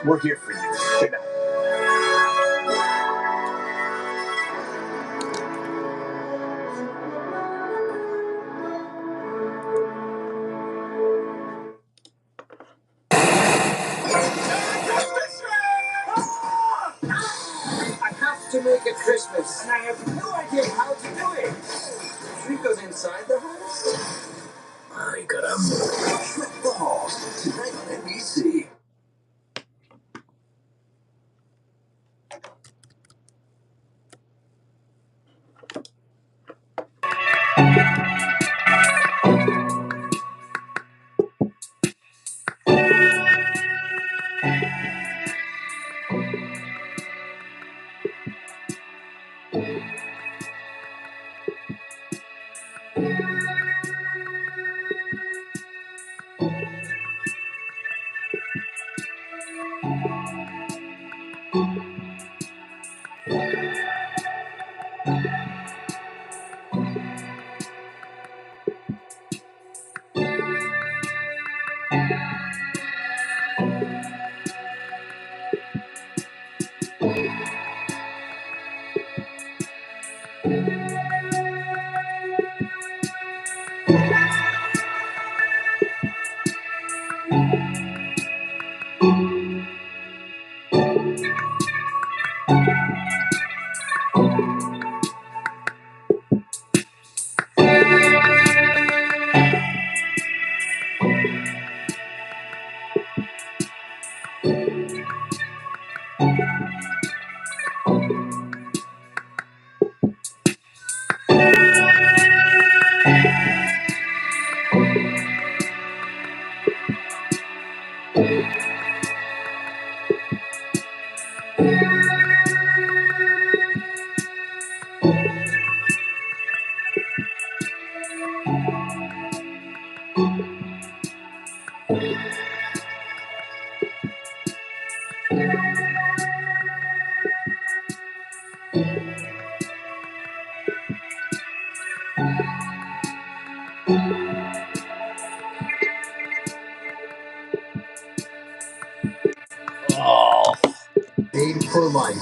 We're here for you. Good night. I have to make it Christmas, and I have no idea how to do it. The tree goes inside the house. I gotta move. Balls tonight on NBC. Oh, made for life.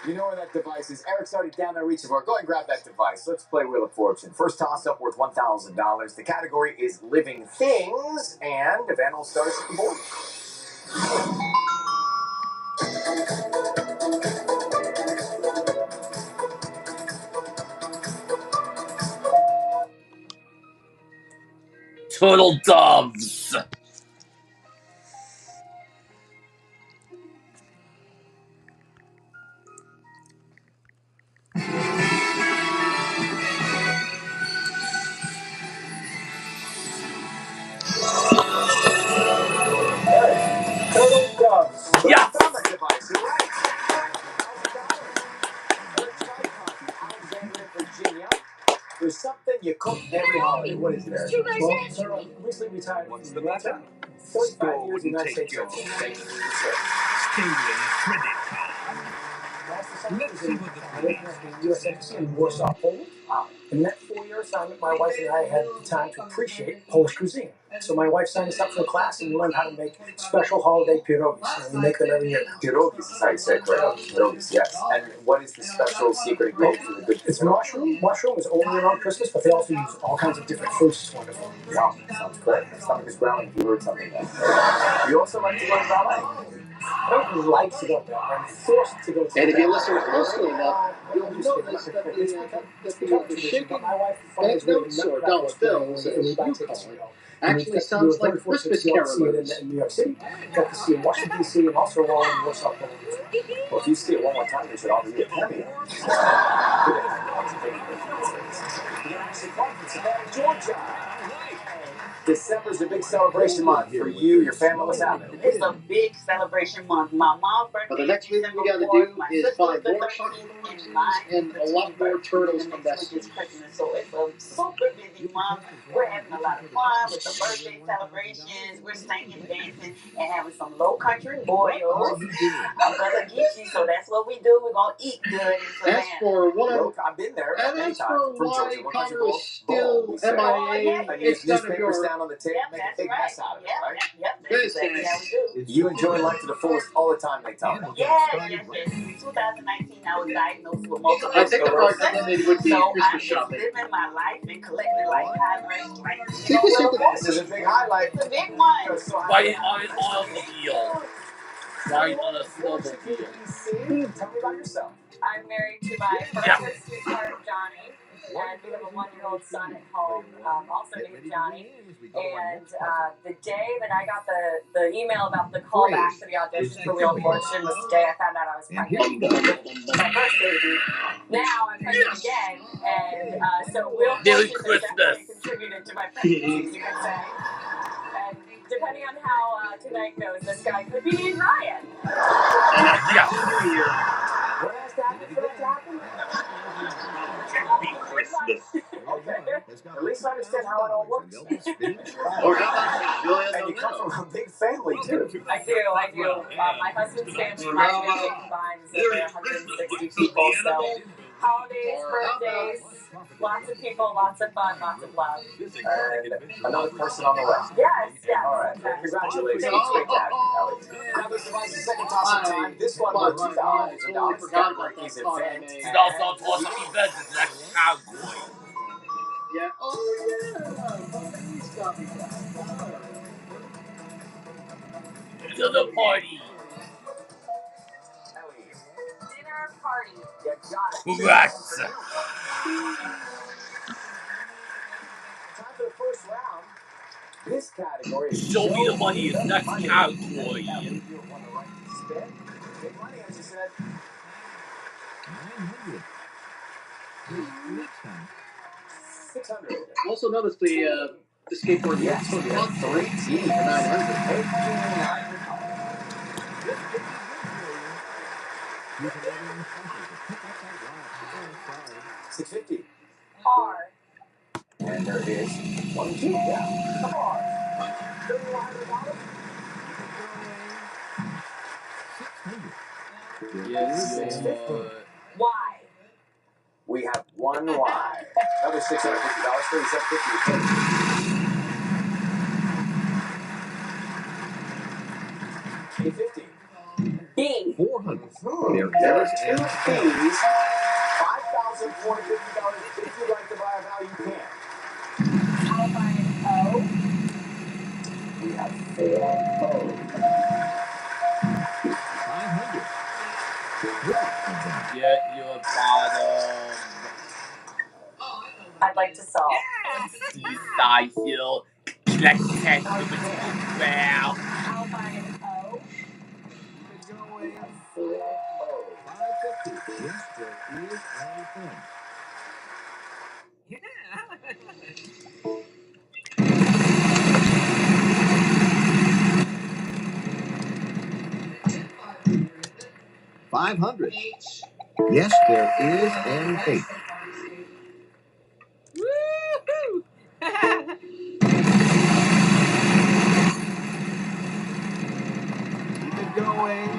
You know where that device is. Eric's already down there reaching for it. Go ahead and grab that device. Let's play Wheel of Fortune. First toss-up worth $1,000. The category is living things, and Evan will start us at the board. Turtle doves. Turtle doves. Yeah. Found that device. You're right. $1,000. Alexandria, Virginia. There's something you cook every holiday. What is it, Eric? Well, sir, I recently retired. What's the matter? 45 years in the United States. Thank you for your service. Let's see what the U.S. Embassy in Warsaw, Poland. In that 4-year assignment, my wife and I had the time to appreciate Polish cuisine. So my wife signed us up for a class, and we learned how to make special holiday pierogies. And we make them every year now. Pierogies is how you say it, correct? Pierogies, yes. And what is the special secret ingredient to the good? It's mushroom. Mushroom is only around Christmas, but they also use all kinds of different fruits. It's wonderful. Wow, sounds great. My stomach is growling. You heard something there. You also like to go to ballet? I don't like to go there. I'm forced to go to And if you ballet. listen closely enough, you'll notice that the shaking banknotes or dollar bills, as you call it, actually sounds like Christmas carolers. In New York City, got to see in Washington, D.C., and also while in Warsaw, Poland. Well, if you see it one more time, you should offer you a cameo. Georgia. December's a big celebration month for you, your family. What's happening? It's a big celebration month. My mom's birthday. But the next thing we got to do is find more chocolate boxes and a lot more turtles from that Christmas, so it's a super busy month. We're having a lot of fun with the birthday celebrations. We're singing, dancing, and having some low country boils. I'm gonna get you, so that's what we do. We're gonna eat good in As Savannah. for what I've been there. and as for why Connor is still MIA, And it's use none of newspapers your down on the tape, Yep, make a that's big right. mess out of it, right? Yep, that's exactly how we do. You enjoy life to the fullest all the time, they tell me. Yes. In 2019, I was diagnosed with multiple I think the part sclerosis. that ended would be So I'm Christmas just shopping. living my life and collecting like highlights, like This is a big highlight. It's a big one. Riding on an automobile. Riding on a snowmobile. Tell me about yourself. I'm married to my first sweetheart, Johnny, and we have a 1-year-old son at home, also named Johnny. And the day that I got the email about the callback to the audition for Wheel of Fortune was the day I found out I was pregnant. My first baby. Now I'm pregnant again, and so Wheel of Merry Fortune has Christmas. definitely contributed to my pregnancy, you could say. And depending on how tonight goes, this guy could be named Ryan. Yeah. What has to happen for that to happen? Okay. At least I understand how it all works. Or how about Julian And you come from a big family, too. I do. My husband's family, my family combined is over 160 people, so holidays, birthdays, lots of people, lots of fun, lots of love. And another person on the left. Yes. All right. Congratulations. Thank you. Now this device is second toss of time. This one worth $2,000. He's advanced. It's also a toss of events. It's like cowboy. Yeah. Oh, yeah. To the party. Dinner party. You got it. Congrats. Time for the first round. This category is Show me the money. It's next cowboy. Big money, as you said. 600. Also notice the skateboard. Yes, 3 teams. 900. 650. R. And there is 1, 2. Yeah. Come on. Yes. 650. Y. We have 1 Y. Another $650. 37.50. $850. B. B. 400. There is two B's. $5,450. If you'd like to buy a value, you can. I'll buy an O. We have 4 O's. 500. Get your bottom. I'd like to solve. Seaside Hill. Let's test the material. I'll buy an O. We have 4 O's. 550. Yes, there is an M. $500. Yes, there is an H. Woohoo! Keep it going.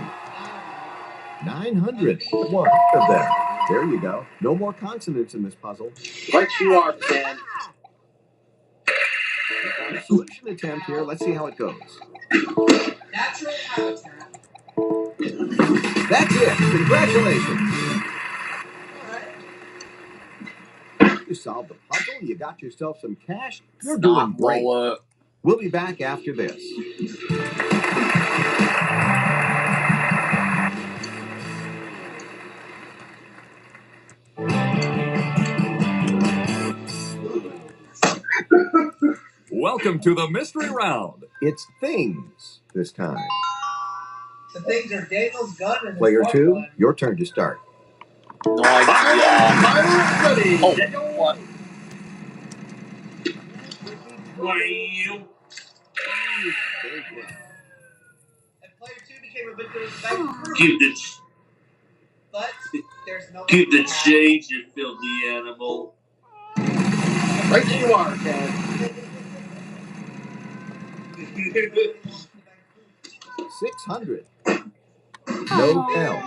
900. One of them. There you go. No more consonants in this puzzle. Right you are, Ken. We've got a solution attempt here. Let's see how it goes. Natural habitat. That's it. Congratulations. You solved the puzzle. You got yourself some cash. You're doing great. We'll be back after this. Welcome to the mystery round. It's things this time. The things are Daniel's gun and his Player 2, gun. your turn to start. No idea. Ready. Oh, what? Wow. And player 2 became a victim of bank. Keep the But there's no change, you filthy animal. Right you are, Ken. 600. No L.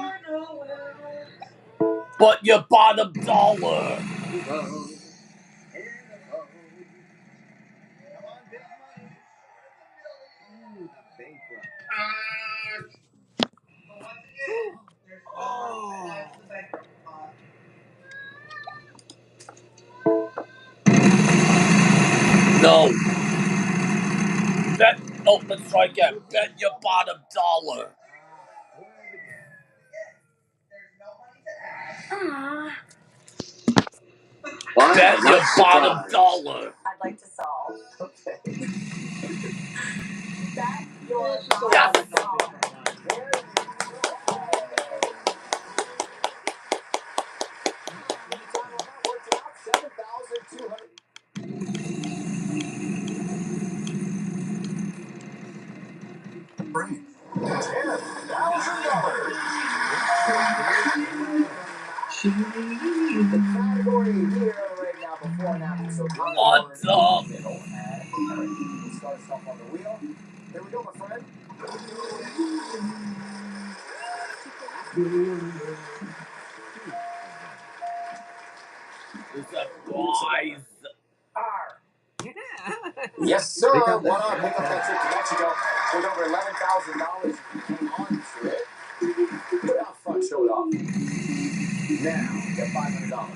But your bottom dollar. No. Bet. Oh, let's try again. Bet your bottom dollar. Bet your bottom dollar. I'd like to solve. Okay. Bet your Yes. bottom dollar. The category here right now, before and after. So What the? Start us off on the wheel. Here we go, my friend. It's a prize. R. Yes, sir. Pick up that trip to Mexico. With over $11,000. Hang on to it. Put out front, show it off. Now, get $500.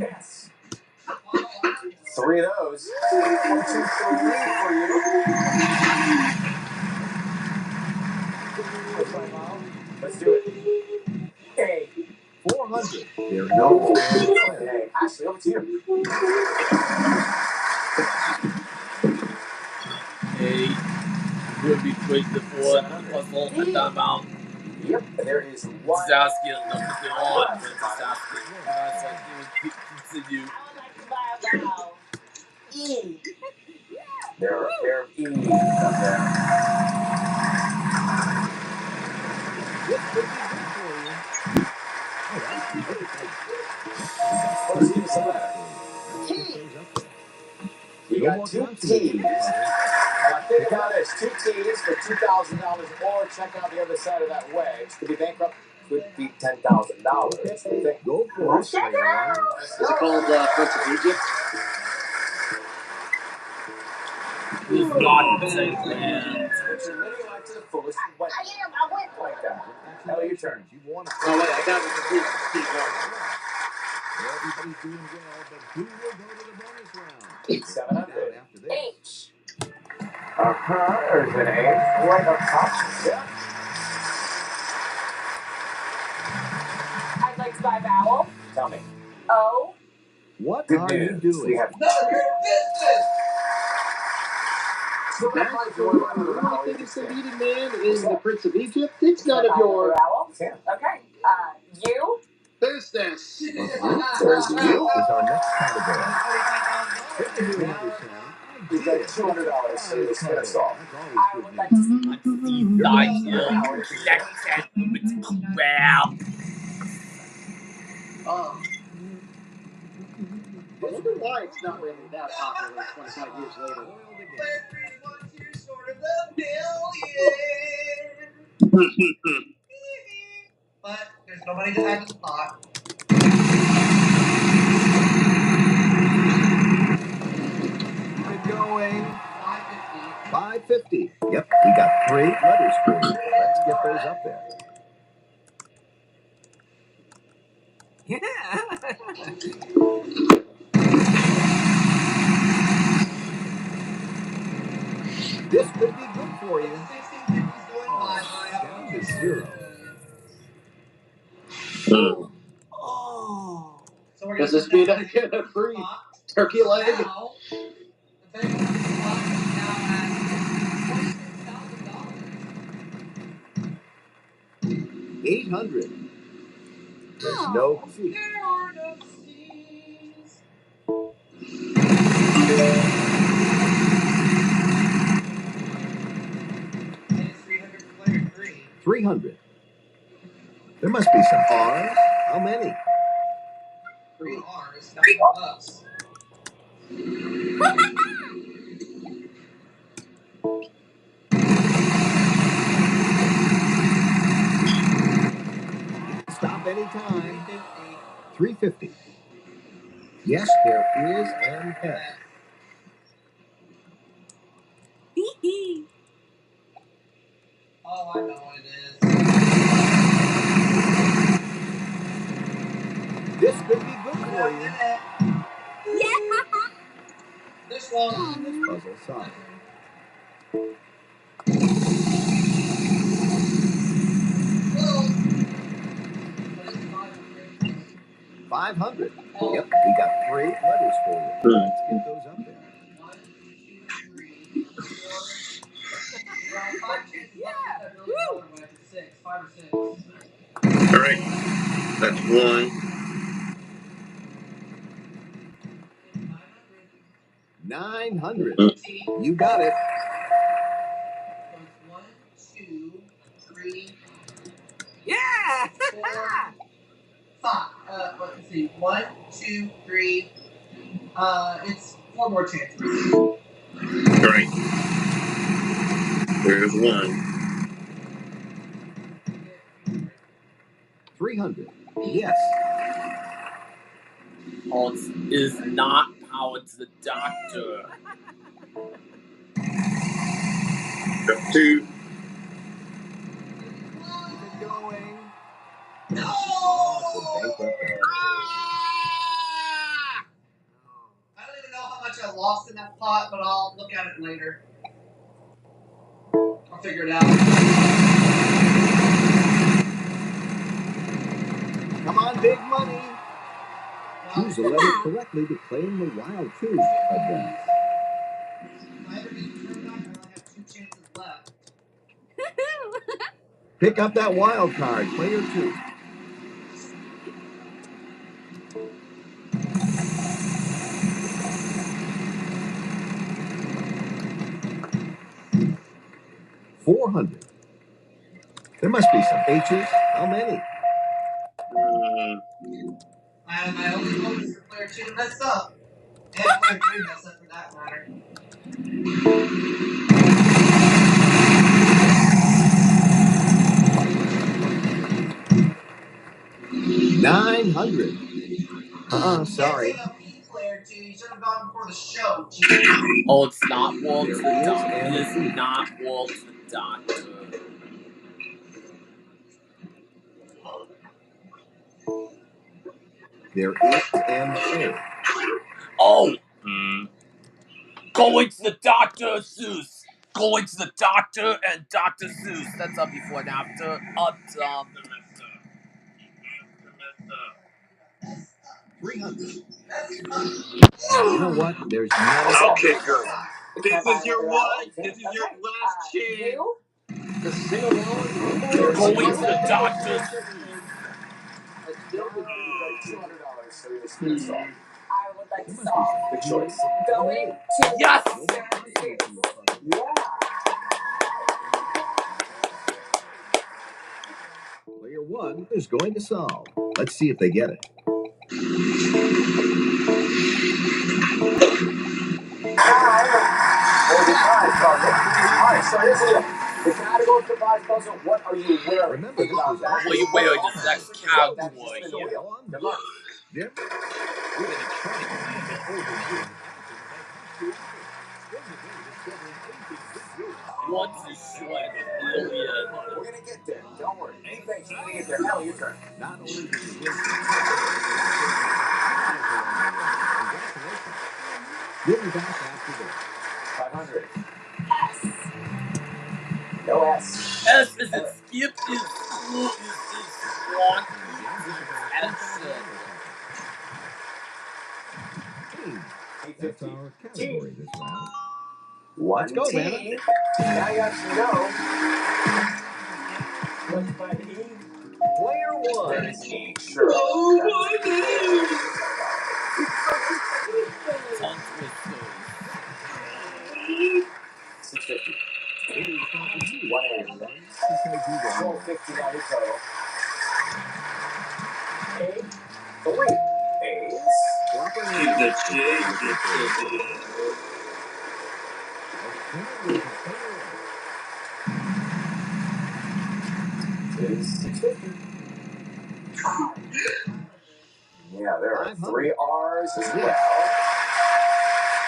Yes. 3 of those. 1, 2, 3 for you. Let's do it. A. 400. There we go. Hey, Ashley, over to you. Hey, would be quick before the puzzle and that amount. Yep, there is one. Saskia, nothing on. Saskia. That's like you would continue. I would like to buy a vowel. E. There are a pair of E's up there. Let's give you some of that. T. You got 2 T's. Now think about this, 2 T's for $2,000, or check out the other side of that wedge. Could be bankrupt, could be $10,000. Go for it. Check it out. Is it called Prince of Egypt? not say that. But you're living life to the fullest. I am. I went Like that. Ellie, your turn. Oh, wait, I got it complete. Keep going. Everybody's doing well, but who will go to the bonus round? 700. After this. H. There's an H right up top. Yeah. I'd like to buy vowel. Tell me. O. What Good are you news. doing? We have None of your business. so That's the only thing that's needed, man, is the Prince of Egypt. It's none of your Vowel. Yeah. Okay. U. business. There's you. Is our next category. $45,000. Good to hear another sound. You've got $200, so you spin us off. I would like to Let's see Nigel. Let's have Rubik's crap. I wonder why it's not really that popular 25 years later. Everyone's here short of $1 billion. But there's no money to add to the pot. Keep going. 550. 550. Yep, we got 3 letters for you. Let's get those up there. This could be good for you. 1650's going by. Down to 0. So we're Does gonna this mean I put get a free pot. turkey leg? Now, the bank pot is now at $26,000. 800. There's no fee. There are no C's. And it's 300 for player 3. 300. There must be some R's. How many? 3 R's, $9. Stop anytime. 350. 350. Yes, there is an F. Oh, I know what it is. This could be good for you. This one. This puzzle solved. Well, 500. Yep, we got 3 letters for you. Let's get those up there. 1, 2, 3, 4. 5 chances left to really go away for 6. 5 or 6. All right. That's 1. 900. 900. You got it. 1, 2, 3, Yeah. 4, 5. Let's see. 1, 2, 3. It's 4 more chances. All right. There's 1. 300. Yes. Alex is not powered to the doctor. Got 2. Keep it going. No! Oh, it's a bankrupt. I don't even know how much I lost in that pot, but I'll look at it later. I'll figure it out. Come on, big money. Choose the letter correctly to claim the wild tooth advance. If I ever get the turn back, I only have 2 chances left. Pick up that wild card, player 2. $400. There must be some H's. How many? I only focus for player 2 to mess up. And player 3 mess up for that matter. $900. Sorry. Player 2, you should have gone on before the show. Oh, it's not Walt the Doctor. It is not Walt the Doctor. There is an A. Oh! Going to the Dr. Seuss. Going to the doctor and Dr. Seuss. That's up before and after. Dumb. 300. You know what? There's no. Okay, girl. This is your one. This is your last chance. You? The sing along. Going to the Dr. $200, so you're still solved. I would like to solve. Good choice. Going to Yes! Yeah. Player 1 is going to solve. Let's see if they get it. Alright, so here's the deal. The category provides puzzle. What are you wearing? Remember, this was What are you wearing? This next cowboy. Good luck. There. With an exciting overview. Once is short million. We're gonna get there. Don't worry. Be patient. We're gonna get there. Ellie, your turn. Not only did you win, you'll be back after this. 500. No S. S is it skip, is school, is walk, action. That's our category this round. Let's go, man. Now you actually know. Let's find E. Player 1. Where is E? Sure. Oh my God! Tongue twisters. 650. 180. 450 now you total. 8. 3 A's. Keep the change. Is 650. Yeah, there are 3 R's as well.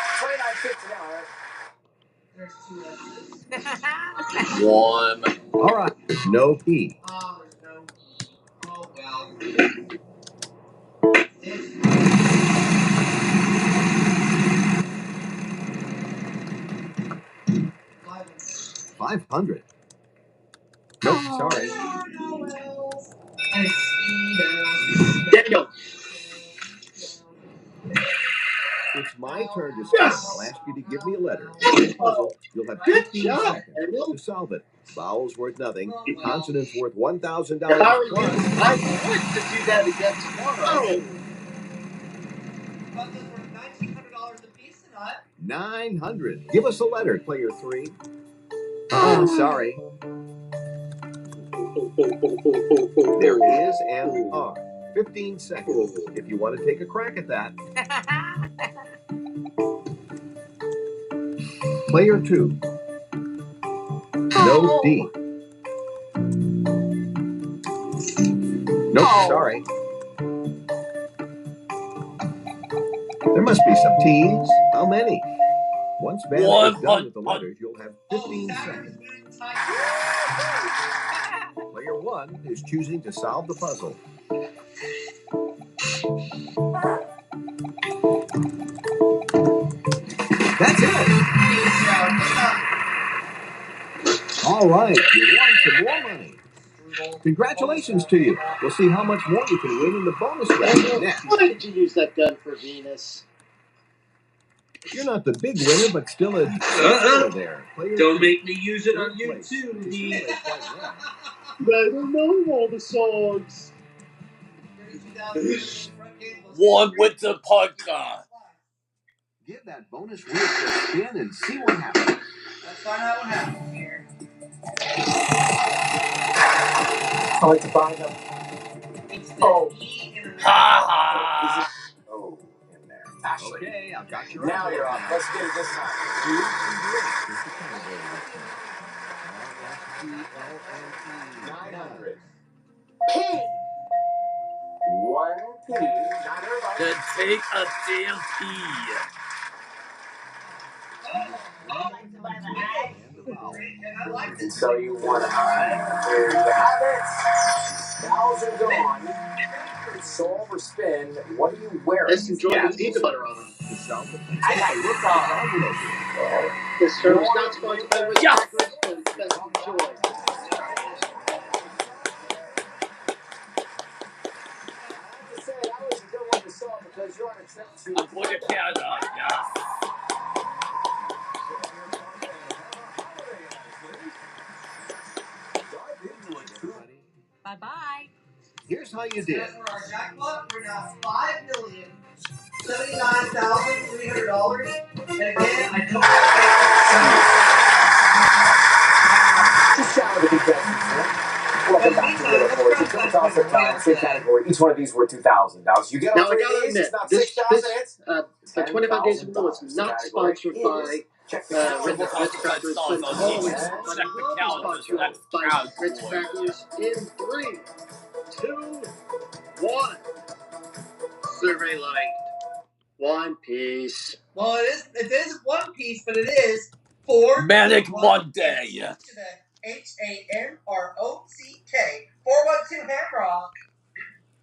29.50 now, right? There's 2 S's. One. All right. No P. Oh, there's no. Oh, well. It's 500. Nope, sorry. Daniel. It's my turn to spin. I'll ask you to give me a letter. Puzzle. You'll have 15 seconds to solve it. Vowels worth nothing. Consonants worth $1,000 How are you? plus. I want to do that again tomorrow. Puzzles worth $1,900 a piece and not. 900. Give us a letter, player 3. Sorry. There is an R. 15 seconds. If you want to take a crack at that. Player 2. No D. Nope, sorry. There must be some T's. How many? Once Banner is done with the letters, you'll have 15 seconds. Player 1 is choosing to solve the puzzle. That's it. All right, you won some more money. Congratulations to you. We'll see how much more you can win in the bonus round next. Why did you use that gun for Venus? You're not the big winner, but still a winner there. Player Don't 2. make me use it on YouTube, Lee. I don't know all the songs. One with the podcast. Give that bonus wheel a spin and see what happens. Let's find out what happens here. I like to buy them. It's the Oh. E in the Ha ha. Oh, in there. Ashley. Okay, I've got your Now you're up. Let's get it this time. 900. P. 1 P. 900. Then take a damn pee. And so you won. There you have it. Cows are gone. Solve or spin. What are you wearing? Let's enjoy the peanut butter on them. I like this song. This show is not sponsored by Ritz Crackers, but it's best enjoyed. Because you're on a trip to Canada, yes. Bye-bye. Here's how you did. For our jackpot, we're now $5,079,300. And again, I don't just shout out the contestants. Welcome back to the report. It's toss of time, same category. Each one of these were $2,000. You get all three of these. It's not $6,000. It's the 25 Days of Blue is not sponsored by Ritz Crackers, but always sponsored by Ritz Crackers in 3, 2, 1. Survey light. One Piece. Well, it is One Piece, but it is for Manic Monday. HANROCK 412 Hamrock.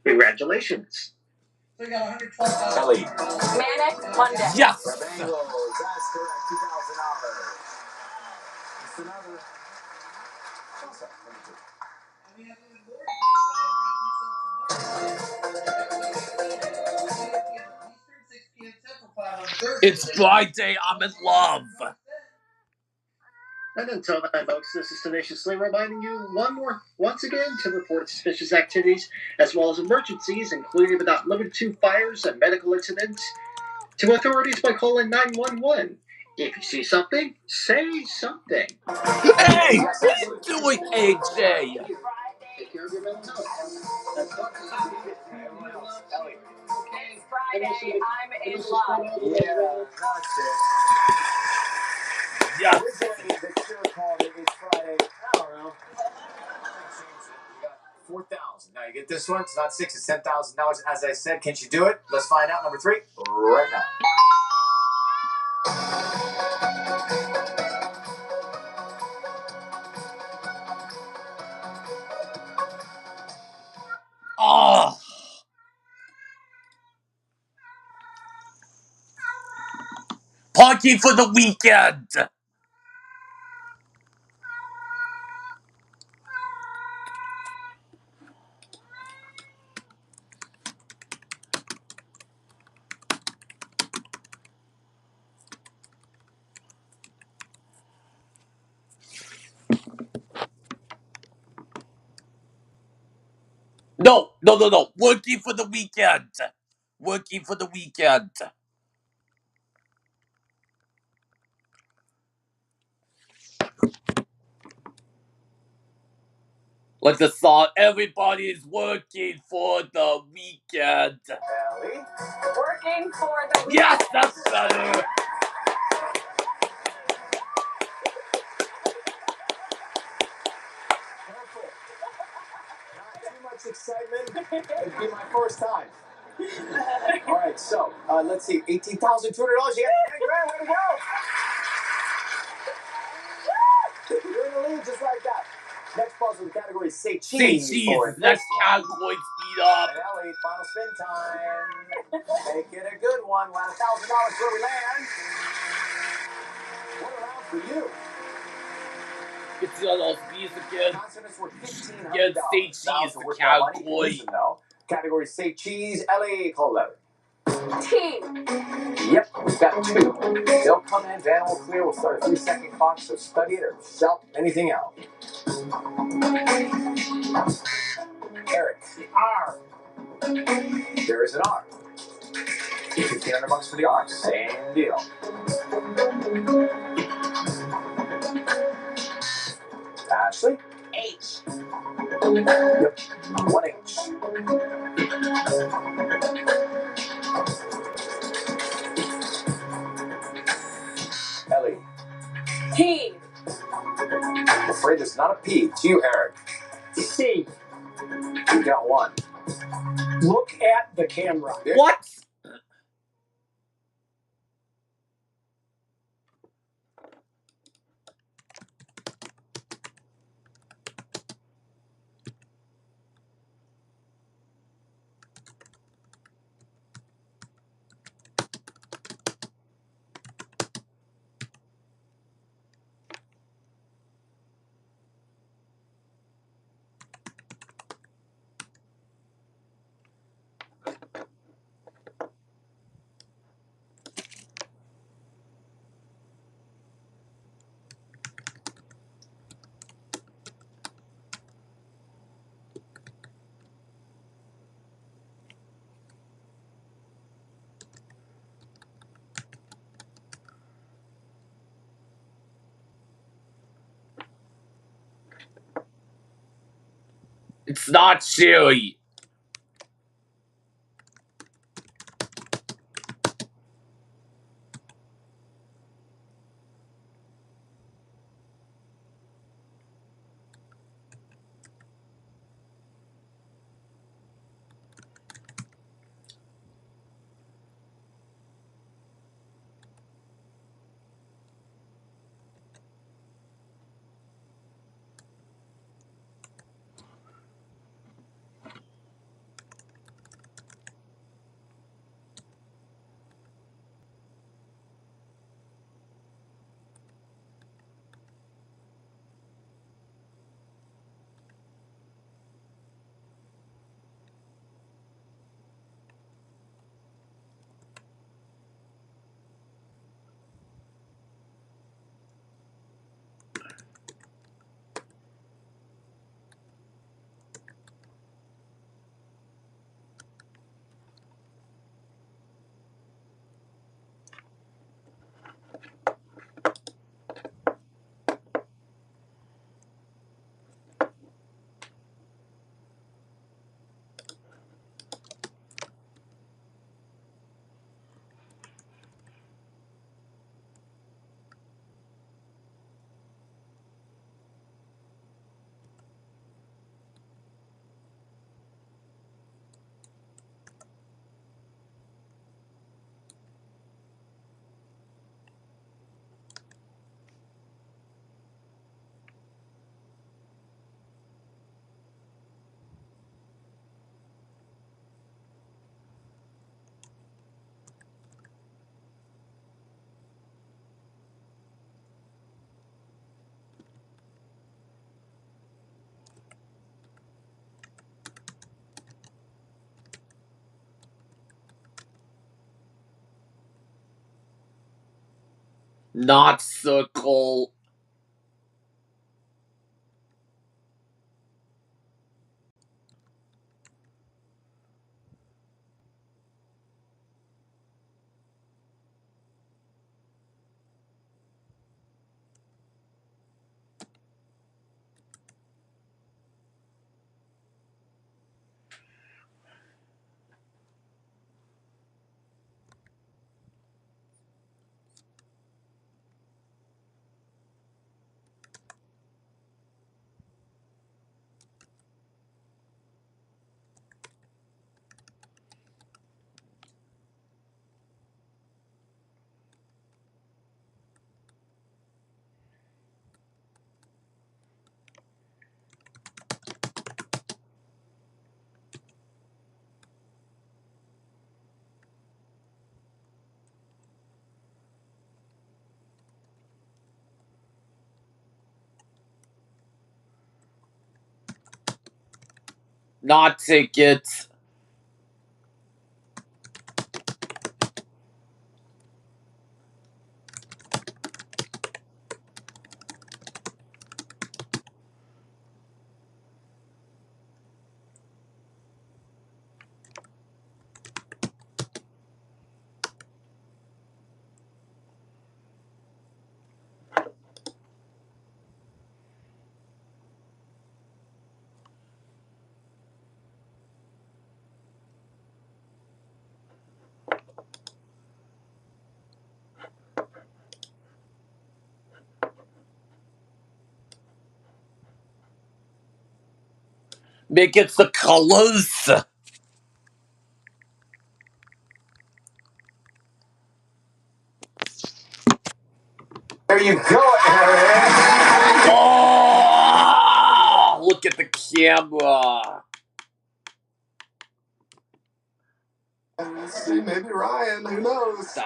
Congratulations. So we got $112. Kelly. Manic Monday. Yes. That's correct. $2,000. Just another. It's Friday. I'm in love. And until then, folks, this is tenaciously reminding you once again to report suspicious activities as well as emergencies, including but not limited to fires and medical incidents, to authorities by calling 911. If you see something, say something. Hey, what are you doing, AJ? Take care of your mental health. It's Friday. I'm in love. Yeah, that's it. Yes. Originally, the cure called it. It's Friday. I don't know. You got 4,000. Now you get this one. It's not 6. It's $10,000. As I said, can you do it? Let's find out. Number 3, right now. Oh. Party for the weekend. No. Working for the weekend. Working for the weekend. Like the song, everybody is working for the weekend. Ellie? Working for the weekend. Yes, that's better. Careful. Not too much excitement. It'd be my first time. All right, so let's see. $18,200. You got $10 grand. Way to go. You're in the lead just like that. Next puzzle in the category is Say Cheese. Say cheese. Next category, speed up. And Ellie, final spin time. Make it a good one. We're at $1,000 where we land. What a round for you. It's the other speeds again. Consonants were $1,500. Again, say cheese, the category. Listen, though. Category Say Cheese. Ellie, call letter. T. Yep, we've got 2. They'll come in, Van will clear. We'll start a 3-second clock, so study it or shout anything out. Eric. R. There is an R. $1,500 for the R. Same deal. Ashley. H. Yep, 1 H. Ellie. P. I'm afraid there's not a P. It's you, Eric. C. You got 1. Look at the camera. What? It's not chili. Not circle. Not ticket. Make it the colors. There you go, Eric. Oh, look at the camera. Let's see, maybe Ryan. Who knows?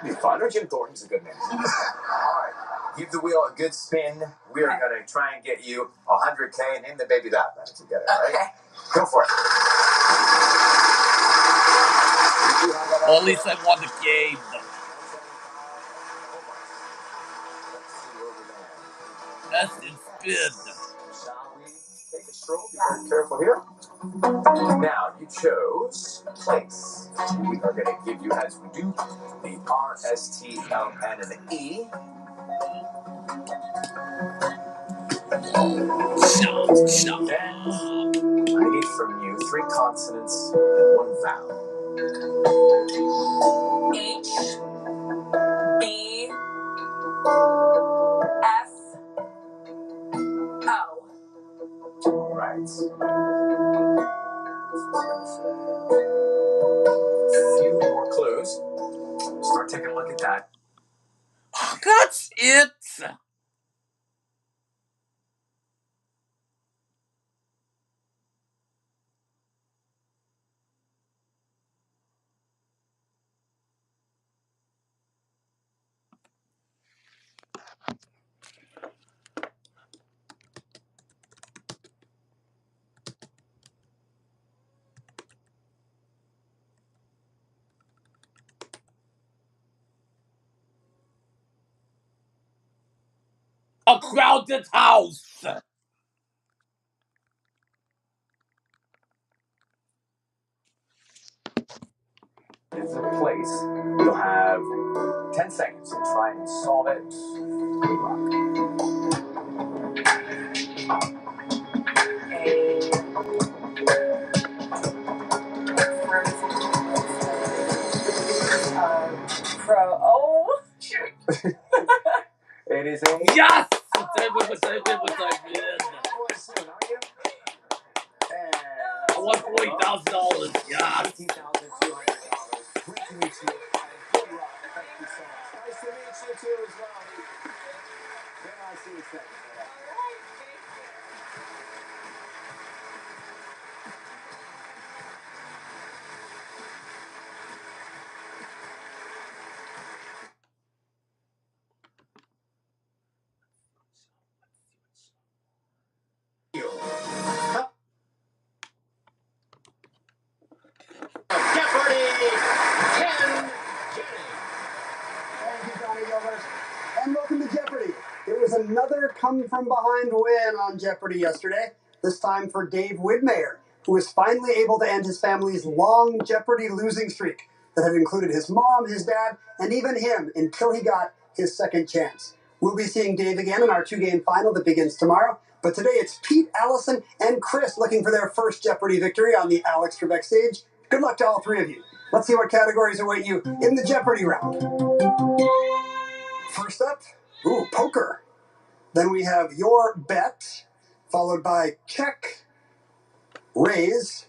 Be fun. Or Jim Thornton's a good man. All right, give the wheel a good spin. We are going to try and get you 100K. Name the baby that. That's together, right? Okay. Go for it. Well, at least I won the game. That's in spin. Shall we take a stroll? Be very careful here. Now, you chose place. We are going to give you, as we do, the R, S, T, L, N, and the E. Chop, chop. I need from you 3 consonants and 1 vowel. H, B, F, O. All right. A few more clues. Start taking a look at that. That's it. A crowded house. It's a place. You'll have 10 seconds to try and solve it. Good luck. Oh, shoot. It is a... Yes. I won $40,000. Yes. $18,200. Great to meet you. Good luck. Thank you so much. Nice to meet you too as well. Very nice to meet you. Jeopardy! 10 Thank you, Johnny Gilbert. And welcome to Jeopardy! It was another come-from-behind win on Jeopardy yesterday, this time for Dave Widmeyer, who was finally able to end his family's long Jeopardy losing streak that had included his mom, his dad, and even him until he got his second chance. We'll be seeing Dave again in our 2-game final that begins tomorrow, but today it's Pete, Allison, and Chris looking for their first Jeopardy victory on the Alex Trebek stage. Good luck to all 3 of you. Let's see what categories await you in the Jeopardy round. First up, poker. Then we have your bet, followed by check, raise,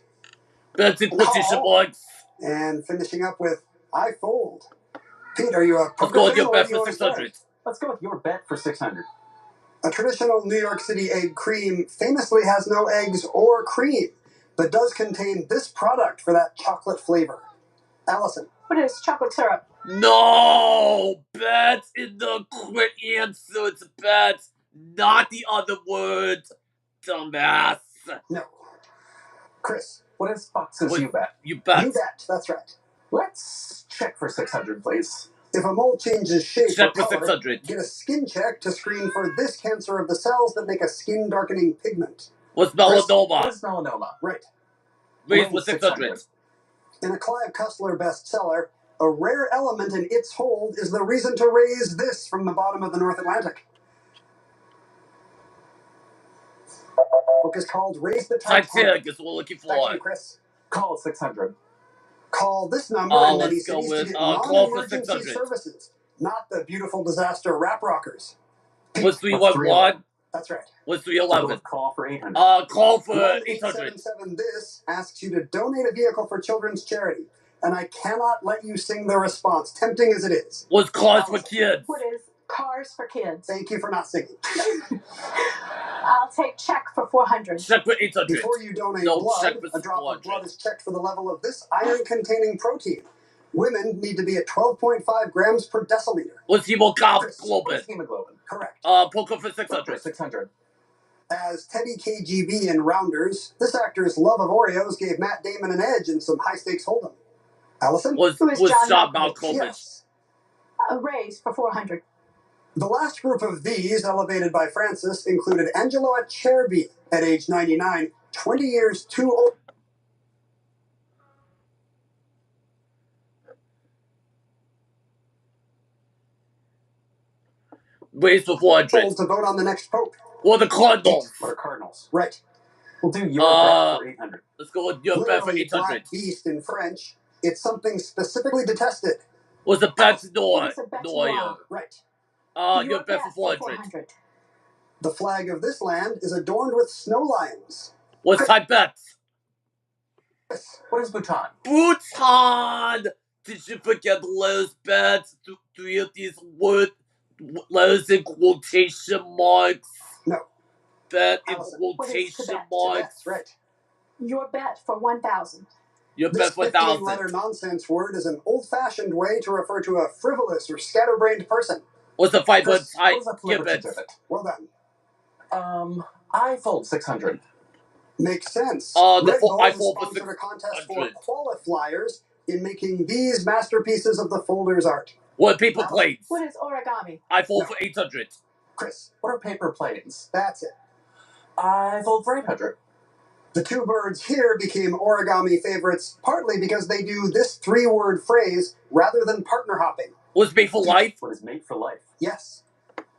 That's in quotation marks. and finishing up with I fold. Pete, are you a Let's go with your professional bet or do you for want to 600. start? Let's go with your bet for 600. A traditional New York City egg cream famously has no eggs or cream, but does contain this product for that chocolate flavor. Allison. What is chocolate syrup? No! Bet in the quick answer. It's bet, not the other word. Dumbass. No. Chris. What is Fox's you bet? You bet. You bet, that's right. Let's check for 600, please. If a mole changes shape Check or for color, 600. get a skin check to screen for this cancer of the cells that make a skin-darkening pigment. What's melanoma? What is melanoma? Right. Raise with 600. In a Clive Cussler bestseller, a rare element in its hold is the reason to raise this from the bottom of the North Atlantic. Book is called Raise the Titanic. Titanic is what we're looking for. Thank you, Chris. Call 600. Call this number in many Let's go cities with, to get call for non-emergency 600. services, not the beautiful disaster rap rockers. What's 311? That's right. What's 311? Call for 800. Call for 800. 1877 This asks you to donate a vehicle for children's charity, and I cannot let you sing the response, tempting as it is. What's Cars for Kids? What is Cars for Kids? Thank you for not singing. I'll take check for 400. Check for 800. Before you donate No, blood, check for a drop 400. of blood is checked for the level of this iron-containing protein. Women need to be at 12.5 grams per deciliter. What's hemoglobin? What's hemoglobin? Correct. Poker for 600. 600. As Teddy KGB in Rounders, this actor's love of Oreos gave Matt Damon an edge in some high-stakes hold'em. Allison? Was John Malkovich. Yes. A raise for 400. The last group of these, elevated by Francis, included Angelo Acerbi at age 99, 20 years too old. Raise for 400. To vote on the next pope. Or the Cardinals. What are Cardinals? Right. We'll do your bet for 800. Let's go with your bet for Literally 800. black beast in French. It's something specifically detested. Was a bet What is a bet noir? Right. Your bet for 400. The flag of this land is adorned with snow lions. What's type bets? What is Bhutan? Bhutan! Did you forget the letters bets? Three of these letters in quotation marks. No. Bet in Allison, quotation Tibet? marks. Right. Your bet for 1,000. Your This bet for 1,000. 15-letter nonsense word is an old-fashioned way to refer to a frivolous or scatterbrained person. What's the 5 Chris, type? what was that Give liberty it. divot? Well done. I fold 600. Makes sense. I Red Bull fold for sponsored a contest for 600. qualifiers in making these masterpieces of the folder's art. What paper plates? What is origami? I fold for 800. Chris, What are paper planes? that's it. I fold for 800. The two birds here became origami favorites partly because they do this 3-word phrase rather than partner hopping. What's made for life? What is made for life? Yes.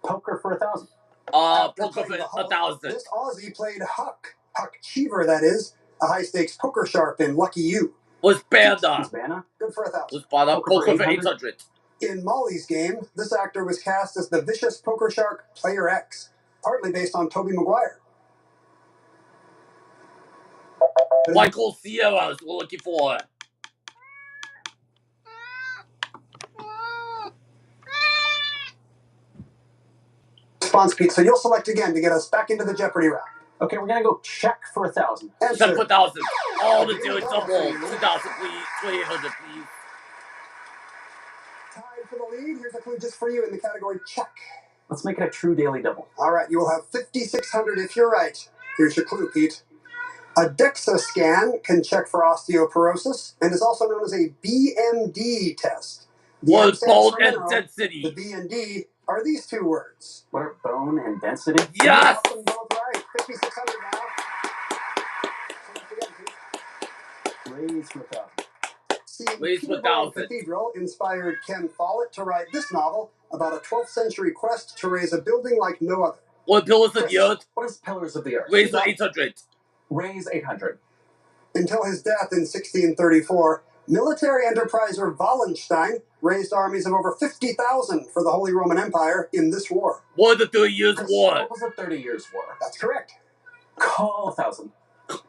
Poker for 1,000. After Poker playing for the Hulk, 1,000. This Aussie played Huck Cheever, that is, a high-stakes poker sharp in Lucky You. What's Banda? Who's Vanna? Good for 1,000. What's Banda? Poker for Poker for 800. 800. In Molly's game, this actor was cast as the vicious poker shark Player X, partly based on Tobey Maguire. Michael Sierras, we're looking for. Response, Pete. So you'll select again to get us back into the Jeopardy round. Okay, we're gonna go check for 1,000. Check Answer. for 1,000. All the deal double. 2,000, please. 2,800, please. Tied for the lead. Here's a clue just for you in the category check. Let's make it a true daily double. All right, you will have 5,600 if you're right. Here's your clue, Pete. A DEXA scan can check for osteoporosis and is also known as a BMD test. The M What stands bone for and mineral. density? The B and D are these 2 words. What are bone and density? Yes! You got them both right. 5,600 now. Select again, Pete. Raise for 1,000. Seeing Raise for Peterborough 1,000. Cathedral inspired Ken Follett to write this novel about a 12th century quest to raise a building like no other. What pillars of the earth? What is Pillars of the Earth? Raise for 800. Raise 800. Until his death in 1634, military enterpriser Wallenstein raised armies of over 50,000 for the Holy Roman Empire in this war. What are the 30 Years' War? What was the 30 Years' War? That's correct. Call 1,000.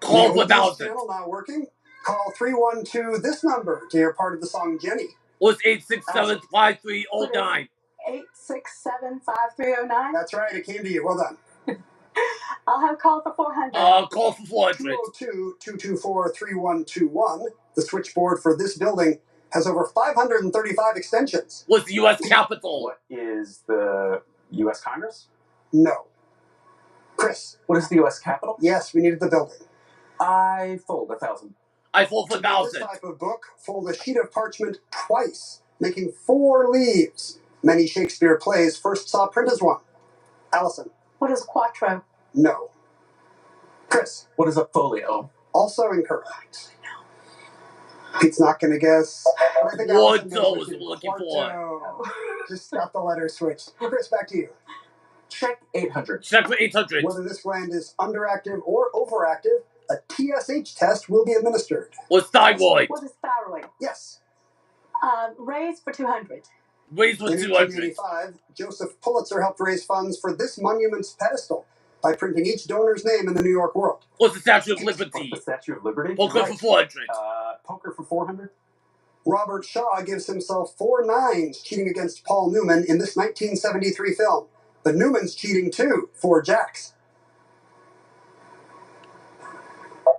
Call for The audience 1,000. channel now working. Call 312 this number to hear part of the song Jenny. What's 867-5309? 867-5309. That's right, it came to you. Well done. I'll have a call for 400. Call for 400. 202-224-3121. The switchboard for this building has over 535 extensions. What's the U.S. Capitol? What is the U.S. Congress? No. Chris. What is the U.S. Capitol? Yes, we needed the building. I fold 1,000. I fold for To make 1,000. this type of book, fold a sheet of parchment twice, making 4 leaves. Many Shakespeare plays first saw print as one. Allison. What is quattro? No. Chris. What is a folio? Also incorrect. Pete's not going to guess. But I think What Allison those knows we're what looking for? Quarto. Just got the letters switched. Chris, back to you. Check 800. Check for 800. Whether this gland is underactive or overactive, a TSH test will be administered. What's thyroid? What is thyroid? Yes. Raise for 200. Raise for In 200. 1885, Joseph Pulitzer helped raise funds for this monument's pedestal by printing each donor's name in the New York World. What's the Statue of What's Liberty? the Statue of Liberty? Poker for 400. Poker for 400. Robert Shaw gives himself 4 nines cheating against Paul Newman in this 1973 film. But Newman's cheating too, 4 jacks.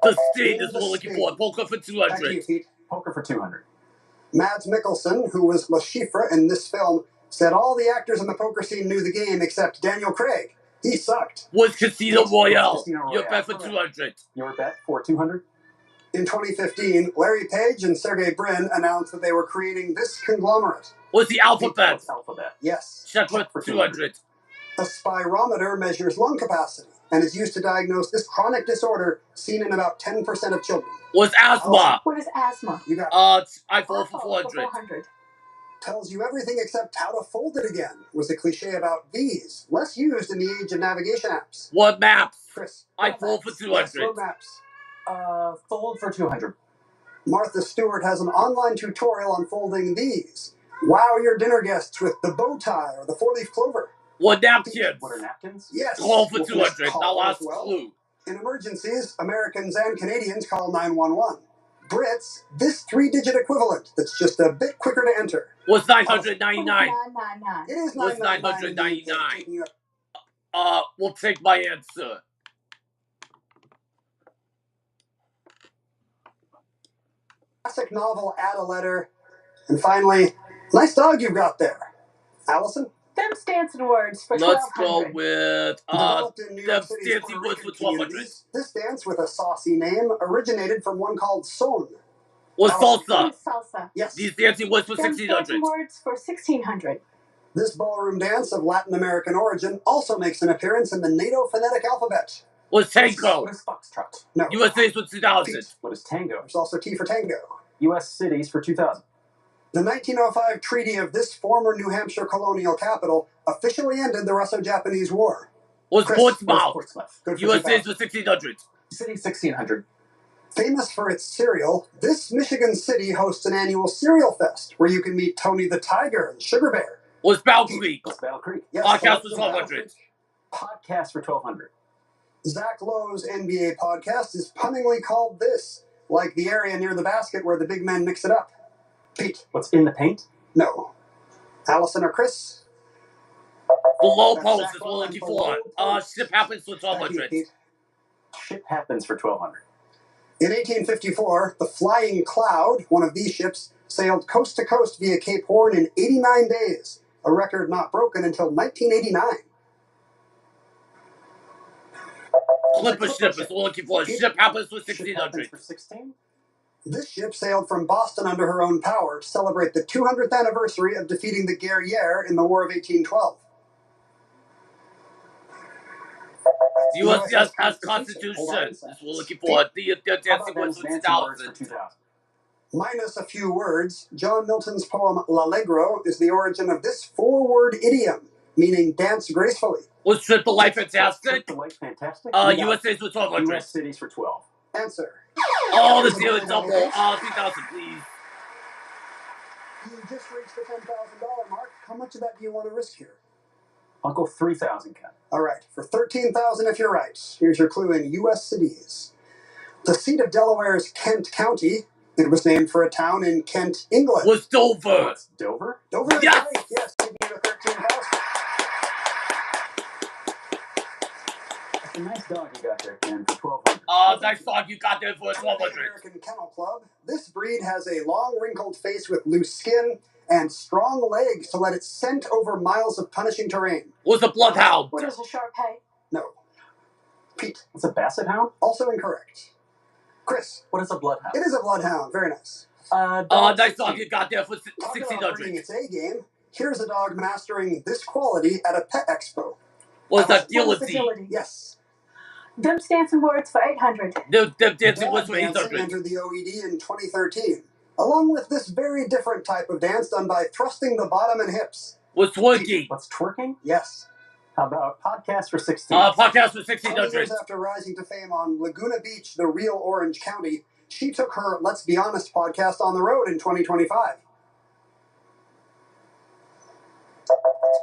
The state is The we're looking state. for. Poker for Back to you, 200. Pete. Poker for 200. Mads Mikkelsen, who was Le Chiffre in this film, said all the actors in the poker scene knew the game except Daniel Craig. He sucked. What's Casino Royale? Casino Your Royale. bet for 200. Your bet for 200. In 2015, Larry Page and Sergey Brin announced that they were creating this conglomerate. What's the alphabet? What's alphabet? Yes. Check for 200. A spirometer measures lung capacity and is used to diagnose this chronic disorder seen in about 10% of children. What's asthma? What is asthma? You got it. I fall for I'll 400. 400. Tells you everything except how to fold it again, was the cliche about these, less used in the age of navigation apps. What maps? Chris. I fold for 200. Yes, road maps. Fold for 200. Martha Stewart has an online tutorial on folding these. Wow your dinner guests with the bow tie or the four-leaf clover. What napkins? What are napkins? Yes. Call for We'll 200. Now last well. clue. In emergencies, Americans and Canadians call 911. Brits, this three-digit equivalent that's just a bit quicker to enter. What's 999? 999. It is What's 999. 999? We'll take my answer. Classic novel, add a letter. And finally, nice dog you've got there. Allison? Them dancing words for Let's 1200. go with Developed in New York them City's dancing Puerto words for Rican 1200. communities, this dance with a saucy name originated from one called son. What's Allison. salsa? Salsa. Yes. These dancing words for Them 1600. dancing words for 1600. This ballroom dance of Latin American origin also makes an appearance in the NATO phonetic alphabet. What's tango? What is foxtrot? No. US cities for 2000. What is tango? There's also T for tango. U.S. cities for 2000. The 1905 treaty of this former New Hampshire colonial capital officially ended the Russo-Japanese War. What's Chris, Portsmouth? Good for US 2000. cities for 1600. City 1600. Famous for its cereal, this Michigan city hosts an annual cereal fest where you can meet Tony the Tiger and Sugar Bear. What's Battle Creek? What's Battle Creek? Yes, Podcast for Battle 1200. Creek. Podcast for 1200. Zach Lowe's NBA podcast is punningly called this, like the area near the basket where the big men mix it up. Pete. What's in the paint? No. Allison or Chris? The low That's post Zach is Lowe what and looking the for. low post. Ship happens for Thank you, 1200. Pete. Ship happens for 1200. In 1854, the Flying Cloud, one of these ships, sailed coast to coast via Cape Horn in 89 days, a record not broken until 1989. Clipper ship is what looking for. Ship happens for Ship 1600. happens for 16? This ship sailed from Boston under her own power to celebrate the 200th anniversary of defeating the Guerriere in the War of 1812. US has Constitution is what looking for. The dancing words for 2000. 2000. Minus a few words, John Milton's poem L'Allegro is the origin of this four-word idiom, meaning dance gracefully. Was Trip the Life Fantastic? The Light Fantastic? US cities for 1200. U.S. cities for 12. Answer. Oh, the deal is double. 3000, please. You just reached the $10,000 mark. How much of that do you want to risk here? I'll go 3,000, Ken. All right, for $13,000 if you're right. Here's your clue in U.S. cities. The seat of Delaware's Kent County, it was named for a town in Kent, England. Was Dover. What's Dover? Dover is Yes! right. Yes, taking you to 13,000. That's a nice dog you got there, Ken, for 1,200. Nice dog you got there for The 1200. American Kennel Club. This breed has a long, wrinkled face with loose skin and strong legs to let it scent over miles of punishing terrain. Was a bloodhound. What is a Shar-Pei? No. Pete. What's a basset hound? Also incorrect. Chris. What is a bloodhound? It is a bloodhound. Very nice. Nice dog you got there for Talk about bringing 1600. its A game. Here's a dog mastering this quality at a pet expo. Was a What is agility. agility? Yes. Them dancing words for 800. The dancing Dog was for dancing 800. entered the OED in 2013, along with this very different type of dance done by thrusting the bottom and hips. Was twerking. What's twerking? Yes. How about podcast for 16? Podcast for 20 1600. years after rising to fame on Laguna Beach, the real Orange County, she took her Let's Be Honest podcast on the road in 2025.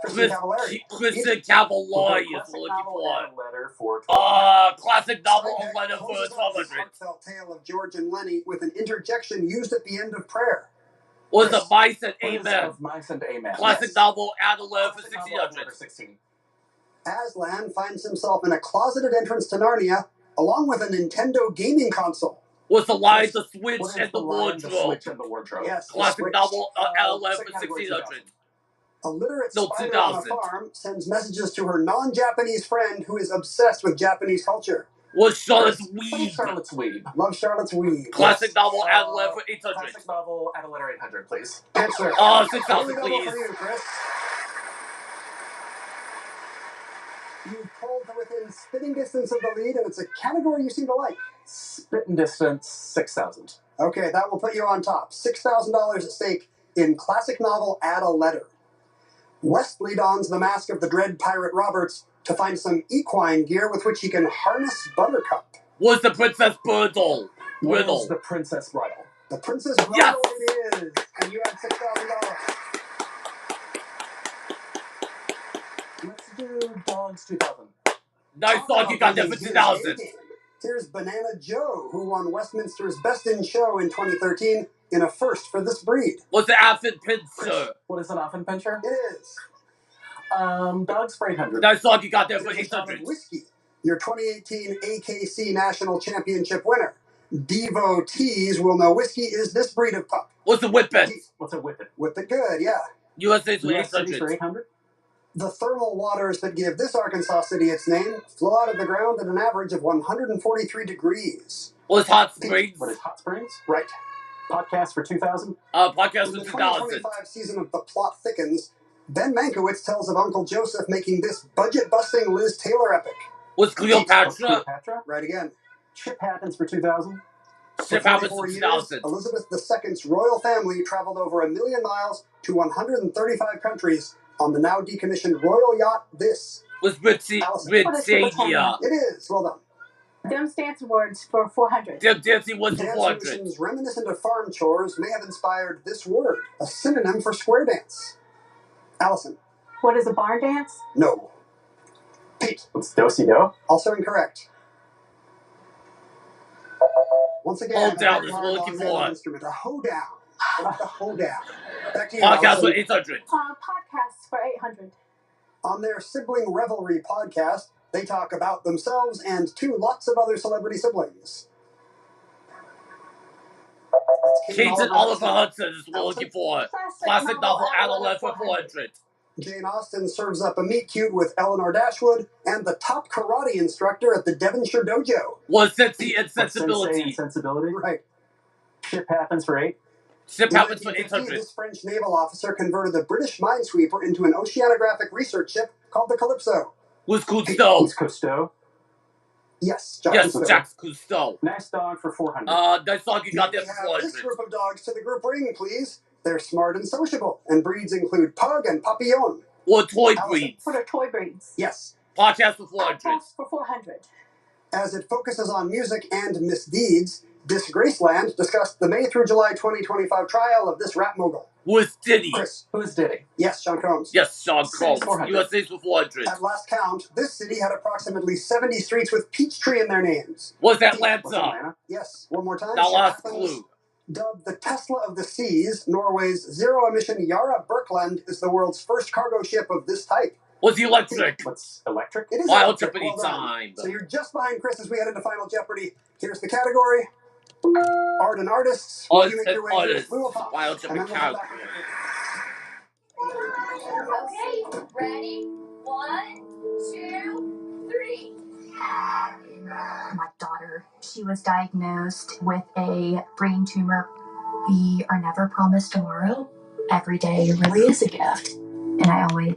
Kristen Cavallari. Kristen Cavallari is Classic looking novel for. and a letter for 1200. Classic novel Steinbeck letter for closes out this 1200. heartfelt tale of George and Lenny with an interjection used at the end of prayer. Was a mice and What is amen. Of Mice and Amen? Classic novel and a letter for Classic novel and a 1600. letter 16. Aslan finds himself in a closeted entrance to Narnia, along with a Nintendo gaming console. Was the line, the switch, What is and the Lion, the wardrobe. Switch, and the wardrobe? Yes, the Classic Switch. novel and a letter for second category, 1600. A literate No, spider on a 2000. farm sends messages to her non-Japanese friend who is obsessed with Japanese culture. Was Charlotte's What is Weed. Charlotte's Weed? Love Charlotte's Weed. Classic Yes. novel and a letter for 800. Classic novel, add a letter 800, please. Answer. 6000, Only double please. for you, Chris. You pulled to within spitting distance of the lead, and it's a category you seem to like. Spitting distance, 6,000. Okay, that will put you on top. $6,000 at stake in classic novel Add a Letter. Wesley dons the mask of the dread pirate Roberts to find some equine gear with which he can harness Buttercup. Was the Princess Bridle? Was the Princess Bridle? The Princess Bridle it is, and you had $6,000. Let's do Dogs 2000. Nice song, you got that for 2,000. Here's Banana Joe, who won Westminster's Best in Show in 2013 in a first for this breed. What's the Affin Pincher? What is an Affin Pincher? It is. Dogs for 800. Nice song, you got that for 800. Whiskey, your 2018 AKC National Championship winner. Devotees will know whiskey is this breed of pup. What's a Whippet? What's a Whippet? Whippet good, yeah. USA's for 800. The thermal waters that give this Arkansas city its name flow out of the ground at an average of 143 degrees. What's Hot Springs? What is Hot Springs? Right. Podcast for 2000? Podcast for 2000. In the 2025 season of The Plot Thickens, Ben Mankiewicz tells of Uncle Joseph making this budget-busting Liz Taylor epic. Was Cleopatra? Right again. Ship Happens for 2000. Ship Happens for 2000. Elizabeth II's royal family traveled over 1 million miles to 135 countries on the now decommissioned royal yacht This. Was Britannia. It is. Well done. Dem's Dance Awards for 400. Dem Dancing was for Dance 400. solutions reminiscent of farm chores may have inspired this word, a synonym for square dance. Allison. What is a barn dance? No. Pete. What's do-si-do? Also incorrect. Once again, Hold down is what we're looking for. Instrument, a hoedown. What the hoedown? Back to you, Podcast Allison. for 800. Podcasts for 800. On their sibling revelry podcast, they talk about themselves and lots of other celebrity siblings. Kate and Oliver Hudson is what we're looking for. Classic novel Add a Letter for 400. Jane Austen serves up a meet cute with Eleanor Dashwood and the top karate instructor at the Devonshire Dojo. Was Sensei and Sensibility. Right. Ship Happens for 8. Ship Happens for 800. This French naval officer converted a British minesweeper into an oceanographic research ship called the Calypso. Was Cousteau. Was Cousteau? Yes, Jacques Cousteau. Nice dog for 400. Nice dog, you got that for 400. This group of dogs to the group ring, please. They're smart and sociable, and breeds include Pug and Papillon. Or toy breeds. What are toy breeds? Yes. Podcast for 400. Podcast for 400. As it focuses on music and misdeeds, Disgraceland discussed the May through July 2025 trial of this rap mogul. Was Diddy. Chris. Who's Diddy? Yes, Sean Combs. Yes, Sean Combs. USA's for 400. At last count, this city had approximately 70 streets with Peachtree in their names. Was Atlanta? Yes. One more time. Now last clue. Dubbed the Tesla of the Seas, Norway's zero-emission Yara Birkeland is the world's first cargo ship of this type. Was electric. What's electric? It is Final electric. Jeopardy Well time. So you're just behind Chris as we head into Final Jeopardy. Here's the category. Art and artists. Art You make and your wagers. artists. We will pause. Final And Jeopardy then we'll come back. Okay, ready? 1, 2, 3. My daughter, she was diagnosed with a brain tumor. We are never promised tomorrow. Every day really is a gift. And I always...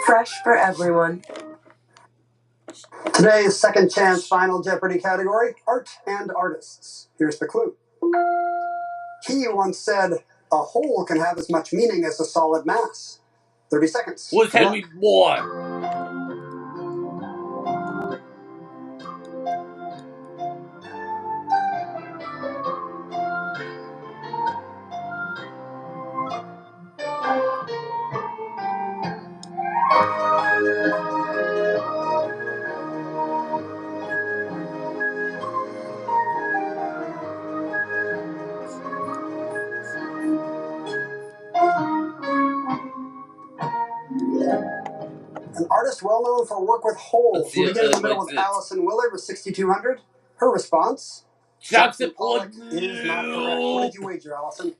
Fresh for everyone. Today's second chance Final Jeopardy category, art and artists. Here's the clue. He once said, a whole can have as much meaning as a solid mass. 30 seconds. Was Henry Moore. An artist well known for work with holes. We'll begin in the middle with Allison Willard with 6,200. Her response. Jackson Pollock is not correct. What did you wager, Allison?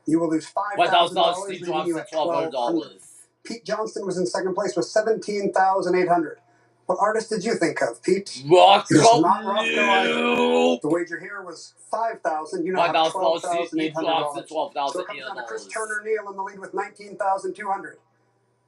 You will lose $5,000, leaving you at $1,200. Pete Johnston was in second place with 17,800. What artist did you think of, Pete? Roscoe. It is not Roscoe either. The wager here was 5,000. You now have $12,800. So it comes down to Chris Turner Neal in the lead with 19,200.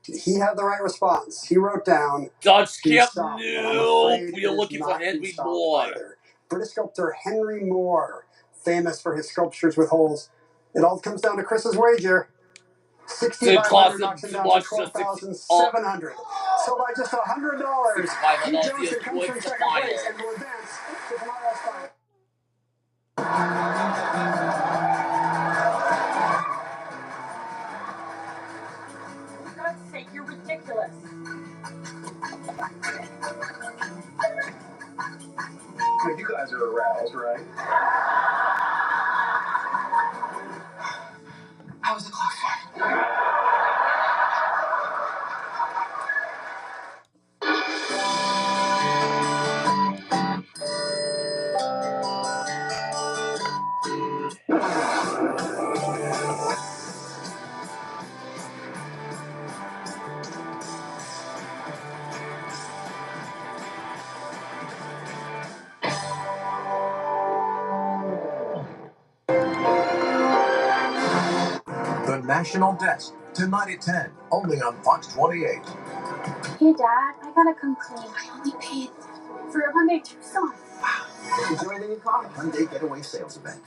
Did he have the right response? He wrote down... Dutch Camp, no. We are looking for Henry Moore. British sculptor Henry Moore. famous for his sculptures with holes. It all comes down to Chris's wager. So it 6,500 costs knocks him him down to much just 12,700. So by just $100, Pete $500 Johnson comes from towards the second final. place and will advance to tomorrow's final. For God's sake, you're ridiculous. You guys are aroused, right? How was the clock? The National Desk, tonight at 10, only on Fox 28. Hey, Dad, I gotta come clean. I only paid for a Hyundai Tucson. Enjoy the new car. Hyundai Getaway Sales Event.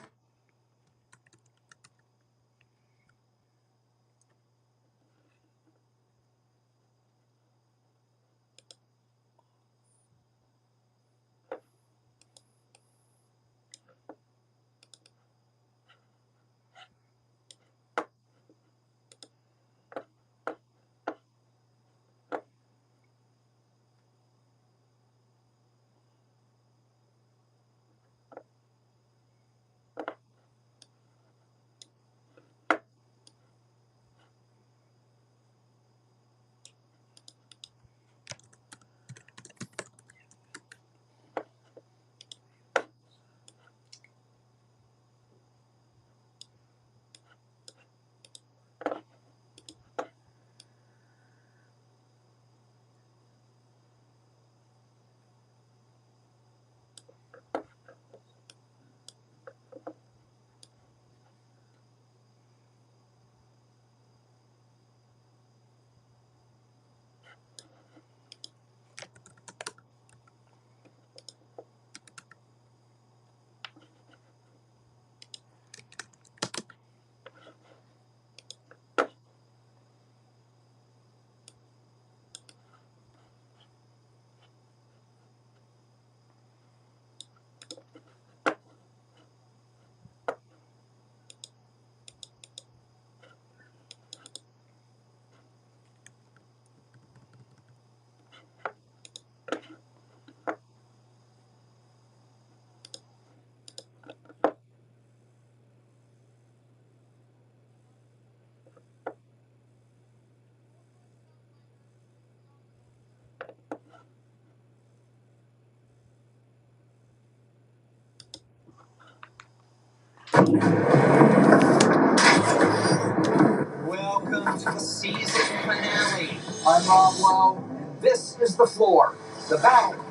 Welcome to the season finale. I'm Rob Lowe, and this is the floor. The battle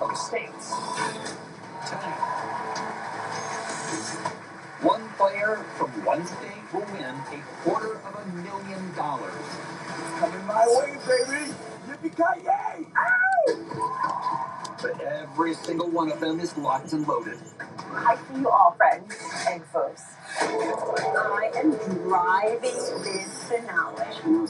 of the states. Tonight, one player from one state will win $250,000. Coming my way, baby! Yippee-ki-yay! But every single one of them is locked and loaded. Hi to you all, friends and foes. I am driving this finale.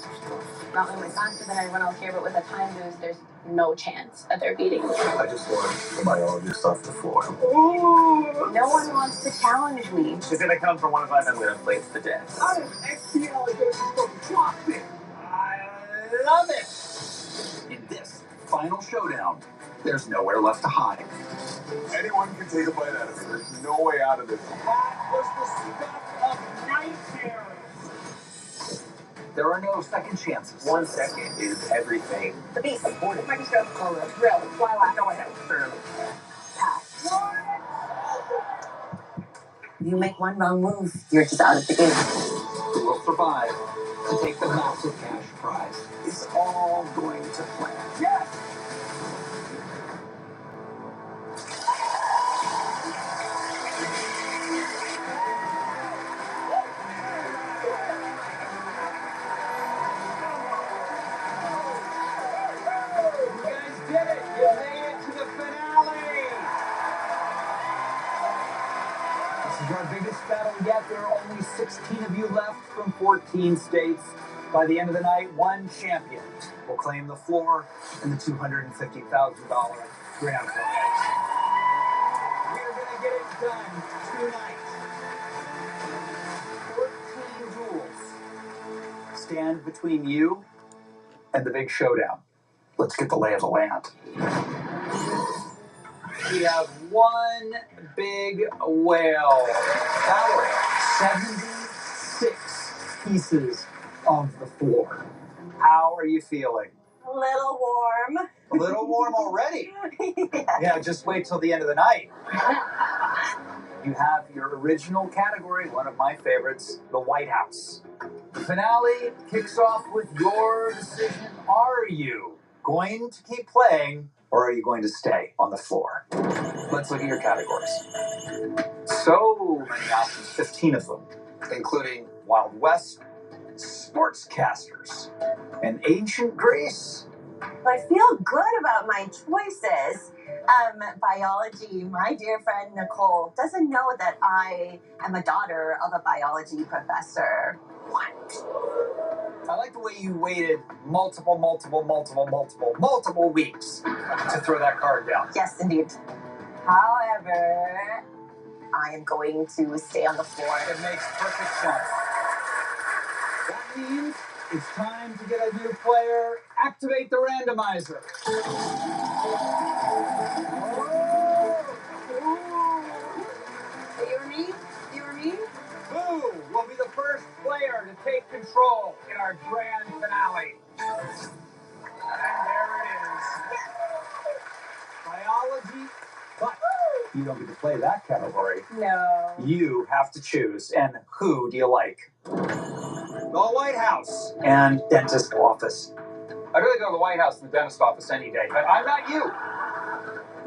Not only faster than everyone else here, but with a time boost, there's no chance of their beating me. I just learned the biologist off the floor. Ooh, no one wants to challenge me. She's gonna come for one of us. I'm gonna place the death. I am XPL from Chocolate. I love it. In this final showdown, there's nowhere left to hide. Anyone can take a bite out of it. There's no way out of this. That was the stuff of nightmares. There are no second chances. 1 second is everything. The beast, microscope, drill, lilac, go ahead. Pass. You make one wrong move, you're just out of the game. Who will survive to take the massive cash prize? It's all going to plan. Yes! Did it! You made it to the finale! This is there are only 16 of you left from 14 states. By the end of the night, one champion will claim the floor and the $250,000 grand prize. We're going to get it done tonight. 14 duels stand between you and the big showdown. Let's get the lay of the land. We have one big whale. Valerie, 76 pieces of the floor. How are you feeling? A little warm. A little warm already? Yeah, just wait till the end of the night. You have your original category, one of my favorites, the White House. The finale kicks off with your decision. Are you going to keep playing, or are you going to stay on the floor? Let's look at your categories. So many options, 15 of them, including Wild West, sportscasters, and ancient Greece. I feel good about my choices. Biology, my dear friend Nicole doesn't know that I am a daughter of a biology professor. What? I like the way you waited multiple weeks to throw that card down. Yes, indeed. However, I am going to stay on the floor. It makes perfect sense. That means it's time to get a new player. Activate the randomizer. You or me? You or me? Who will be the first player to take control in our grand finale? And there it is. Biology, but you don't get to play that category. No. You have to choose. And who do you like? The White House and dentist office. I'd rather go to the White House than the dentist office any day, but I'm not you.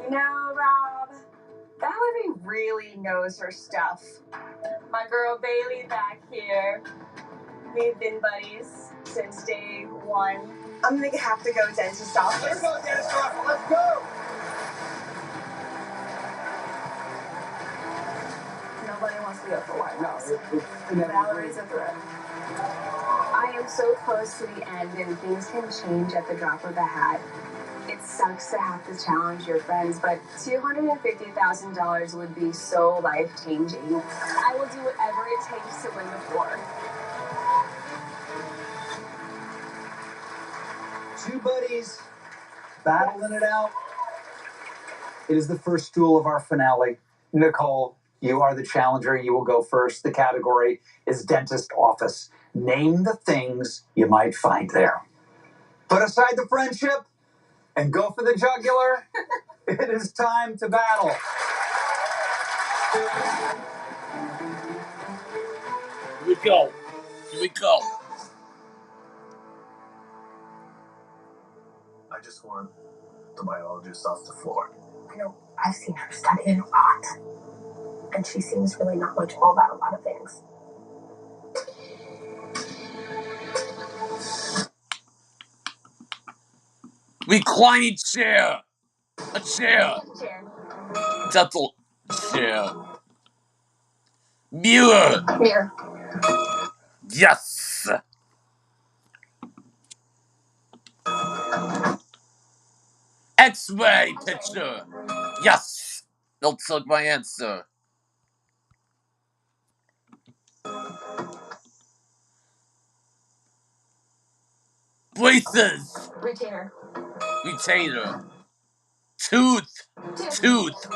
You know, Rob, Valerie really knows her stuff. My girl Bailey back here. We've been buddies since day one. I'm gonna have to go dentist office. Let's go, dentist office. Let's go. Nobody wants to go for White House. Valerie's a threat. I am so close to the end, and things can change at the drop of a hat. It sucks to have to challenge your friends, but $250,000 would be so life-changing. I will do whatever it takes to win the floor. Two buddies battling it out. It is the first duel of our finale. Nicole, you are the challenger. You will go first. The category is dentist office. Name the things you might find there. Put aside the friendship and go for the jugular. It is time to battle. Here we go. Here we go. I just want the biologist off the floor. I know I've seen her studying a lot, and she seems really not much all about a lot of things. Reclining chair. A chair. Dental chair. Mirror. Mirror. Yes. X-ray picture. Yes. They'll take my answer. Braces. Retainer. Retainer. Tooth. Tooth.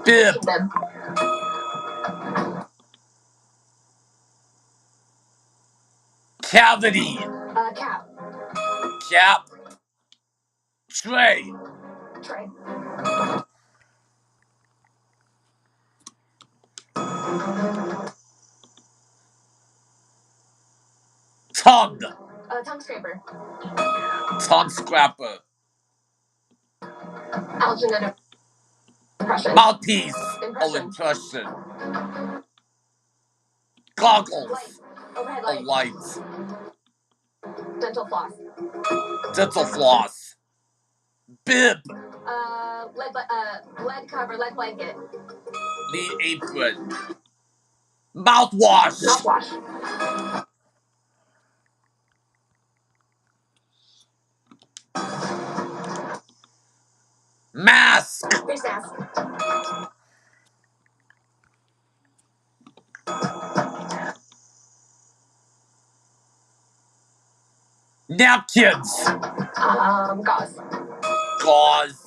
Bib. Bib. Cavity. Cap. Cap. Tray. Tray. Tongue. Tongue scraper. Tongue scrapper. Alginate impression. Mouthpiece. Oh, Impression. impression. Goggles. Light. Overhead Oh, light. lights. Dental floss. Dental floss. Bib. Lead cover, lead blanket. Lead apron. Mouthwash. Mouthwash. Mask. Face mask. Napkins. Gauze. Gauze.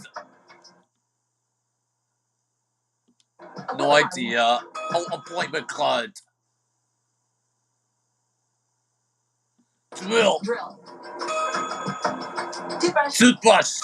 No idea. Oh, appointment card. Drill. Drill. Toothbrush. Toothbrush.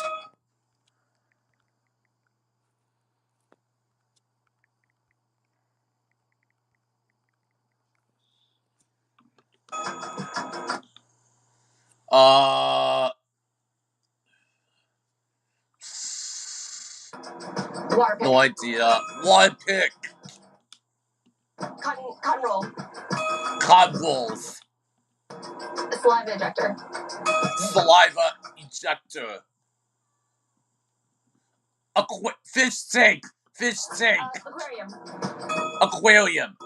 Water pick. No idea. Water pick. Cotton roll. Cotton rolls. Saliva ejector. Saliva ejector. Fish tank. Fish tank. Aquarium. Aquarium.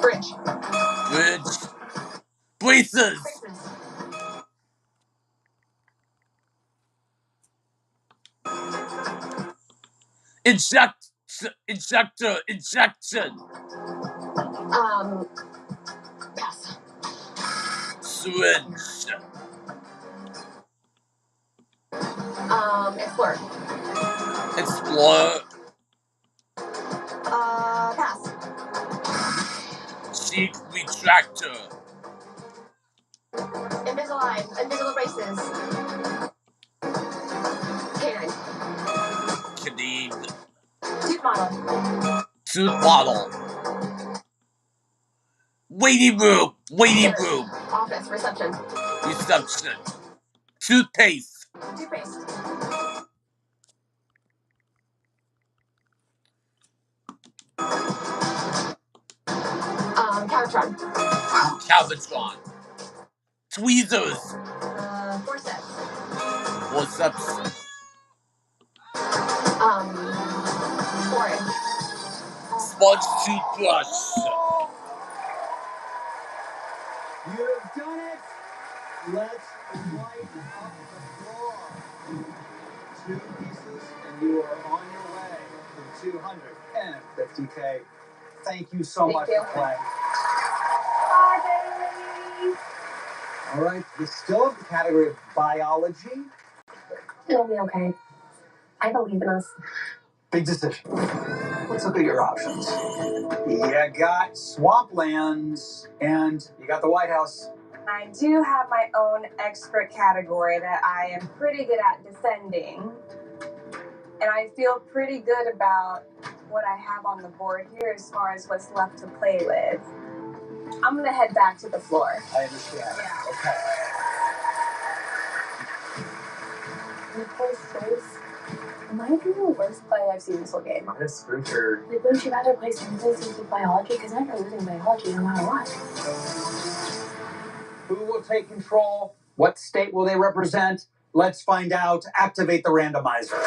Fridge. Bridge. Braces. Injection. Pass. Syringe. Explore. Pass. Cheek retractor. Invisalign. Invisible braces. Canine. Canine. Tooth model. Tooth model. Waiting room. Office. Reception. Toothpaste. Calvatron. Tweezers. Forceps. Sponge toothbrush. You've done it. Let's lighten up the floor. 2 pieces, and you are on your way to 250K. Thank you so much for playing. Bye, baby. All right, we still have the category of biology. It'll be okay. I believe in us. Big decision. Let's look at your options. You got swamplands, and you got the White House. I do have my own expert category that I am pretty good at defending. And I feel pretty good about what I have on the board here as far as what's left to play with. I'm going to head back to the floor. I understand. Yeah. Okay. Nicole's choice might be the worst play I've seen this whole game. This Richard. Like, wouldn't you rather play something with biology? Because I'm not losing biology no matter what. Who will take control? What state will they represent? Let's find out. Activate the randomizer.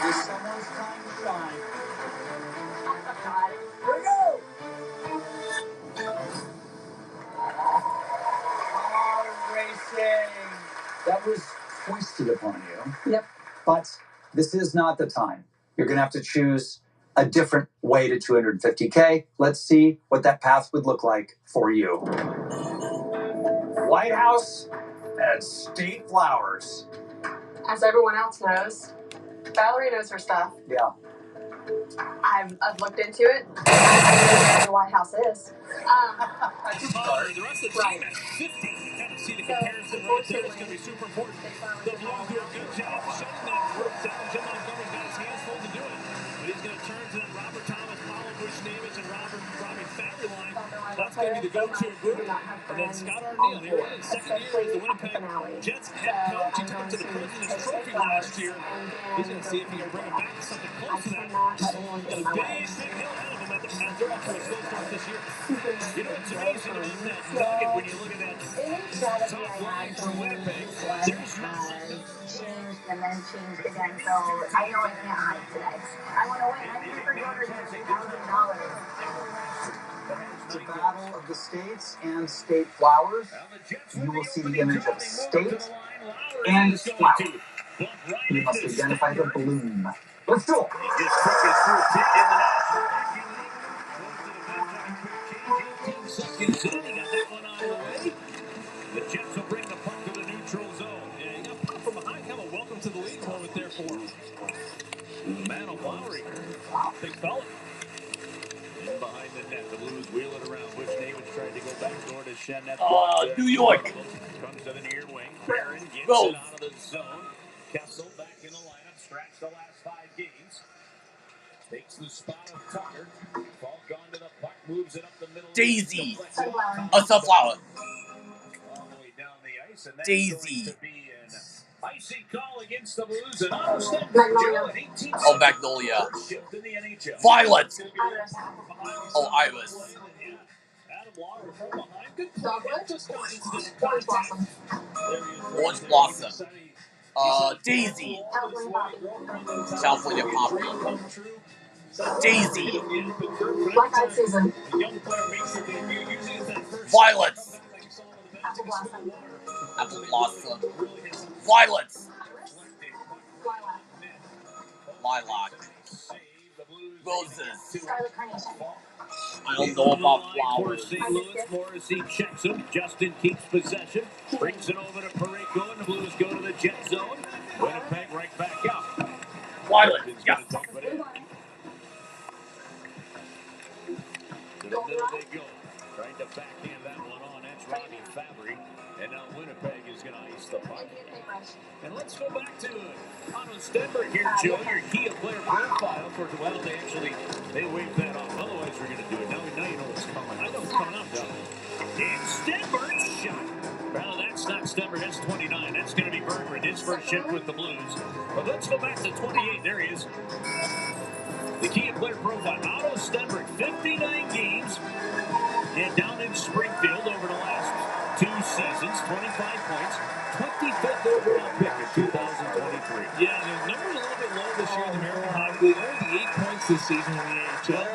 Is someone's time to shine? God. Here we go! Racing. That was foisted upon you. Yep. But this is not the time. You're going to have to choose a different way to 250K. Let's see what that path would look like for you. White House and state flowers. As everyone else knows, Valerie knows her stuff. Yeah. I've looked into it. I know where the White House is. That's a start. The rest of the team at 50. Kind of see the comparison right there. It's going to be super important. The Blues do a good job shutting that group down. Jim Montgomery's got his hands full to do it. But he's going to turn to them. Robert Thomas, Paulo Buchnevich, and Robbie Fowler second line. That's going to be the go-to group. And then Scott Arneal, here he is, second year as the Winnipeg Jets head coach. He took him to the President's Trophy last year. He's going to see if he can bring him back to something close to that. Got a big hill ahead of him as they're off to a slow start this year. You know what's amazing about that nugget when you look at that top line for Winnipeg? There's Changed and then changed again, so I know I can't hide today. I want to win. I'm here for $200,000. It's a battle of the states and state flowers. You will see the image of state and flower. You must identify the bloom. Let's go. He just took his first hit in the national. 18 seconds in, he got that one out of the way. The Jets will bring the puck to the neutral zone. Yeah, he got puck from behind. Have a welcome to the league moment there for him. Man of Lowry. Big fella. In behind the net, the Blues wheel it around. Bush Navich tried to go back door to Shen. New York. Comes to the near wing. Barron gets it out of the zone. Kessel back in the lineup. Scratched the last 5 games. Takes the spot of Tucker. Falk onto the puck. Moves it up the middle. Daisy. A sunflower. All the way down the ice. And that's Daisy. going to be an icy call against the Blues. And Otto Stenberg, 18 Oh, Magnolia. shift in the NHL. Violet. Oh, Iris. Adam Lawler from behind. Good play. Just got into the contact. Orange Blossom. Daisy. California Poppy. Daisy. Black Eyed Susan. Violet. Apple Blossom. Violet. Lilac. Roses. I don't know about flowers. St. Louis, Morrissey checks him. Justin keeps possession. Brings it over to Parayko, and the Blues go to the jet zone. Winnipeg right back out. Violet. Yes. To the middle they go. Trying to backhand that one on. That's Robbie Fabry. And now Winnipeg is going to ice the puck. And let's go back to Otto Stenberg here, Joe. Your key player profile for, well, they waved that off. Otherwise, we're going to do it. Now you know what's coming. I know what's coming up, though. It's Stenberg's shot. Well, that's not Stenberg. That's 29. That's going to be Bergeron. His first shift with the Blues. But let's go back to 28. There he is. The key player profile. Otto Stenberg, 59 games. And down in Springfield over the last 2 seasons, 25 points, 25th overall pick in 2023. Yeah, the number's a little bit low this year in the American Hockey League. Only 8 points this season in the NHL.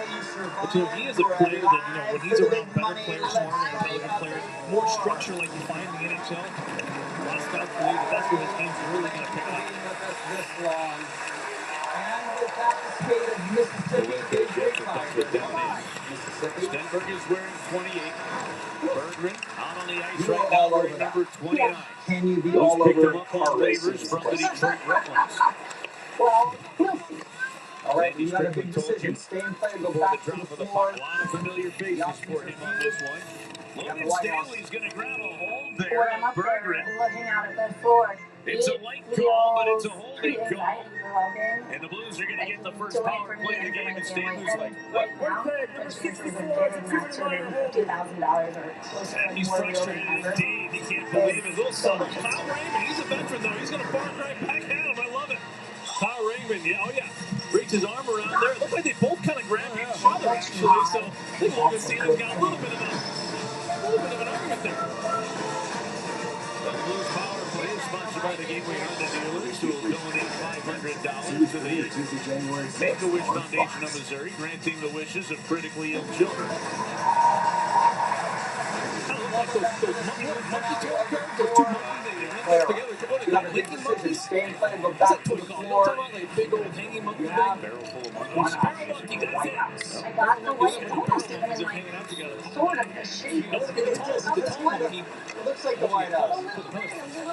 But he is a player that, when he's around better players, smarter, intelligent players, more structure like you find in the NHL, last guy believe that's where his game's really going to pick up. This long. And with that, the state of Mississippi is Stenberg is wearing 28. Bergeron out on the ice right now wearing number 29. Can you be Who's all picked over him up on waivers from the Detroit Red Wings? Well, we'll see. All right, Sandy you got a Strickland big told decision. you Stay in play, go before back the to the drop of the floor. puck. A lot of familiar faces for him on this one. Logan Stanley's going to grab a hold there. When I'm up there Bergeron. looking out at the floor, It's a light call, but it's a holding pretty call. anxiety for Logan. And the Blues are going to get the first To wait power for play of me the game. And and Stanley's like, right now, Christmas is a big enough $250,000 or close to he's more real than frustrated ever. indeed. He can't believe it. Little son, Kyle Raymond, he's a veteran, though. He's going to bark right back at him. I love it. Kyle Raymond, yeah, oh yeah. Reaches his arm around there. It looks like they both kind of grabbed each other, actually. So I think Logan Stanley's got a little bit of an argument there. The Blues power play is sponsored by the Gateway Honda dealers who will donate $500 to the Make-A-Wish Foundation of Missouri, granting the wishes of critically ill children. Kind of like those monkey toy cards, those two monkeys, they link together. What are they called? Linking monkeys? Stay in play, go What's back that to toy the called? floor. Don't talk about like a big old hanging monkey thing. Barrel full of monkeys. Barrel monkey, that's it. I got the white Barrel almost monkeys even are like hanging out together. sort of the shape. No, it's a tall monkey. It looks like the White House. A little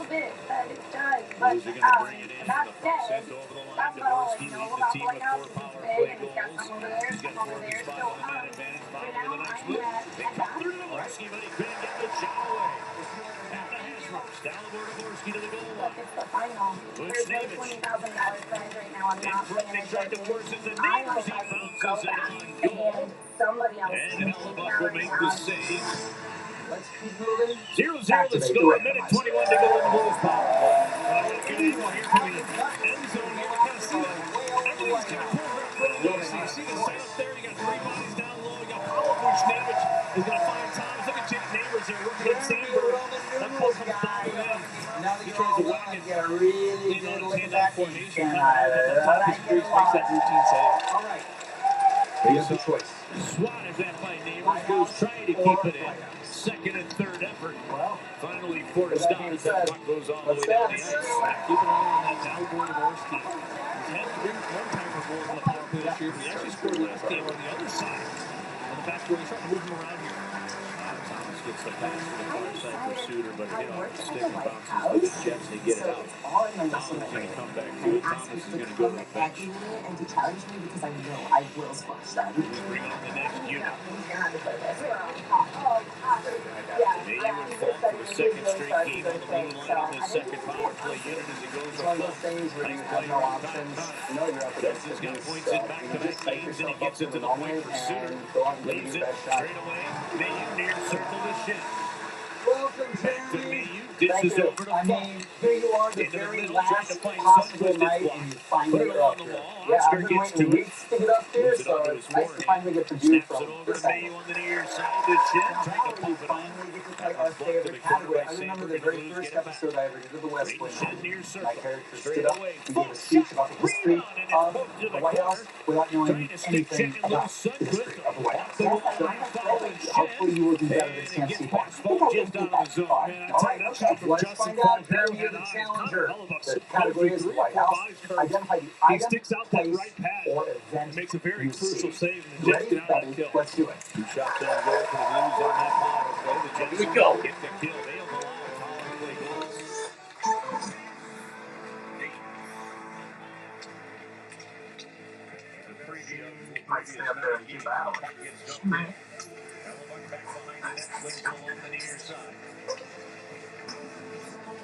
bit, but it does. But Blues are going to bring it in. that The puck said, sent over the line. that's about all I Dvorsky know leads the about team White with House. 4 power It's play big and it's got goals. some over there, He's got some over 4 there. spot So, on the man advantage. for Foul now, with the next I'm move. They come through to Dvorsky, but he couldn't get the shot away. At the hash marks, Dalibor to Jaworski to the goal Look, line. it's the final. There's no $20,000 prize right now. I'm not paying They tried to attention. force it. The I know neighbors, if he I can bounces go it back on goal. and somebody else And can take Hellebuck that will right make now. the save. Let's keep moving. 0-0 the score, a minute 21 to go in the Blues power play. Well, I got a good angle here from the end zone here to kind of see that everything's kind of programmed really nicely. You see the setup there. You got three bodies down low. You got Neighbors is going to find Thomas. Look at Jake Neighbors there working on Sandberg. That puck comes bombing in. He tries to whack it. Get a really In good on look his at that formation. and Thomas Creeks makes that routine save. all right. Here's the choice. Swatted that by Neighbors. Blues trying to keep it in. Second and third effort. Finally forced out as that puck goes all the way down the ice. Keep an eye on that Dalibor Jaworski. He's had 3 one-timer goals on the power play this year, but he actually scored last game on the other side. On the back where he's trying to move him around here. Thomas gets the pass to the far side for Suter, but it hit off the stick and bounces to the Jets. They get it out. Thomas is going to come back to it. Thomas is going to go to the bench. And to challenge me because I know I will squash them. We bring on the next unit. Maybe would fall for the second straight game on the blue line on this second power play unit as it goes One of those things where you have no options. You know you're up against He's got it. points in back-to-back games, and he gets it to the point for Suter. Leaves it straight away. Mayu near circle to Shin. Welcome, Back to Jeremy. Mayu. Dishes over to I Falk. mean, here you are, the Into the very middle, trying to last find possible Sundquist. night, It's and you blocked. finally Put it are on up the here. wall. Yeah, Oscar I've been gets to waiting it. weeks to get up there, Moves it so over it's his nice to forehand. finally get the view Snaps from it over this to angle. Mayu on the near side. To Shin. Now Trying to we pump it on. finally get to play That our was blocked to the favorite corner category. by I remember Sandberg, the and the very Blues first get it back. episode I ever did of the West Wing. Shin near My circle. character Straight stood up away. and gave a speech about the history Rebound, and it's of poked to the the White House corner. without Trying knowing to stick anything check and about lose the history Sundquist. of the White Off House. the wall and following Hopefully Shin. you will do better And than it Tennessee gets Park. past Falk just out of the zone. Man, I All tell right, you, that shot from let's Justin find out. Falk Jeremy, had you're the eyes. challenger. Hellebuck's The category is the White House. bodies first. Identify the He item, sticks out that place, right pad. or event It makes a very you crucial see. save, and the You Jets ready? get out of the kill. Let's do it. 2 shots on goal for the Blues on that power play. The Jets Here we go. get the kill. They don't allow power play goals. Might stay up there and keep out. Hellebuck back behind the net, swings along the near side.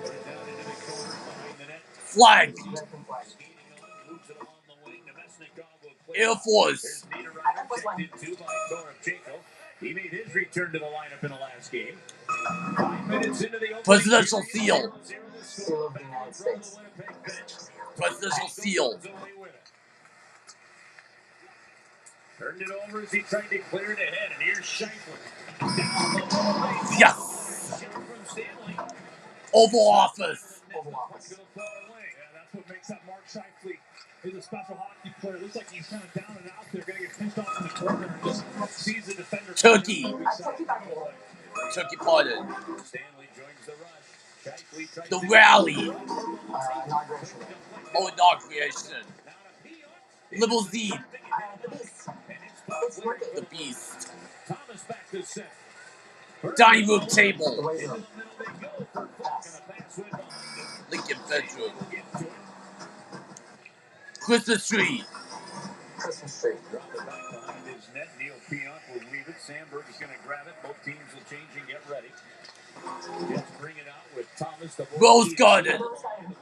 Put it down into the corner behind the net. Flag. Skating on, moves it along the wing. Nemesnikov will play. Air Force. There's Niederreiter checked into by Torevchenko. He made his return to the lineup in the last game. 5 minutes into the opening Presidential period, seal. 0-0 the Seal score. of the Back United from the States. Winnipeg bench. Presidential seal. Goes away with it. Turned it over as he tried to clear it ahead, and here's Scheifele. Down the middle. Yes. Shot from Stanley. Oval Office. That's what makes that Mark Scheifele. He's a special hockey player. Looks like he's kind of down and out there, going to get pinched off in the corner and just sees the defender. Turkey. Turkey parted. Stanley joins the rush. Scheifele tries The to rally. Inauguration. Oh, inauguration. Limousine. The beast. Thomas back to center. Dining room table. The way to Lincoln bedroom. Christmas tree. Christmas tree. Drop it back behind his net. Neil Pionk will leave it. Sandberg is going to grab it. Both teams will change and get ready. Jets bring it out with Thomas. The Rose Garden. The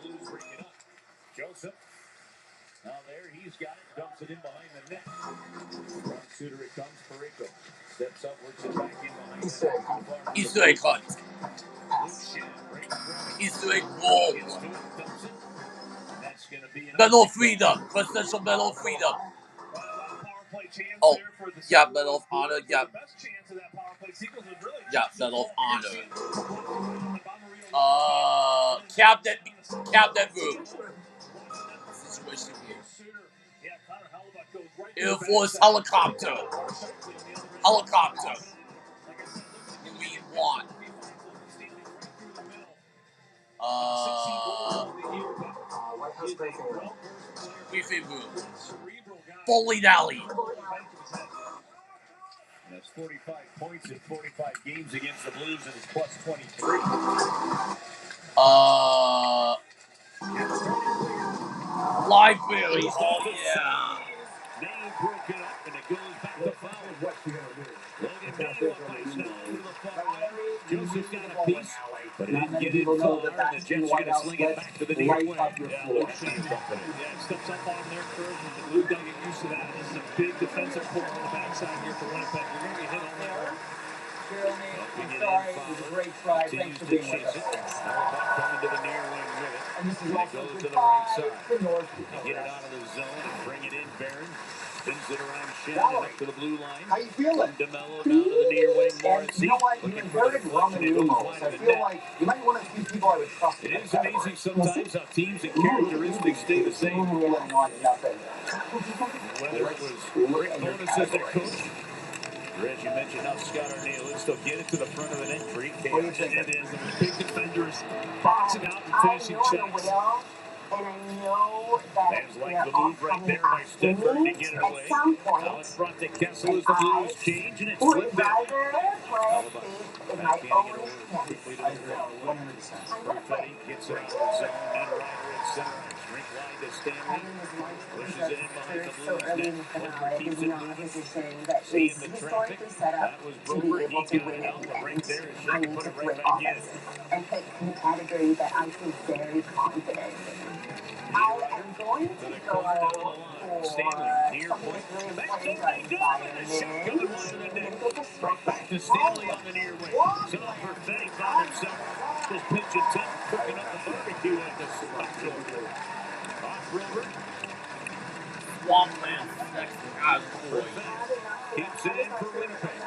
Blues bring it up. Joseph. Now there, he's got it. Dumps it in behind the net. From Suter it comes. Pareko steps up, works it back in behind Easter egg. the net. Easter egg hunt. Easter egg wall. Medal of Freedom. Presidential Medal of Freedom. Oh, yeah, Medal of Honor. Yeah. Yeah, Medal of Honor. Cabinet room. Situation here. Air Force helicopter. Helicopter. Marine One. White House briefing room. Briefing room. Bowling alley. That's 45 points in 45 games against the Blues, and it's plus 23. Library. Oh, yeah. Mayu broke it up, and it goes back to Fowler. What you gonna do? Logan Mayu up ice now over to the far right. Joseph's got a piece, but he didn't get it far, and the Jets are going to sling it back to the near wing. Yeah, steps up on their curve, and Luke got to get used to that. This is a big defensive pull on the backside here for Winnipeg. You're going to get hit on that. Jeremy, I'm sorry. It was a great try. Thanks for being with us. Coming to the near wing with it. And this is And it also goes to the goodbye right side. for North. Get it out of the zone and bring it in, Barron. Spins it around Shannon up to the blue line. How you feeling? DeMello down to the near wing. And you know what? You inverted Roman numerals. I feel like you might be one of the few people I would trust. It is amazing sometimes how teams and characteristics stay the same. Whether it was Rick Bonus as their coach, or as you mentioned, now Scott Arneal is still get it to the front of an entry. It is. I mean, big defenders boxing out and finishing checks. And I know that Fans like the move right there by Stenberg to get it away. Now in front to Kessel as the Blues change, and it's flipped back. in my own Quickly to the ground. Perfetti gets it out of the zone. And Ryder at center. Shrink line to Stanley. Pushes it in behind the Blues net. Butler keeps it moving. Seeing the traffic. That was Brober. He got it out. The break there. She can put it right back in. And pick the category that I feel very confident in. I am going to go for Stanley near point. Back to McDonald. And a shot coming wide of the net. Back to Stanley on the near wing. So Perfetti found himself just pinch and tip, cooking up the barbecue at the spot shoulder. Off river. Swampland next to Keeps it in for Winnipeg.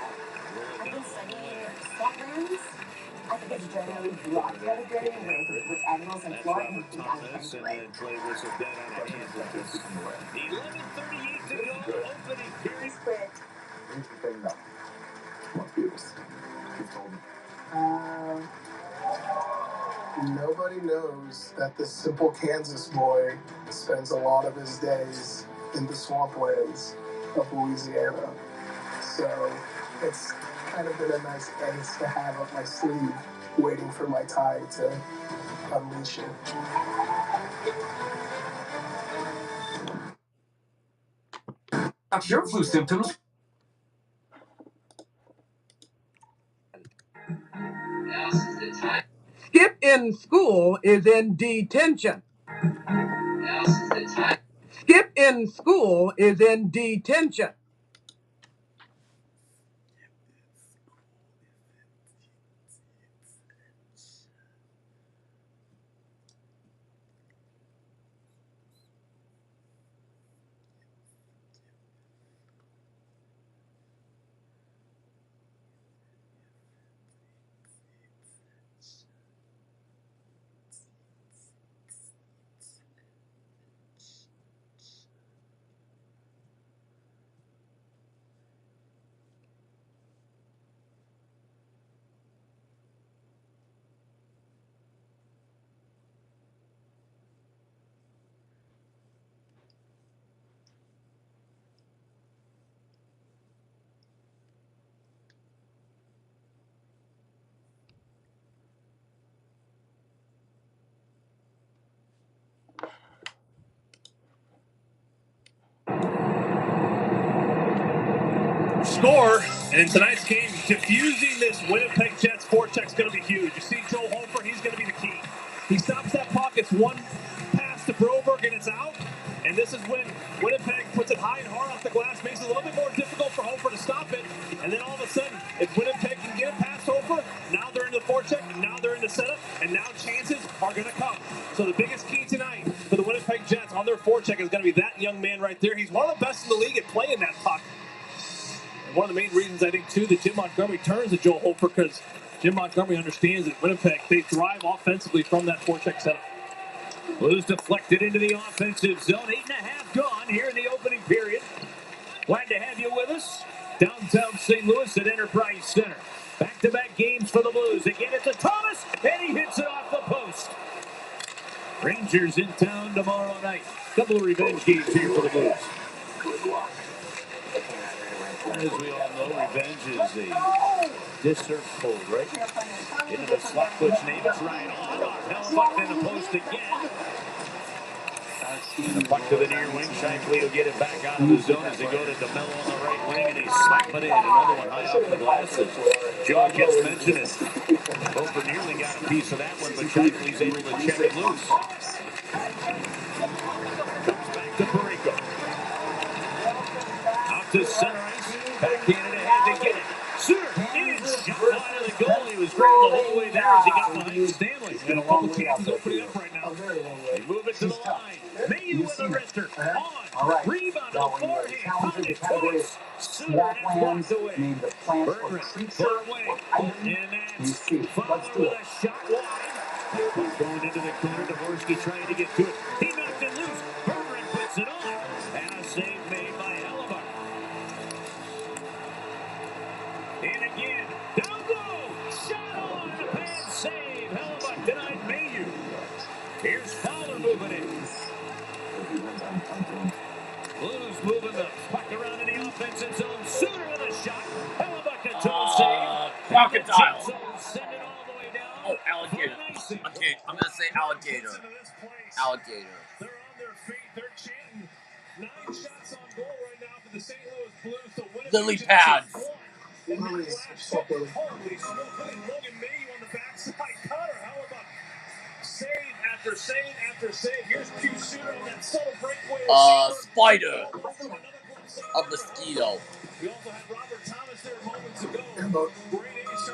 I've been studying Scotland. I think it's generally block category with animals and flora, and Thomas and then play whistle dead on a hand like this. 11:38 to go. Opening period. Here's the thing, though. Most people told me. Nobody knows that this simple Kansas boy spends a lot of his days in the swamplands of Louisiana. So it's kind of been a nice ace to have up my sleeve, waiting for my tide to unleash it. Got your flu symptoms. Skip in school is in detention. Skip in school is in detention. Score, and in tonight's game, diffusing this Winnipeg Jets forecheck is going to be huge. You see Joel Hofer, he's going to be the key. He stops that puck, it's one pass to Broberg, and it's out. And this is when Winnipeg puts it high and hard off the glass, makes it a little bit more difficult for Hofer to stop it. And then all of a sudden, if Winnipeg can get it past Hofer, now they're in the forecheck, and now they're in the setup, and now chances are going to come. So the biggest key tonight for the Winnipeg Jets on their forecheck is going to be that young man right there. He's one of the best in the league at playing that puck. One of the main reasons, I think, too, that Jim Montgomery turns to Joel Hofer, because Jim Montgomery understands that Winnipeg, they thrive offensively from that forecheck setup. Blues deflected into the offensive zone. 8.5 gone here in the opening period. Glad to have you with us. Downtown St. Louis at Enterprise Center. Back-to-back games for the Blues. They get it to Thomas, and he hits it off the post. Rangers in town tomorrow night. Couple of revenge games here for the Blues. As we all know, revenge is a disserved hold, right? Into the slot push, name is Ryan. All off. Held up in the post again. The puck to the near wing. Shifley will get it back out of the zone as they go to DeMello on the right wing, and they slap it in. Another one high off the glasses. Joe just mentioned it. Hofer nearly got a piece of that one, but Shifley's able to check it loose. Comes back to Perico. Out to center ice. Backhanded ahead to get it. Suter is shot wide of the goal. He was grabbed the whole way there as he got behind Stanley. And a couple chances opening up right now. They move it to the line. Mayu with a wrister. On. Rebound to the forehand. Pounded twice. Suter and it's blocked away. Berggren far away. And that's Fowler with a shot wide. Puck going into the corner. Dvorsky trying to get to it. He knocked it loose. Berggren puts it on. And a save made by Hellebuck. And again, down low, shot on, a bad save. Hellebuck denied Mayu. Here's Fowler moving it. Blues moving the puck around in the offensive zone. Suter with a shot. Hellebuck a toe save. Crocodile. Send it all the way down. Oh, alligator. Okay, I'm gonna say alligator. Alligator. They're on their feet. They're chanting. 9 shots on goal right now for the St. Louis Blues. The Lily pads. And holy smoke, putting Logan Mayu on the backside. Connor Hellebuck. Save after save after save. Here's Q Suter on that subtle breakaway. Spider. A mosquito. We also had Robert Thomas there moments ago. Great ace.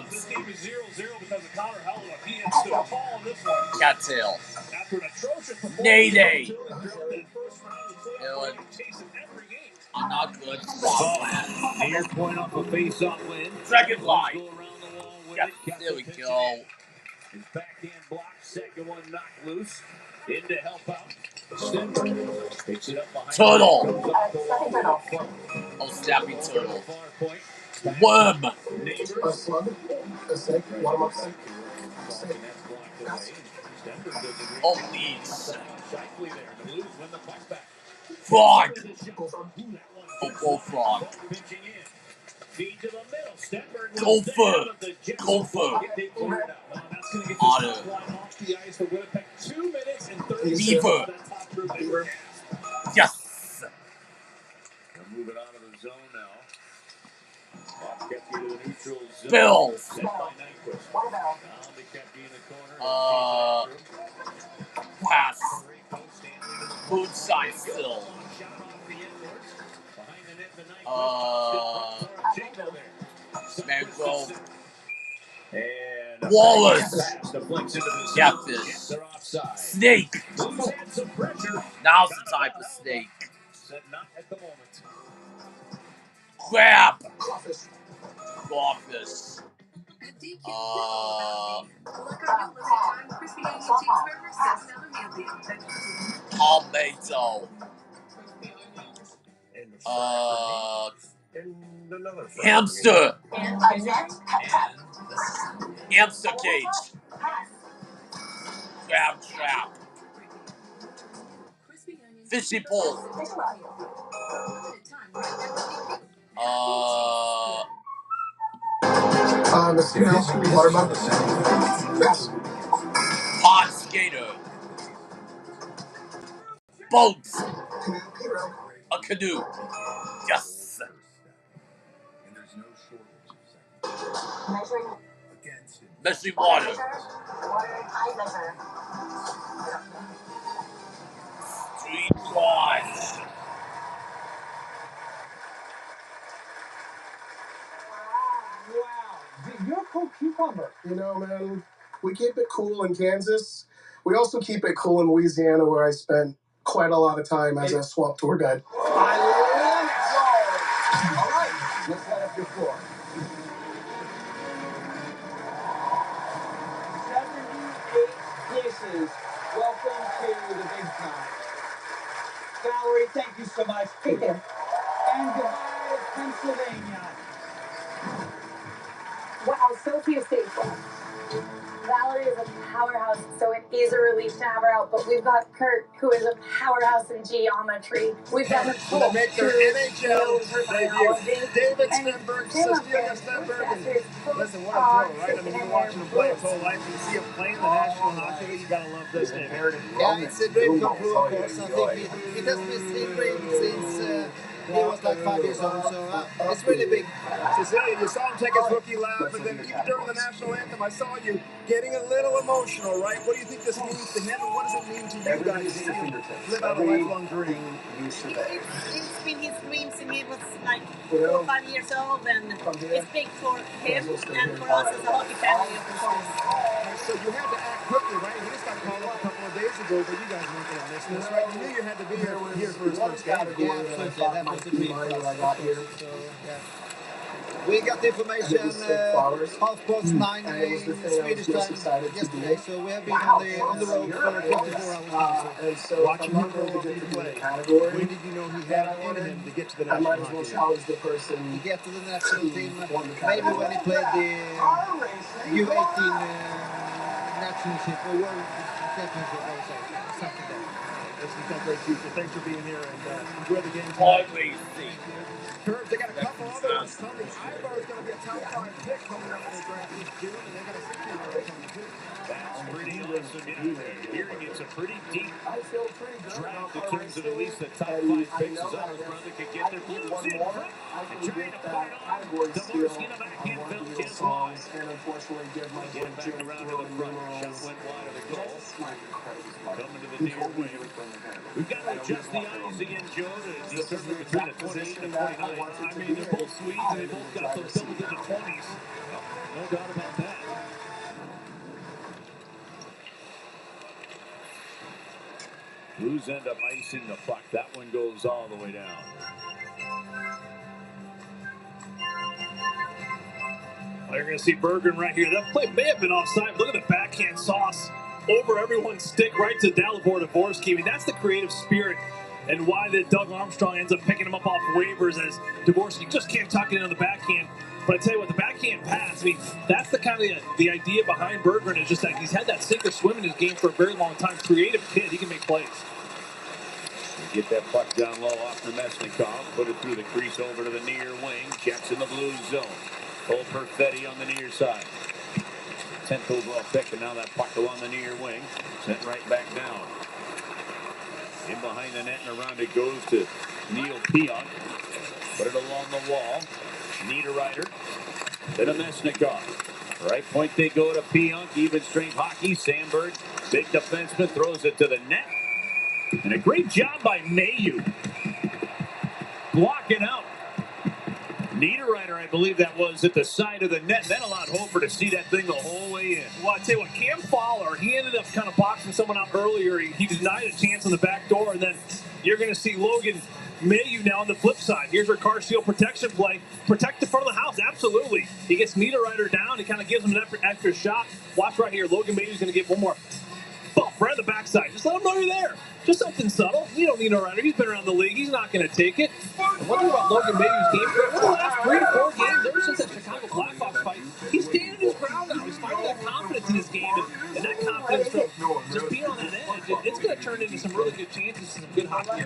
This game is 0-0 because of Connor Hellebuck. He had stood tall on this one. Cattail. After an atrocious performance. Nay-nay. I'm not good. Near point off a face-off win. Second line. Go around the wall with Yes, it. there we go. His backhand block, second one knocked loose. In to help out. Stenberg picks it up behind. Turtle. Oh, snappy turtle. Worm. Oh, please. Frog. Oh, bullfrog. Gopher. Gopher. Otter. Beaver. Yes. They'll move it out of the zone now. Kept you to the neutral zone. Bills. Pass. Moonshine still. Mangrove. Wallace. Catfish. Snake. Now's the time for snake. Crab. Crawfish. Tomato. Hamster. Hamster cage. Crab trap. Fishy pole. Pod skater. Boats. A canoe. Yes. Measuring water. Street watch. Wow. You're a cool cucumber. You know, man, we keep it cool in Kansas. We also keep it cool in Louisiana, where I spent quite a lot of time as a swamp tour guide. I love it. All right, let's set up your floor. 78 dishes. Welcome to the big time. Valerie, thank you so much. Take care. And goodbye, Pennsylvania. Wow, Sophia State. Valerie is a powerhouse, so it is a relief to have her out. But we've got Kurt, who is a powerhouse in geometry. We've got Nicole, to make their NHL debut. David Stenberg, Cecilia Stenberg. Listen, what a thrill, right? I mean, you've been watching him play his whole life. You see him playing the National Hockey League. You gotta love this thing. Yeah, it's a dream come true, of course. I think it has been his dream since he was like 5 years old, so it's really big. Cecilia, you saw him take his rookie lap, and then even during the national anthem, I saw you getting a little emotional, right? What do you think this means to him, and what does it mean to you guys to live out a lifelong dream? It's been his dream since he was like 4 or 5 years old, and it's big for him and for us as a hockey family, of course. So you had to act quickly, right? He just got called up a couple of days ago, but you guys weren't going to miss this, right? You knew you had to be here for his first game. Yeah, that was the dream for us. So, yeah. We got the information 9:30 Swedish time yesterday, so we have been on the road for 24 hours. And so watching him play, when did you know he had it in him to get to the national hockey league? To get to the national team, maybe when he played the U18 nationalship or world championship, I would say, something like that. Listen, you've got great future. Thanks for being here, and enjoy the game tonight. Kurt, they got a couple other ones coming. Ivar's going to be a top 5 pick coming up in the draft this June, and they got a 16-year-old coming too. That's pretty awesome. Hearing it's a pretty deep draft in terms of at least the top 5 picks. As our brother could get their blues in front and trying to fight on. Dvorsky in the backhand, Bill Kiss wide. Get it back around to the front. Shot went wide of the goal. Coming to the near wing. We've got to adjust the eyes again, Joe, to determine between the 28 and 29. I mean, they're both Swedes, and they both got those double-digit 20s. No doubt about that. Blues end up icing the puck. That one goes all the way down. You're going to see Berggren right here. That play may have been offside. Look at the backhand sauce over everyone's stick right to Dalibor Dvorsky. I mean, that's the creative spirit and why that Doug Armstrong ends up picking him up off waivers, as Dvorsky just can't tuck it in on the backhand. But I tell you what, the backhand pass, I mean, that's the kind of the idea behind Berggren, is just that he's had that sink or swim in his game for a very long time. Creative kid. He can make plays. Get that puck down low off the Mesnikov. Put it through the crease over to the near wing. Checks in the blue zone. Cole Perfetti on the near side. 10th overall pick, and now that puck along the near wing. Sent right back down. In behind the net and around it goes to Neil Pionk. Put it along the wall. Niederreiter. Then a Mesnikov. Right point they go to Pionk. Even strength hockey. Sandberg, big defenseman, throws it to the net. And a great job by Mayu. Blocking out. Niederreiter, I believe that was at the side of the net. Then allowed Hofer to see that thing the whole way in. Well, I tell you what, Cam Fowler, he ended up kind of boxing someone out earlier. He denied a chance on the back door, and then you're going to see Logan Mayu now on the flip side. Here's our car seal protection play. Protect the front of the house, absolutely. He gets Niederreiter down. He kind of gives him an extra shot. Watch right here. Logan Mayu's going to get one more bump right on the backside. Just let him know you're there. Just something subtle. You don't need a rider. He's been around the league. He's not going to take it. And one thing about Logan Mayu's game, for the last 3 to 4 games, ever since that Chicago Blackhawks fight, he's standing his ground now. He's finding that confidence in his game. And that confidence from just being on that edge, it's going to turn into some really good chances and some good hockey.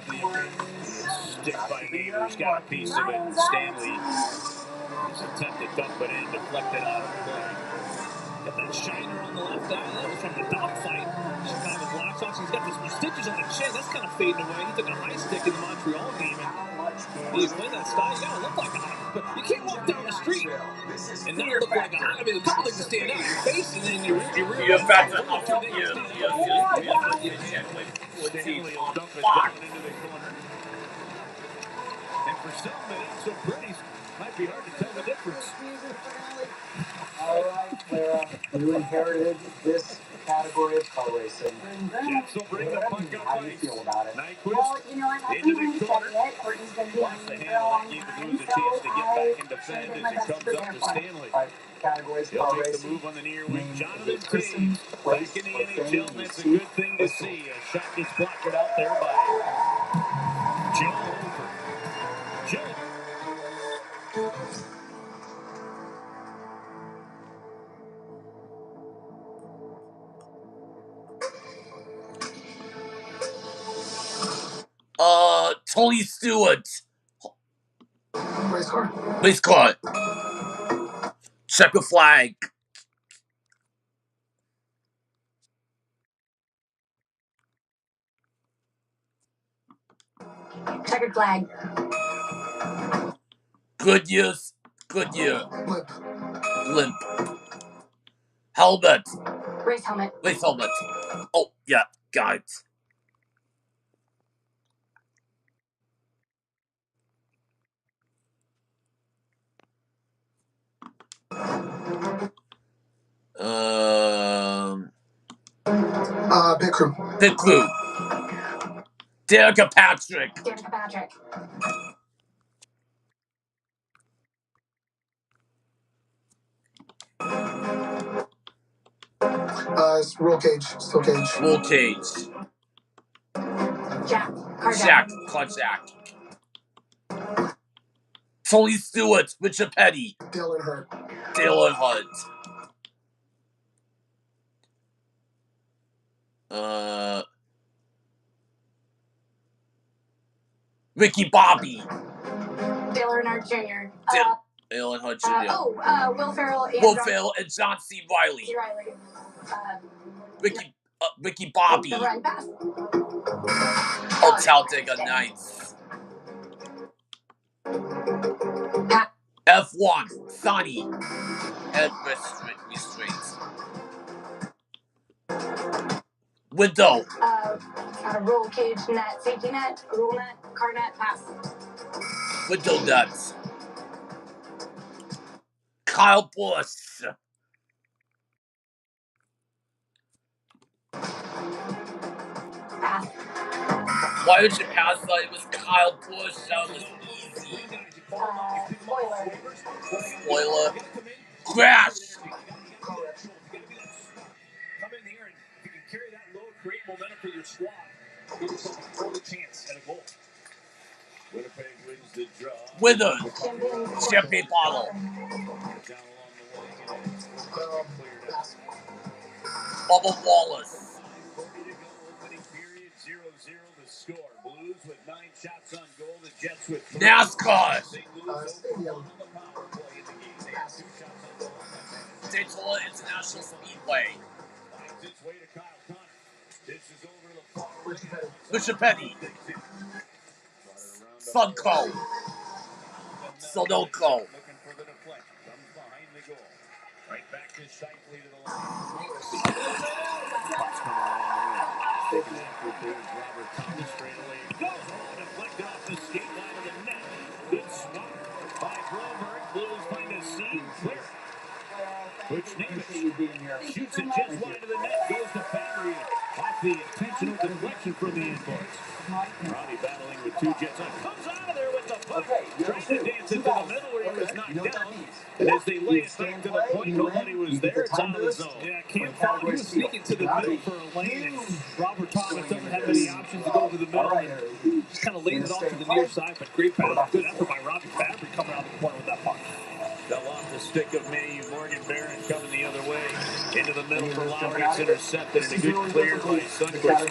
Stick by Neighbors, got a piece of it. Stanley. His attempt to dump it in, deflected out of play. Got that shiner on the left eye. That was from the dogfight. Chicago Blackhawks. He's got these stitches on the chin. That's kind of fading away. He took a high stick in the Montreal game. And he's playing that style. You got to look like a Hunter. But you can't walk down the street and not look like a Hunter. I mean, a couple things to stand out. Your face and then your rear. You're back to Stanley will dump it down into the corner. And for some minutes, so pretty, might be hard to tell the difference. All right, Clara, you inherited this category of car racing. Jets will bring the puck up. How do you feel about it? Well, you know, I haven't really said yet. Courtney's been being Wants to handle that, gave the Blues a chance to get back and defend as he comes up to Stanley. Categories He'll car make the racing. move on the near wing. Jonathan Taves back in the NHL, and that's a good thing to see. A shot gets blocked out there by Joe Hofer. Joe. Tony Stewart. Race car. Race car. Checker flag. Checkered flag. Goodyear. Goodyear. Lip. Limp. Helmet. Race helmet. Race helmet. Oh, yeah, got it. Pit crew. Pit crew. Danica Patrick. Danica Patrick. Roll cage. Steel cage. Roll cage. Jack. Car Jack. Car Jack. Tony Stewart. Richard Petty. Dale Earnhardt. Dale Earnhardt. Ricky Bobby. Dale Earnhardt Jr. Dale Earnhardt Jr. Will Ferrell and Will Ferrell and John C. Reilly. Ricky Bobby. The Run Pass. Oh, Talladega Nights. F1. Sonny. Head restraints. Window. Roll cage net, safety net, roll net, car net, pass. Window nuts. Kyle Busch. Pass. Why would you pass that? It was Kyle Busch. That was easy. Spoiler. Crash. Come in here, and if you can carry that load, create momentum for your squad, give yourself a further chance at a goal. Winnipeg wins the draw. Winner. Champagne bottle. Down along the way, and it's cleared up. Bubba Wallace. 5:40 to go, opening period, 0-0 the score. Blues with 9 shots on goal, the Jets with 3. NASCAR. St. Louis over on the power play in the game. They have 2 shots on goal. Daytona International Speedway. Finds its way to Kyle Connor. This is over to the far right. Richard Petty. Sunco. Sunoco. Looking for the deflection. Comes behind the goal. Right back to Shifley to the line. Puck's coming along the wing. Taking after Blues, Robert Thomas straight away. Goes on, deflected off the skate line of the net. Good swat by Broberg. Blues find a seam. Clear. Butch Namish shoots it just wide of the net. Goes to Fabry off the intentional deflection from the inboards. Robbie battling with 2 Jets on. Comes out of there with the puck. Tries to dance into the middle where he was knocked down. And as they lay it back to the point, nobody was there. It's out of the zone. Yeah, Cam Fallon, he was sneaking to the middle for a lane, and Robert Thomas doesn't have many options to go to the middle. And just kind of laid it off to the near side, but great pass. Good effort by Robbie Fabry coming out of the corner with that puck. Fell off the stick of Mayhew. Morgan Barron coming the other way. Into the middle for Lowry. It's intercepted and a good clear by Sundquist.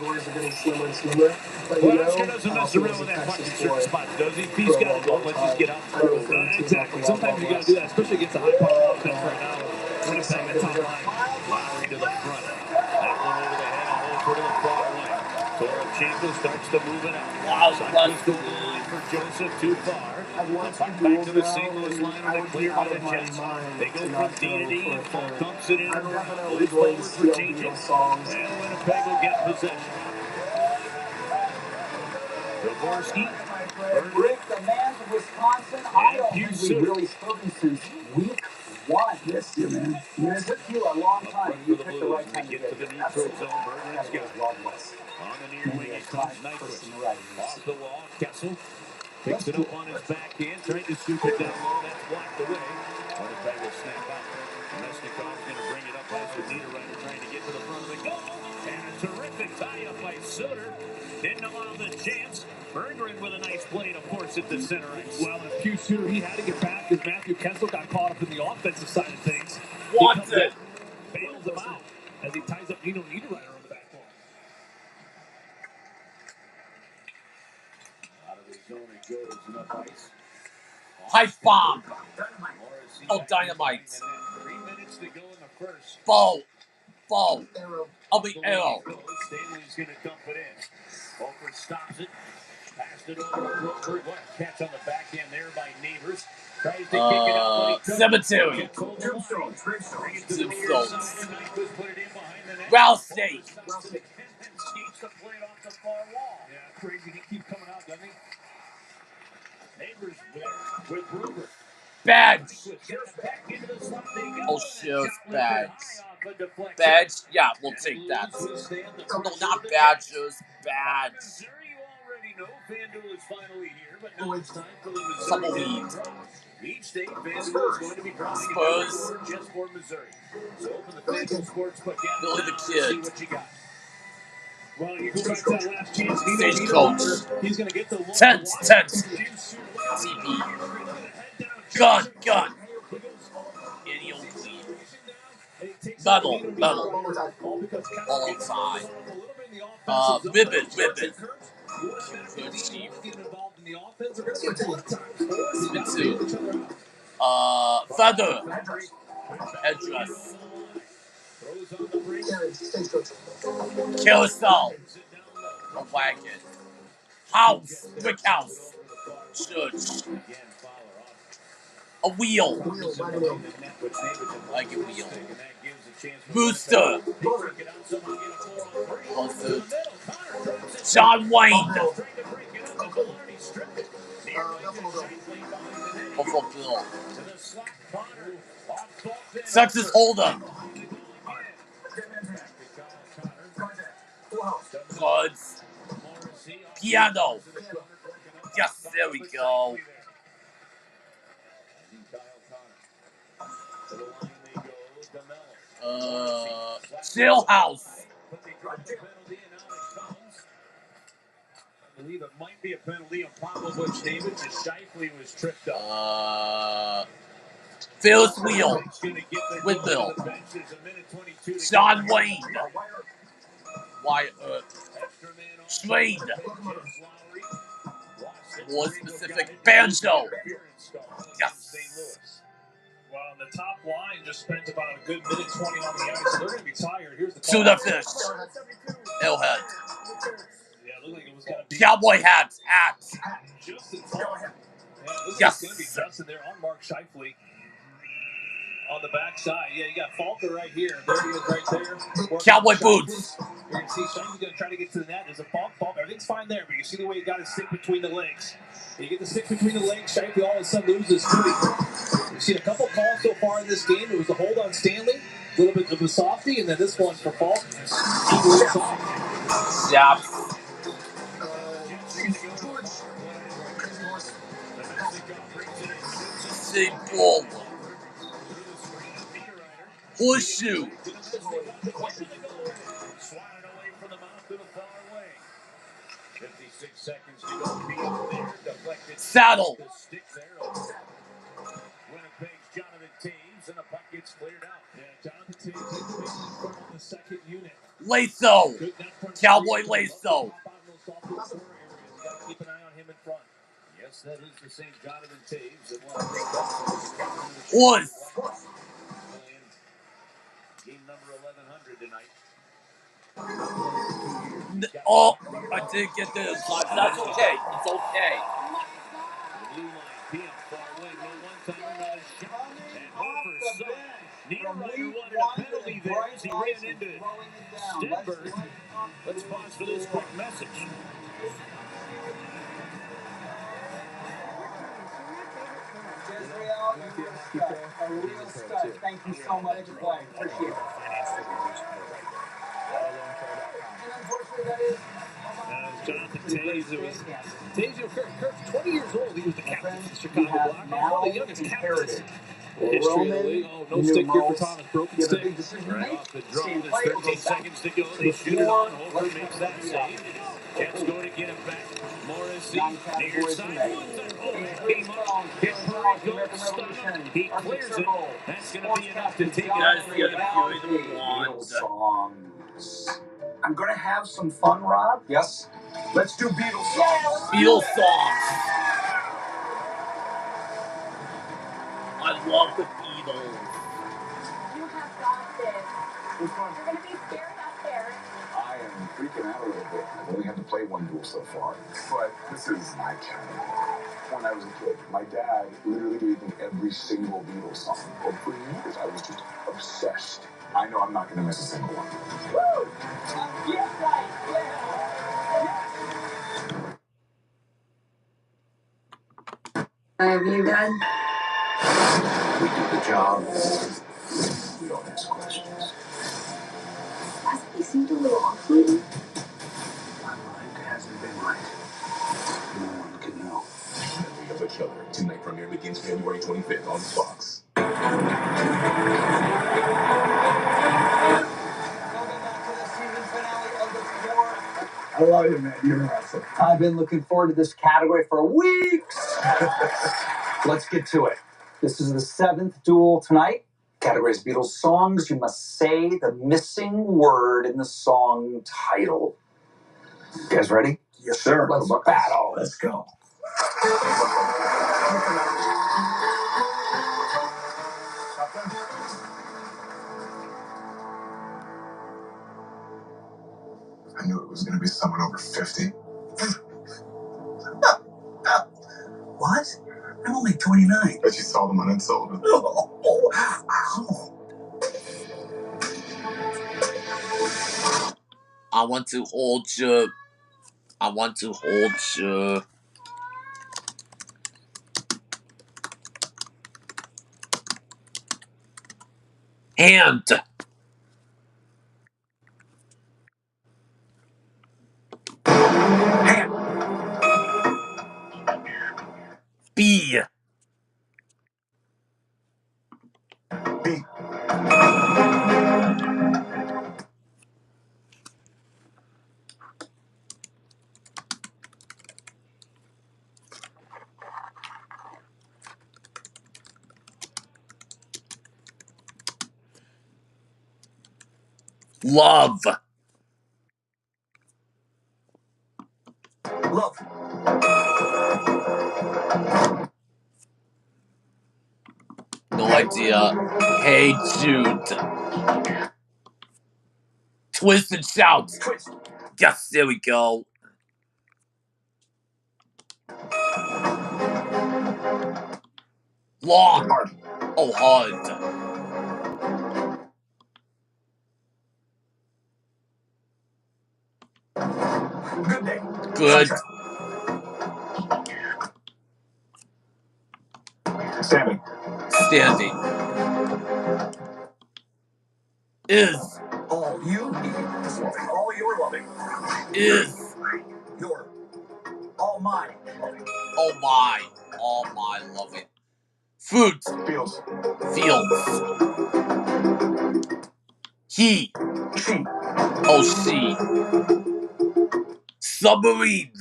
Well, Oscar doesn't mess around with that puck in certain spots, does he? If he's got a goal, let's just get out and throw. Exactly. Sometimes you got to do that, especially against a high-power offense right now. Winnipeg at top line. Lowry to the front. That one over the head, a hole to the far right. Torochenko starts to move it up. Sundquist the line for Joseph, too far. Back to the St. Louis line on a clear by the Jets. They go from D to D. Paul dumps it in. Blues forward for changing. And Winnipeg will get possession. Dvorsky. Rick, the man from Wisconsin, I don't think we've really spoken since week 1 this year, man. It took you a long time. You picked the right time to get to the neutral zone. Bergeron's got on the near wing. It comes Nyquist. Off the wall. Kessel picks it up on his backhand. Trying to scoop it down low. That's blocked away. Winnipeg will snap out. Mesnikov's going to bring it up as the Niederreiter trying to get to the front of the goal. And a terrific tie-up by Suter. Didn't allow the chance. Bergeron with a nice play to force it to center ice. Well, and Pew Suter, he had to get back because Matthew Kessel got caught up in the offensive side of things. Wants it. Bails him out as he ties up Nino Niederreiter on the back wall. Pipe bomb. Oh, dynamite. 3 minutes to go in the first. Bow. Of the arrow. Stanley's going to dump it in. Ofer stops it. Passed it over to Broker. What a catch on the back end there by Neighbors. Tries to kick it out, but he Cemetery. Tombstones. Rattlesnake. Skates the plate off the far wall. Yeah, crazy. He keeps coming out, doesn't he? Neighbors with Broker. Badge. Oh, shit, badge. Badge? Yeah, we'll take that. No, not badges. Badge. You already know FanDuel is finally here, but now it's time for the Tumbleweed. Each state, FanDuel is going to be drawing Spurs. just for Missouri. So open the FanDuel Sportsbook app. Billy the See Kid. what you got. Well, you go back to that last chance. Stagecoach. He's going to get the one. Tent. TP. Gun. Any old clean. Metal. All inside. Ribbon. Good chief. Feather. Headdress. Carousel. A wagon. House. Brick house. Church. A wheel. Like a wheel. Booster. John Wayne. Buffalo Bill. Texas Hold'em. Cards. Piano. Yes, there we go. Jailhouse. I believe it might be a penalty on Popovich David as Shifley was tripped up. Ferris wheel. Windmill. John Wayne. Strain. More specific. Banjo. Yes. Well, the top line just spent about a good minute 20 on the ice, so they're going to be tired. Here's the call. Shoot a fish. Hellhead. Yeah, it looked like it was going to be. Cowboy hats. Justin Paul. Yeah, Yes. It's going to be Justin there on Mark Shifley. On the backside. Yeah, you got Falker right here. There he is right there. Cowboy boots. You're going to see Shifley's going to try to get to the net. There's a Falk. Everything's fine there, but you see the way he got his stick between the legs. You get the stick between the legs, Shifley all of a sudden loses footing. We've seen a couple calls so far in this game. It was a hold on Stanley, a little bit of a softie, and then this one for Falk. Yeah. Simple. Horseshoe. 56 seconds to go. Deflected. Saddle. Winnipeg's Jonathan Taves, and the puck gets cleared out. Yeah, Jonathan Taves in on the second unit. Lasso. Cowboy Lasso. Keep an eye on him in front. Yes, that is the same Jonathan Taves that won Horse. game number 1100 tonight. Oh, I did get this. That's okay. It's okay. Blue line, PM far away, no one-timer, another shot. And Hofer saw Niederreiter wanted a penalty there as he ran into Stenberg. Let's pause for this quick message. A real stud. Thank you so much for playing. Appreciate it. And unfortunately, that is Jonathan Taves. Taves, Kirk's 20 years old. He was the captain of the Chicago Blackhawks. One of the youngest captains in the history of the league. Oh, no stick here for Thomas. Broken stick. Right off the draw, there's 13 seconds to go. They shoot it on. Hofer makes that save. Jets go to get it back. Morrissey, near side. Oh, it came up. Hit Perry, goes, stun him. He clears it. That's going to be enough to take it out. Beatles songs. I'm going to have some fun, Rob. Yes. Let's do Beatles songs. Beatles songs. I love the Beatles. You have got this. You're going to be scared out there. I am freaking out a little bit. I've only had to play one duel so far. But this is my challenge. When I was a kid, my dad literally gave me every single Beatles song. And for years, I was just obsessed. I know I'm not going to miss a single one. Woo! Yes, right. Have you done? We do the job. We don't ask questions. Hasn't he seemed a little off lately? My mind hasn't been right. No one can know. Memory of a Killer. Tonight premiere begins January 25th on Fox. I love you, man. You're awesome. I've been looking forward to this category for weeks. Let's get to it. This is the 7th duel tonight. Category is Beatles songs. You must say the missing word in the song title. You guys ready? Yes, sir. Let's battle. Let's go. I knew it was going to be someone over 50. What? I'm only 29. But you saw them on Unsolved. I want to hold you. I want to hold you. Hand. B. Love. Love. No idea. Hey Jude. Twist and shout. Twist. Yes, there we go. Long. Hard. Oh, hard. Good day. Good. Standing. Standing. Is. All you need is loving. All your loving. Is. Your. All my loving. Oh my. All my loving. Food. Feels. Fields. He. She. Oh, she. Submarine.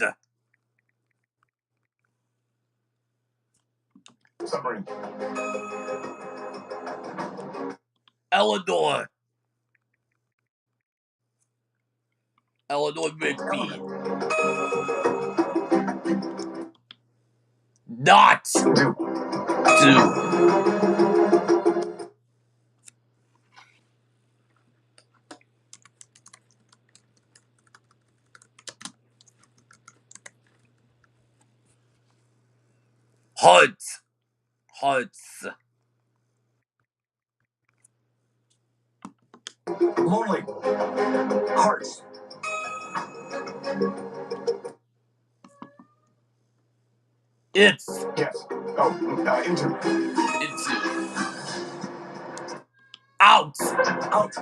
Submarine. Eleanor. Eleanor Rigby. Not. Do. Do. Hunt. Hunts. Lonely. Hearts. It's. Yes. Oh, into. Into. Out. Out.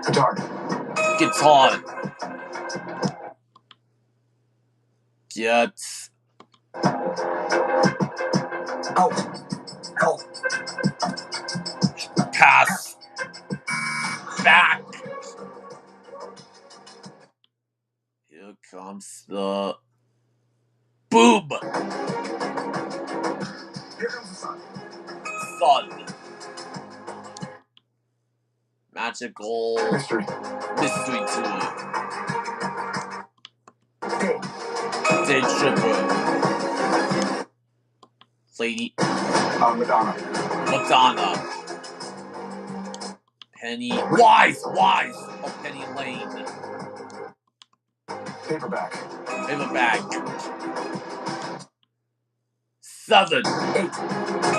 Guitar. Guitar. Get. Out. Help. Pass. Back. Here comes the boom. Here comes the sun. Sun. Magical Mystery. mystery tour. Did triple. Lady. Madonna. Madonna. Penny. Wise. Oh, Penny Lane. Paperback. 7. 8.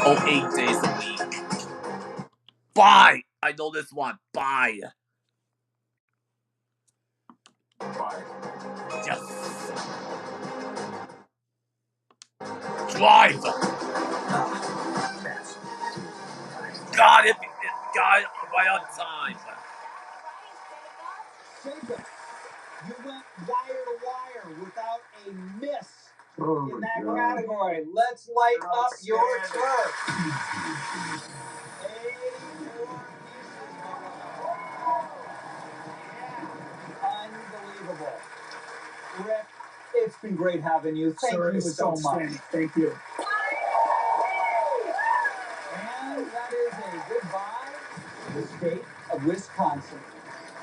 Oh, 8 days a week. Bye. I know this one. Bye. Yes. Drive. Got it. Got it right on time. Jacob, you went wire to wire without a miss in that category. Let's light up your turf. Unbelievable. Rick, it's been great having you. Thank you so much. Thank you. And that is a goodbye to the state of Wisconsin.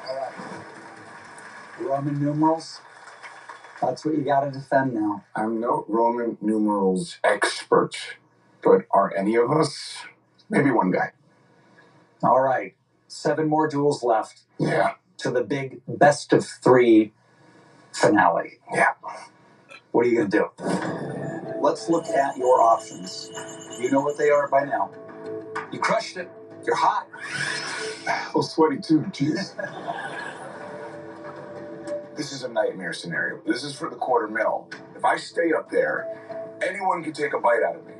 All right. Roman numerals. That's what you got to defend now. I'm no Roman numerals expert, but are any of us? Maybe one guy. All right. 7 more duels left. Yeah. To the big best of 3 finale. Yeah. What are you going to do? Let's look at your options. You know what they are by now. You crushed it. You're hot. A little sweaty too, jeez. This is a nightmare scenario. This is for the $250,000. If I stay up there, anyone can take a bite out of me.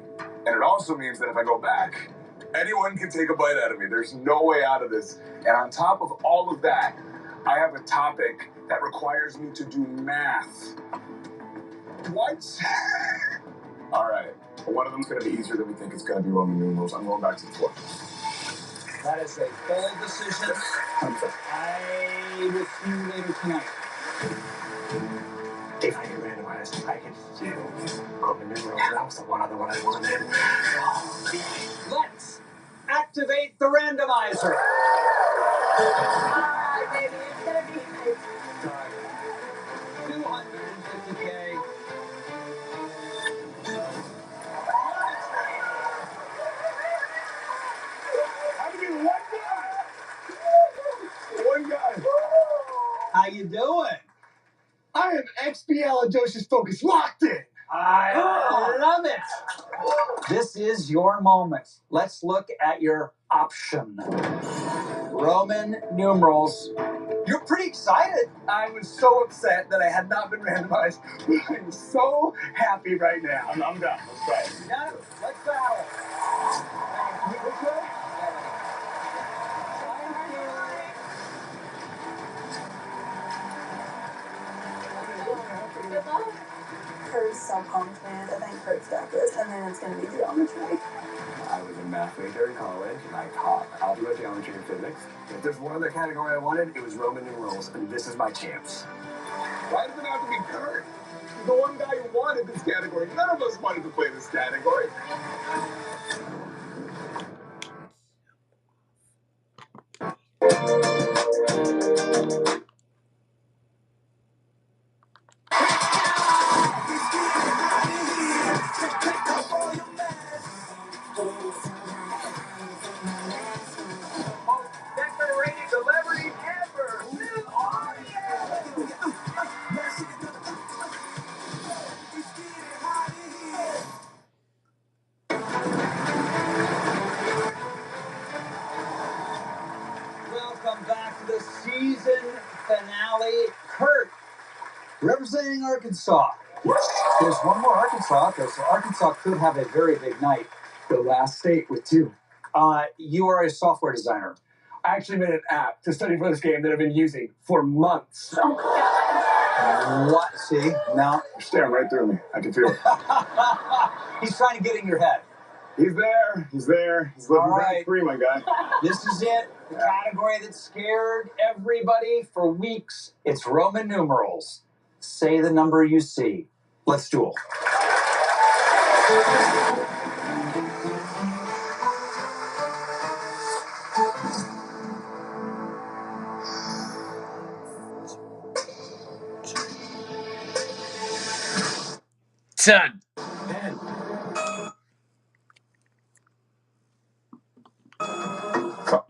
And it also means that if I go back, anyone can take a bite out of me. There's no way out of this. And on top of all of that, I have a topic that requires me to do math. What? All right. Well, one of them's going to be easier than we think it's going to be Roman numerals. I'm going back to the floor. That is a bold decision. I will see you later tonight. If I get randomized, I can do Roman numerals. That was the one other one I wanted. Let's activate the randomizer. Alright, baby, it's gonna be nice. 250K. I'm going to be one guy. One guy. How you doing? I am XBLadocious Focus locked in. I love it. This is your moment. Let's look at your option. Roman numerals. You're pretty excited. I was so upset that I had not been randomized. I'm so happy right now. I'm done. Let's try it. Got it. Let's battle. Can we push that? Good luck. Kurt's so pumped, man. I think Kurt's got this, and then it's gonna be geometry. I was a math major in college, and I taught algebra, geometry, and physics. If there's one other category I wanted, it was Roman numerals, and this is my chance. Why does it have to be Kurt? He's the one guy who wanted this category. None of us wanted to play this category. Most decorated celebrity ever! New audience! Welcome back to the season finale. Kurt, representing Arkansas. There's one more Arkansas out there, so Arkansas could have a very big night. The last state with 2. You are a software designer. I actually made an app to study for this game that I've been using for months. Oh my god. What? See? Now. You're staring right through me. I can feel it. He's trying to get in your head. He's there. He's there. He's looking right free, my guy. This is it. The category that scared everybody for weeks. It's Roman numerals. Say the number you see. Let's duel. 10. 10.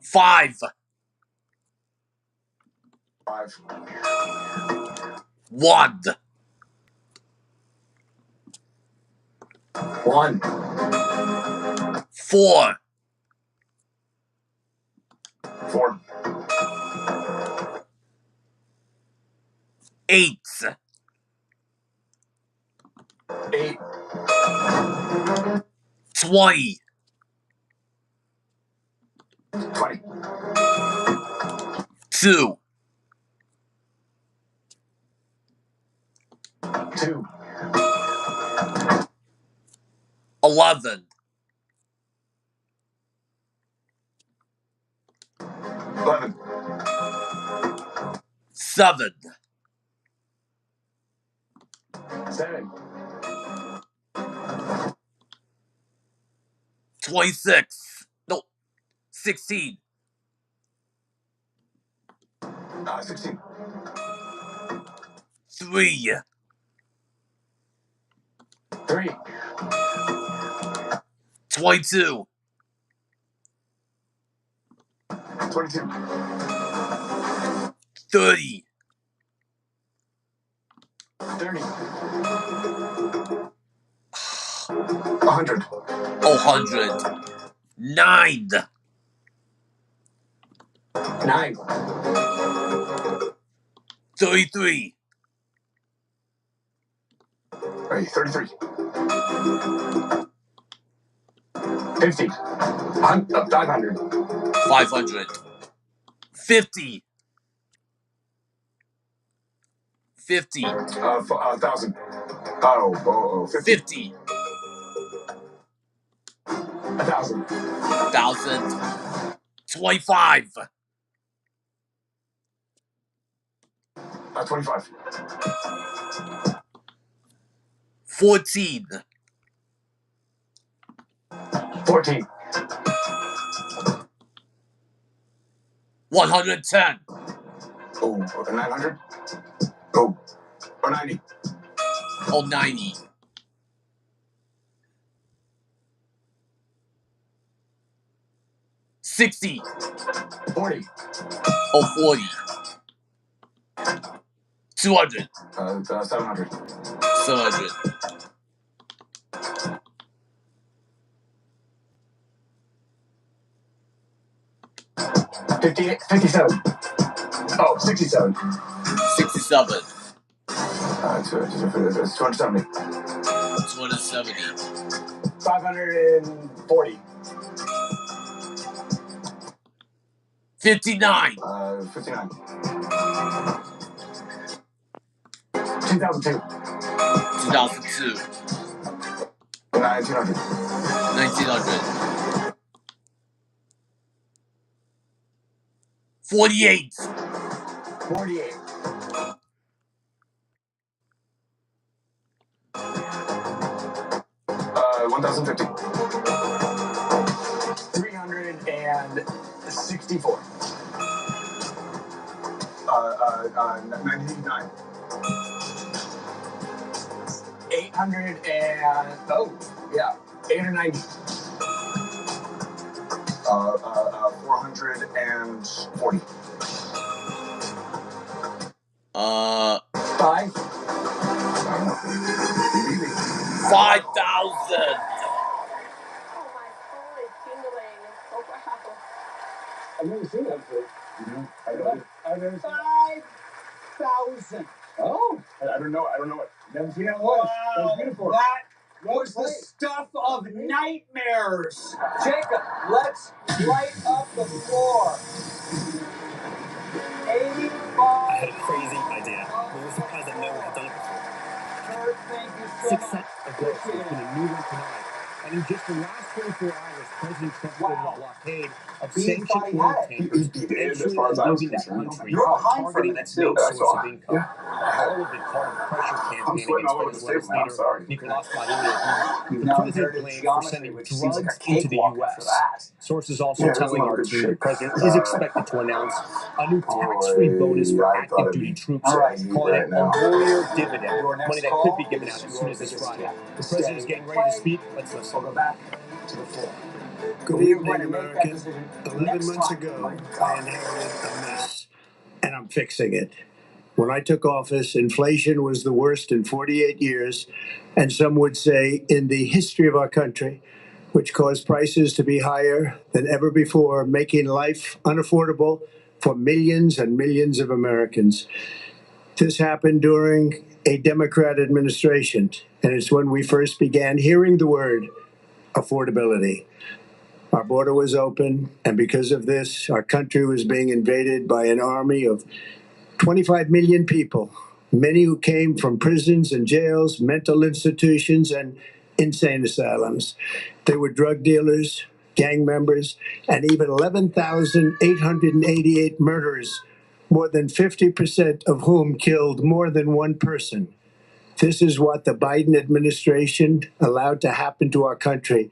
5. 5. 1. 1. 4. 4. 8. 8. 20. 20. 2. 2. 11. 11. 7. 7. 26. No. 16. 16. 3. 3. 22. 22. 30. 30. 100. 100. 9. 9. 33. 33. 50. 500. 500. 50. 50. 1,000. Oh, 50. 50. 1,000. 1,000. 25. 25. 14. 14. 110. Oh, 900. Oh, 90. Oh, 90. 60. 40. Oh, 40. 200. 700. 700. 57. Oh, 67. 67. It's 270. 270. 540. 59. 59. 2002. 2002. 1900. 1900. 48. 48. 1050. 364. 99. 800 and 890. 440. 5. 5,000. Oh my soul is tingling. Oh wow. I've never seen that before. I've never seen 5,000. Oh, I don't know. I don't know what. Never seen that once. That was beautiful. That was the stuff of nightmares. Jacob, let's light up the floor. 85. I had a crazy idea. We were surprised that no one had done it before. Kurt, thank you so Success much. of growth has been a new one tonight. And in just the last 24 hours, President Trump put in a blockade of He sanctioned thought he oil had it. tankers He did, as entering far as and I was leaving that concerned. country, You're behind for a targeting minute, its too. main That's source all of right. income. All of it part of the pressure I'm campaign sweating against all over the Venezuela's table now. I'm leader, sorry. Nicolas Maduro, who You've the now president inherited blames for geometry, sending which seems like drugs a into the cakewalk after U.S. that. Sources also Yeah, it doesn't telling look our good team the shape. president is expected to announce a new tax-free bonus for I thought active it'd duty be troops, easy calling it right a now. warrior dividend, Your next money that call could be given out is as your soon as this biggest Friday. step. The president is getting ready to speak. Let's listen. We'll go back to the floor. Good We are evening, going to make that America. decision 11 next months time. ago, I inherited a mess, and I'm fixing it. When I took office, inflation was the worst in 48 years, and some would say in the history of our country, which caused prices to be higher than ever before, making life unaffordable for millions and millions of Americans. This happened during a Democrat administration, and it's when we first began hearing the word affordability. Our border was open, and because of this, our country was being invaded by an army of 25 million people, many who came from prisons and jails, mental institutions, and insane asylums. They were drug dealers, gang members, and even 11,888 murderers, more than 50% of whom killed more than one person. This is what the Biden administration allowed to happen to our country,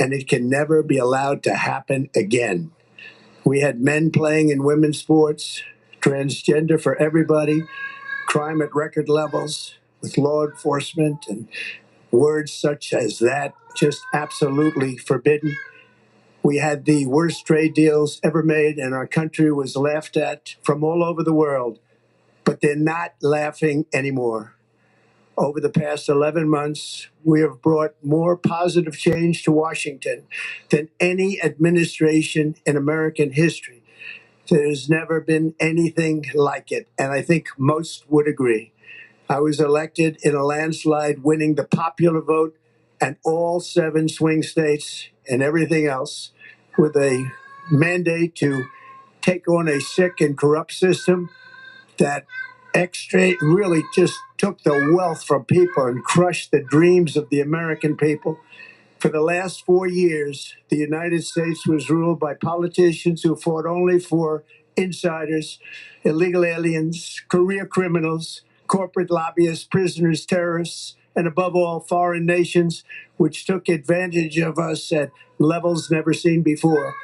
and it can never be allowed to happen again. We had men playing in women's sports, transgender for everybody, crime at record levels with law enforcement, and words such as that just absolutely forbidden. We had the worst trade deals ever made, and our country was laughed at from all over the world. But they're not laughing anymore. Over the past 11 months, we have brought more positive change to Washington than any administration in American history. There's never been anything like it, and I think most would agree. I was elected in a landslide, winning the popular vote and all 7 swing states and everything else, with a mandate to take on a sick and corrupt system that really just took the wealth from people and crushed the dreams of the American people. For the last 4 years, the United States was ruled by politicians who fought only for insiders, illegal aliens, career criminals, corporate lobbyists, prisoners, terrorists, and above all, foreign nations, which took advantage of us at levels never seen before.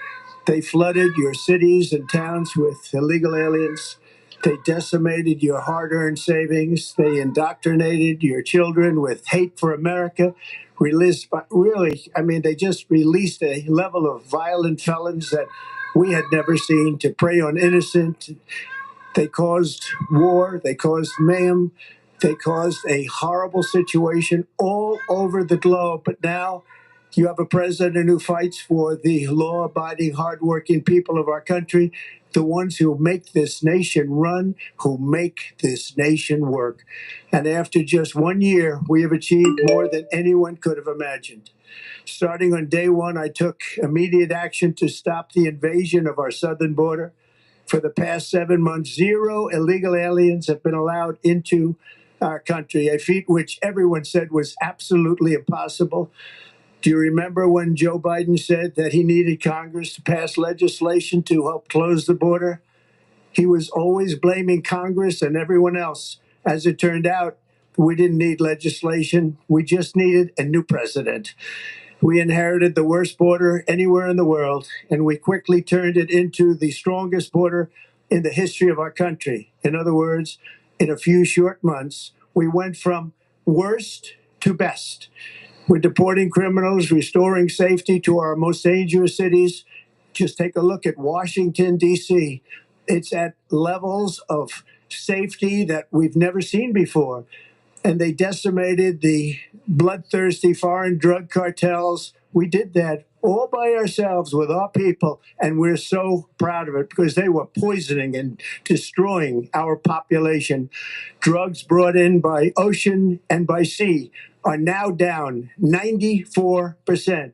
They flooded your cities and towns with illegal aliens. They decimated your hard-earned savings. They indoctrinated your children with hate for America. They just released a level of violent felons that we had never seen to prey on innocent. They caused war. They caused mayhem. They caused a horrible situation all over the globe. But now you have a president who fights for the law-abiding, hardworking people of our country, the ones who make this nation run, who make this nation work. And after just 1 year, we have achieved more than anyone could have imagined. Starting on day one, I took immediate action to stop the invasion of our southern border. For the past 7 months, 0 illegal aliens have been allowed into our country, a feat which everyone said was absolutely impossible. Do you remember when Joe Biden said that he needed Congress to pass legislation to help close the border? He was always blaming Congress and everyone else. As it turned out, we didn't need legislation. We just needed a new president. We inherited the worst border anywhere in the world, and we quickly turned it into the strongest border in the history of our country. In other words, in a few short months, we went from worst to best. We're deporting criminals, restoring safety to our most dangerous cities. Just take a look at Washington, D.C. It's at levels of safety that we've never seen before. And they decimated the bloodthirsty foreign drug cartels. We did that all by ourselves with our people, and we're so proud of it because they were poisoning and destroying our population. Drugs brought in by ocean and by sea are now down 94%.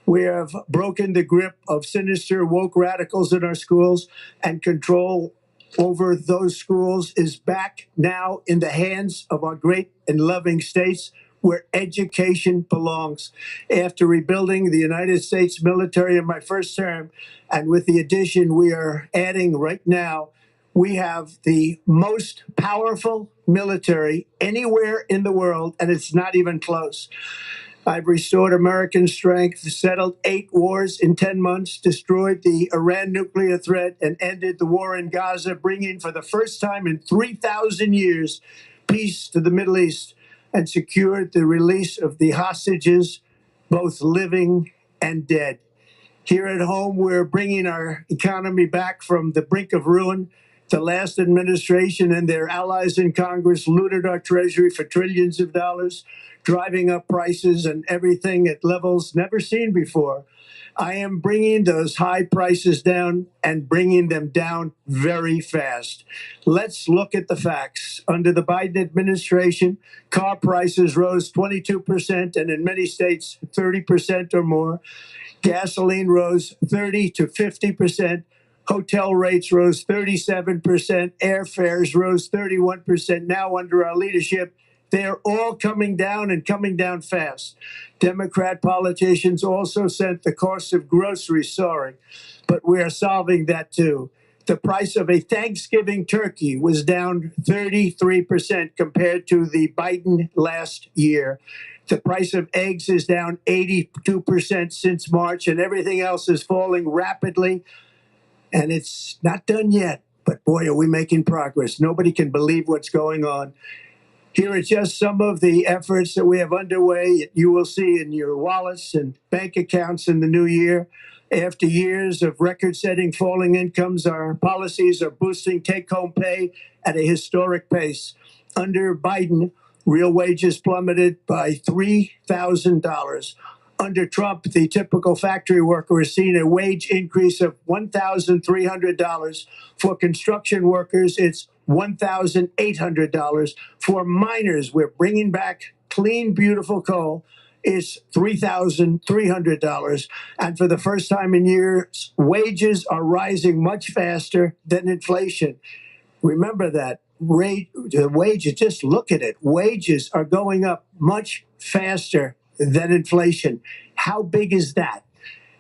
We have broken the grip of sinister woke radicals in our schools, and control over those schools is back now in the hands of our great and loving states. where education belongs. After rebuilding the United States military in my first term, and with the addition we are adding right now, we have the most powerful military anywhere in the world, and it's not even close. I've restored American strength, settled 8 wars in 10 months, destroyed the Iran nuclear threat, and ended the war in Gaza, bringing for the first time in 3,000 years peace to the Middle East, and secured the release of the hostages, both living and dead. Here at home, we're bringing our economy back from the brink of ruin. The last administration and their allies in Congress looted our treasury for trillions of dollars, driving up prices and everything at levels never seen before. I am bringing those high prices down and bringing them down very fast. Let's look at the facts. Under the Biden administration, car prices rose 22% and in many states 30% or more. Gasoline rose 30 to 50%. Hotel rates rose 37%. Airfares rose 31%. Now, under our leadership, they're all coming down and coming down fast. Democrat politicians also sent the cost of groceries soaring, but we are solving that too. The price of a Thanksgiving turkey was down 33% compared to the Biden last year. The price of eggs is down 82% since March, and everything else is falling rapidly. And it's not done yet, but boy, are we making progress. Nobody can believe what's going on. Here are just some of the efforts that we have underway. You will see in your wallets and bank accounts in the new year. After years of record-setting falling incomes, our policies are boosting take-home pay at a historic pace. Under Biden, real wages plummeted by $3,000. Under Trump, the typical factory worker has seen a wage increase of $1,300. For construction workers, it's $1,800. For miners, we're bringing back clean, beautiful coal. It's $3,300. And for the first time in years, wages are rising much faster than inflation. Remember that. Wages, just look at it. Wages are going up much faster than inflation. How big is that?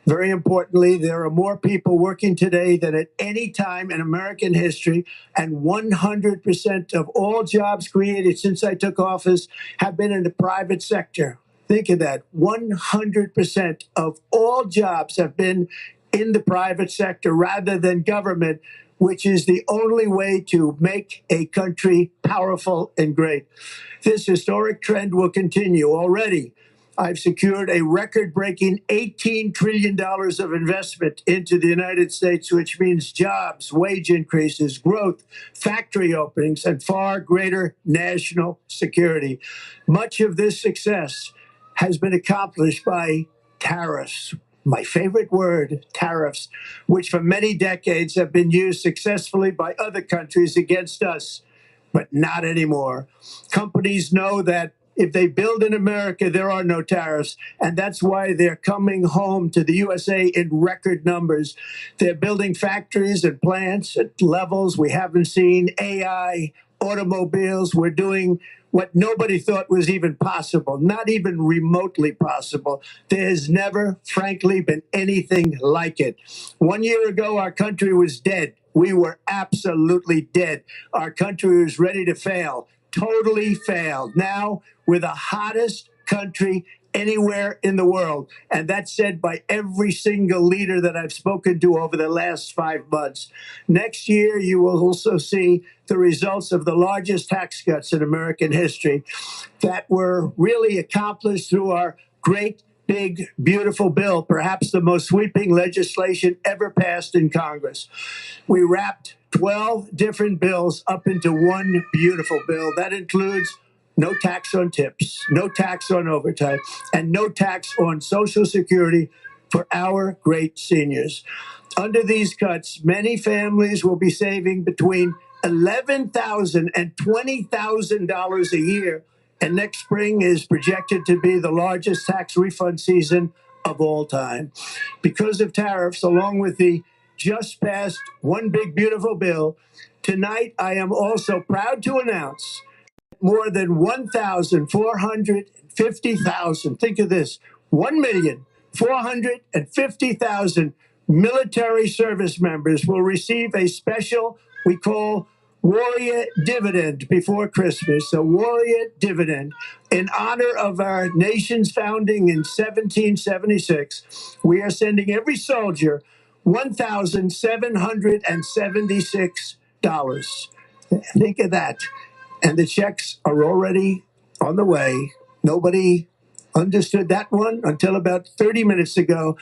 Very importantly, there are more people working today than at any time in American history, and 100% of all jobs created since I took office have been in the private sector. Think of that. 100% of all jobs have been in the private sector rather than government, which is the only way to make a country powerful and great. This historic trend will continue. Already, I've secured a record-breaking $18 trillion of investment into the United States, which means jobs, wage increases, growth, factory openings, and far greater national security. Much of this success has been accomplished by tariffs. My favorite word, tariffs, which for many decades have been used successfully by other countries against us, but not anymore. Companies know that if they build in America, there are no tariffs. And that's why they're coming home to the USA in record numbers. They're building factories and plants at levels we haven't seen. AI, automobiles. We're doing what nobody thought was even possible, not even remotely possible. There has never, frankly, been anything like it. 1 year ago, our country was dead. We were absolutely dead. Our country was ready to fail, totally failed. Now we're the hottest country anywhere in the world. And that's said by every single leader that I've spoken to over the last 5 months. Next year, you will also see the results of the largest tax cuts in American history that were really accomplished through our great, big, beautiful bill, perhaps the most sweeping legislation ever passed in Congress. We wrapped 12 different bills up into one beautiful bill. That includes no tax on tips, no tax on overtime, and no tax on Social Security for our great seniors. Under these cuts, many families will be saving between $11,000 and $20,000 a year. And next spring is projected to be the largest tax refund season of all time. Because of tariffs, along with the just passed One Big Beautiful Bill, tonight I am also proud to announce more than 1,450,000. Think of this: 1,450,000 military service members will receive a special we call Warrior Dividend before Christmas, a Warrior Dividend in honor of our nation's founding in 1776. We are sending every soldier $1,776. Think of that. And the checks are already on the way. Nobody understood that one until about 30 minutes ago.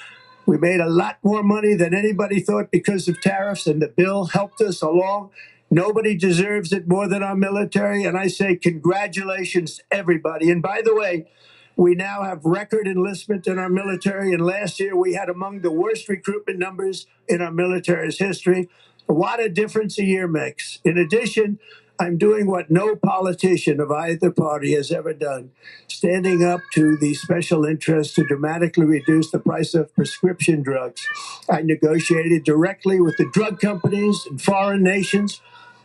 We made a lot more money than anybody thought because of tariffs, and the bill helped us along. Nobody deserves it more than our military, and I say congratulations to everybody. And by the way, we now have record enlistment in our military, and last year we had among the worst recruitment numbers in our military's history. What a difference a year makes. In addition, I'm doing what no politician of either party has ever done, standing up to the special interests to dramatically reduce the price of prescription drugs. I negotiated directly with the drug companies and foreign nations,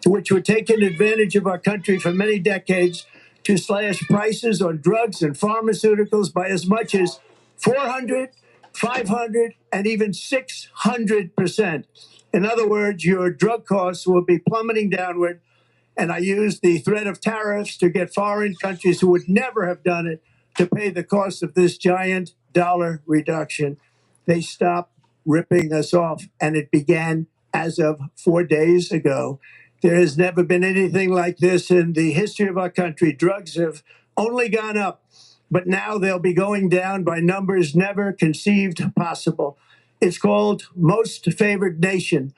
which were taking advantage of our country for many decades, to slash prices on drugs and pharmaceuticals by as much as 400, 500, and even 600%. In other words, your drug costs will be plummeting downward. And I used the threat of tariffs to get foreign countries who would never have done it to pay the cost of this giant dollar reduction. They stopped ripping us off, and it began as of 4 days ago. There has never been anything like this in the history of our country. Drugs have only gone up, but now they'll be going down by numbers never conceived possible. It's called Most Favored Nation.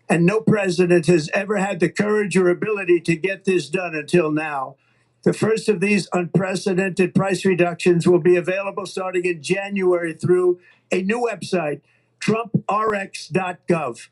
And no president has ever had the courage or ability to get this done until now. The first of these unprecedented price reductions will be available starting in January through a new website, trumprx.gov.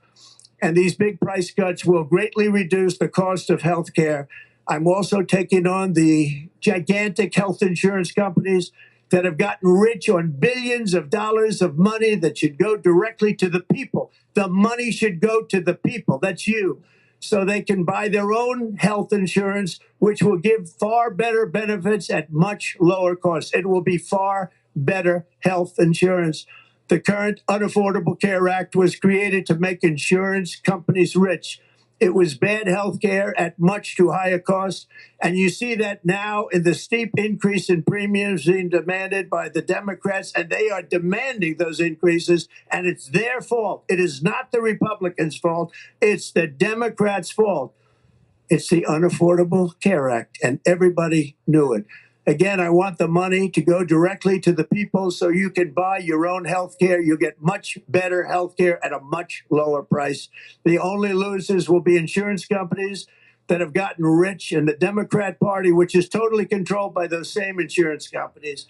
And these big price cuts will greatly reduce the cost of health care. I'm also taking on the gigantic health insurance companies that have gotten rich on billions of dollars of money that should go directly to the people. The money should go to the people. That's you. So they can buy their own health insurance, which will give far better benefits at much lower costs. It will be far better health insurance. The current Unaffordable Care Act was created to make insurance companies rich. It was bad health care at much too high a cost. And you see that now in the steep increase in premiums being demanded by the Democrats, and they are demanding those increases, and it's their fault. It is not the Republicans' fault. It's the Democrats' fault. It's the Unaffordable Care Act, and everybody knew it. Again, I want the money to go directly to the people so you can buy your own health care. You get much better health care at a much lower price. The only losers will be insurance companies that have gotten rich, and the Democrat Party, which is totally controlled by those same insurance companies.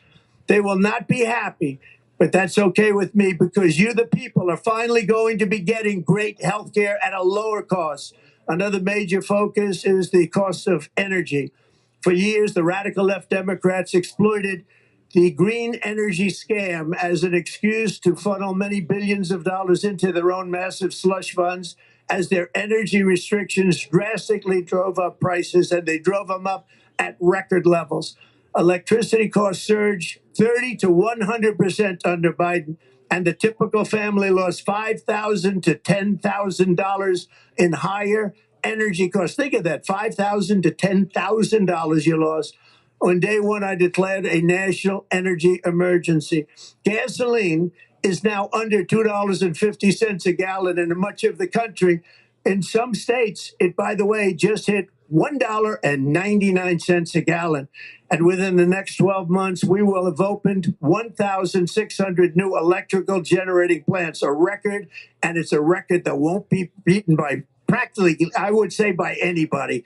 They will not be happy, but that's okay with me because you, the people, are finally going to be getting great health care at a lower cost. Another major focus is the cost of energy. For years, the radical left Democrats exploited the green energy scam as an excuse to funnel many billions of dollars into their own massive slush funds as their energy restrictions drastically drove up prices, and they drove them up at record levels. Electricity costs surged 30 to 100% under Biden, and the typical family lost $5,000 to $10,000 in higher energy costs. Think of that, $5,000 to $10,000 you lost. On day one, I declared a national energy emergency. Gasoline is now under $2.50 a gallon in much of the country. In some states, it, by the way, just hit $1.99 a gallon. And within the next 12 months, we will have opened 1,600 new electrical generating plants, a record, and it's a record that won't be beaten by practically, I would say, by anybody,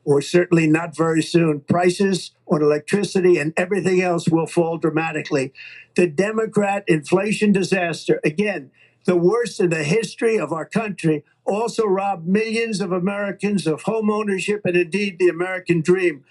or certainly not very soon. Prices on electricity and everything else will fall dramatically. The Democrat inflation disaster, again, the worst in the history of our country, also robbed millions of Americans of home ownership and indeed the American dream.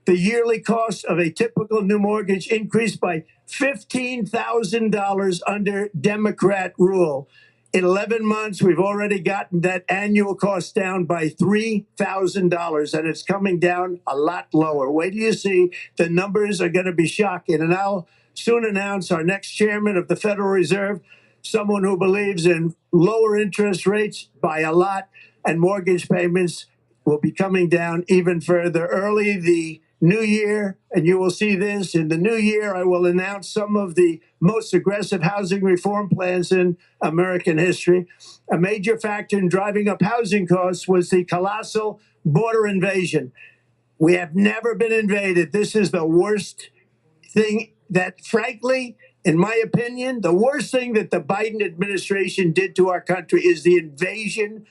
The yearly cost of a typical new mortgage increased by $15,000 under Democrat rule. In 11 months, we've already gotten that annual cost down by $3,000, and it's coming down a lot lower. Wait till you see. The numbers are going to be shocking. And I'll soon announce our next chairman of the Federal Reserve, someone who believes in lower interest rates by a lot, and mortgage payments will be coming down even further. Early the new year, and you will see this, in the new year, I will announce some of the most aggressive housing reform plans in American history. A major factor in driving up housing costs was the colossal border invasion. We have never been invaded. This is the worst thing that, frankly, in my opinion, the worst thing that the Biden administration did to our country is the invasion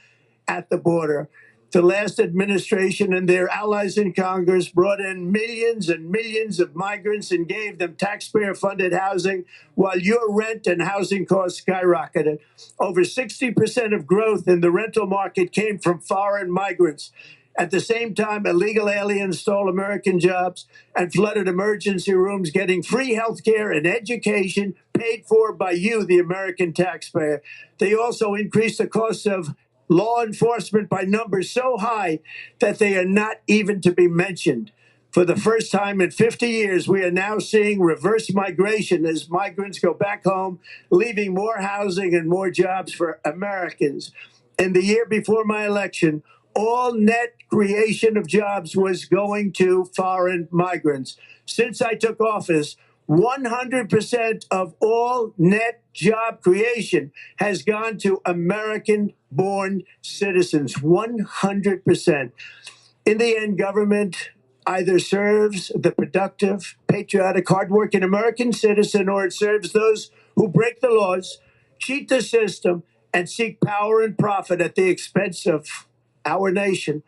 at the border. The last administration and their allies in Congress brought in millions and millions of migrants and gave them taxpayer-funded housing while your rent and housing costs skyrocketed. Over 60% of growth in the rental market came from foreign migrants. At the same time, illegal aliens stole American jobs and flooded emergency rooms, getting free health care and education paid for by you, the American taxpayer. They also increased the cost of law enforcement by numbers so high that they are not even to be mentioned. For the first time in 50 years, we are now seeing reverse migration as migrants go back home, leaving more housing and more jobs for Americans. In the year before my election, all net creation of jobs was going to foreign migrants. Since I took office, 100% of all net job creation has gone to American-born citizens, 100%. In the end, government either serves the productive, patriotic, hardworking American citizen, or it serves those who break the laws, cheat the system, and seek power and profit at the expense of our nation.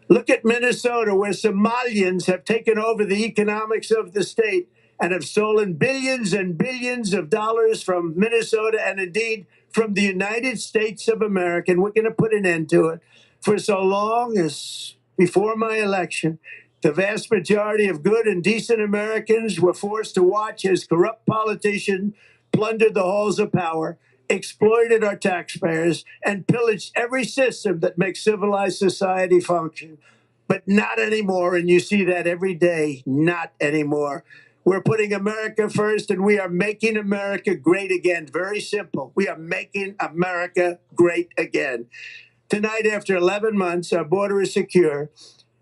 Look at Minnesota, where Somalians have taken over the economics of the state and have stolen billions and billions of dollars from Minnesota and indeed from the United States of America. And we're going to put an end to it. For so long as before my election, the vast majority of good and decent Americans were forced to watch as corrupt politicians plundered the halls of power, exploited our taxpayers, and pillaged every system that makes civilized society function. But not anymore, and you see that every day, not anymore. We're putting America first, and we are making America great again. Very simple. We are making America great again. Tonight, after 11 months, our border is secure.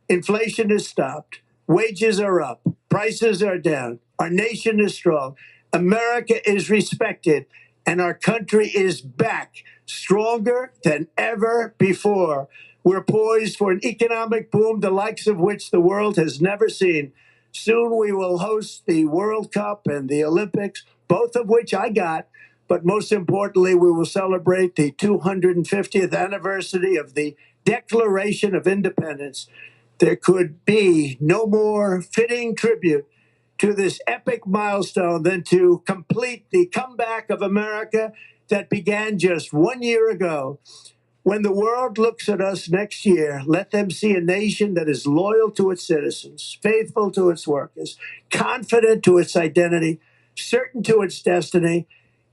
Inflation is stopped. Wages are up. Prices are down. Our nation is strong. America is respected. And our country is back, stronger than ever before. We're poised for an economic boom, the likes of which the world has never seen. Soon we will host the World Cup and the Olympics, both of which I got. But most importantly, we will celebrate the 250th anniversary of the Declaration of Independence. There could be no more fitting tribute to this epic milestone than to complete the comeback of America that began just 1 year ago. When the world looks at us next year, let them see a nation that is loyal to its citizens, faithful to its workers, confident to its identity, certain to its destiny,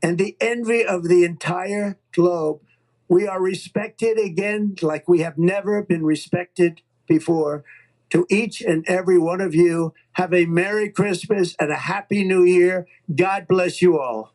and the envy of the entire globe. We are respected again like we have never been respected before. To each and every one of you, have a Merry Christmas and a Happy New Year. God bless you all.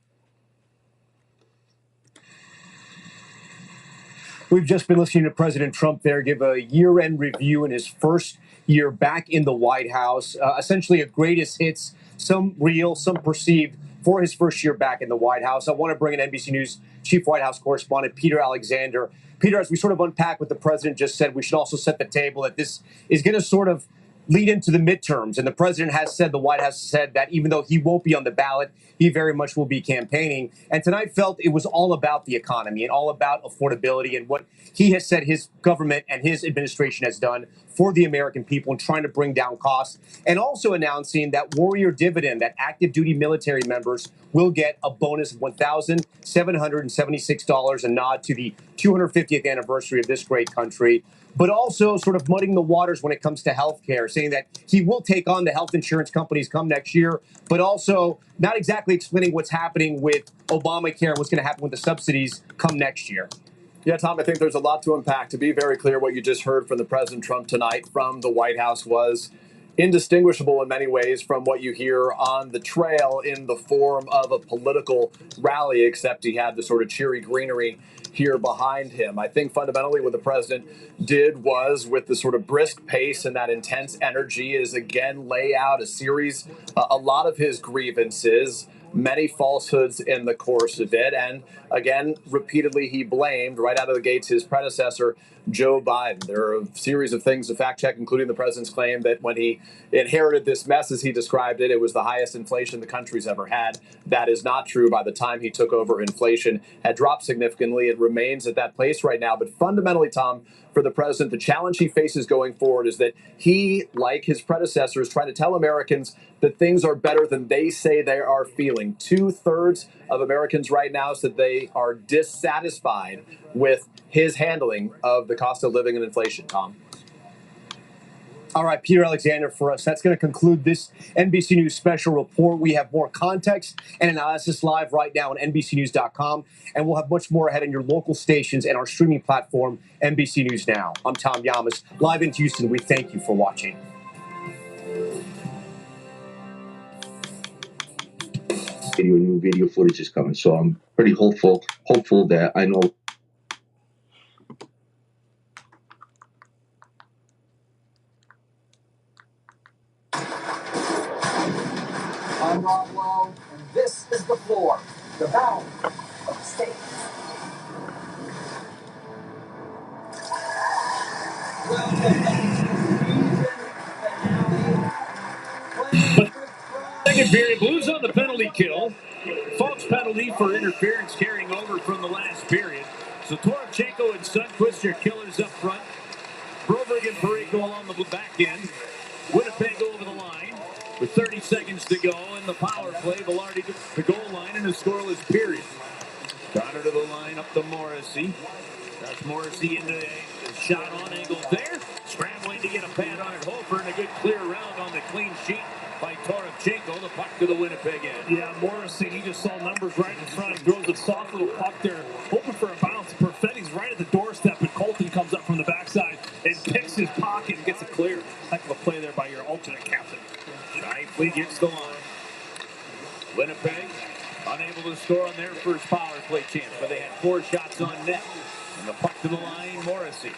We've just been listening to President Trump there give a year-end review in his first year back in the White House. Essentially a greatest hits, some real, some perceived, for his first year back in the White House. I want to bring in NBC News Chief White House Correspondent Peter Alexander. Peter, as we sort of unpack what the president just said, we should also set the table that this is going to sort of lead into the midterms. And the president has said, the White House said that even though he won't be on the ballot, he very much will be campaigning. And tonight felt it was all about the economy and all about affordability and what he has said his government and his administration has done for the American people and trying to bring down costs. And also announcing that warrior dividend that active duty military members will get a bonus of $1,776, a nod to the 250th anniversary of this great country, but also sort of muddying the waters when it comes to health care, saying that he will take on the health insurance companies come next year, but also not exactly explaining what's happening with Obamacare and what's going to happen with the subsidies come next year. Yeah, Tom, I think there's a lot to unpack. To be very clear, what you just heard from the President Trump tonight from the White House was indistinguishable in many ways from what you hear on the trail in the form of a political rally, except he had the sort of cheery greenery here behind him. I think fundamentally what the president did was, with the sort of brisk pace and that intense energy, is again lay out a series, a lot of his grievances, many falsehoods in the course of it. And again, repeatedly, he blamed right out of the gates his predecessor, Joe Biden. There are a series of things to fact check, including the president's claim that when he inherited this mess, as he described it, it was the highest inflation the country's ever had. That is not true. By the time he took over, inflation had dropped significantly. It remains at that place right now. But fundamentally, Tom, for the president, the challenge he faces going forward is that he, like his predecessors, try to tell Americans that things are better than they say they are feeling. 2/3 of Americans right now said they are dissatisfied with his handling of the cost of living and inflation, Tom. All right, Peter Alexander for us. That's going to conclude this NBC News special report. We have more context and analysis live right now on NBCNews.com, and we'll have much more ahead on your local stations and our streaming platform, NBC News Now. I'm Tom Yamas, live in Houston. We thank you for watching. New video footage is coming, so I'm pretty hopeful that I know. I'm Rodwell, and this is the floor, the battle of the states. Second period, Blues on the penalty kill. False penalty for interference carrying over from the last period. So Torovchenko and Sundquist are killers up front. Broberg and Perico along the back end. Winnipeg over the line with 30 seconds to go in the power play. Velarde to the goal line in a scoreless period. Connor to the line, up to Morrissey. That's Morrissey into a shot on angle there. Scrambling to get a pad on it. Hofer and a good clear round on the clean sheet by Torovchenko. The puck to the Winnipeg end. Yeah, Morrissey, he just saw numbers right in front. He throws a soft little puck there, hoping for a bounce. Perfetti's right at the doorstep, and Colton comes up from the backside and picks his pocket and gets it clear. Heck of a play there by your alternate captain. Shifley gets the line. Winnipeg unable to score on their first power play chance, but they had 4 shots on net. And the puck to the line, Morrissey.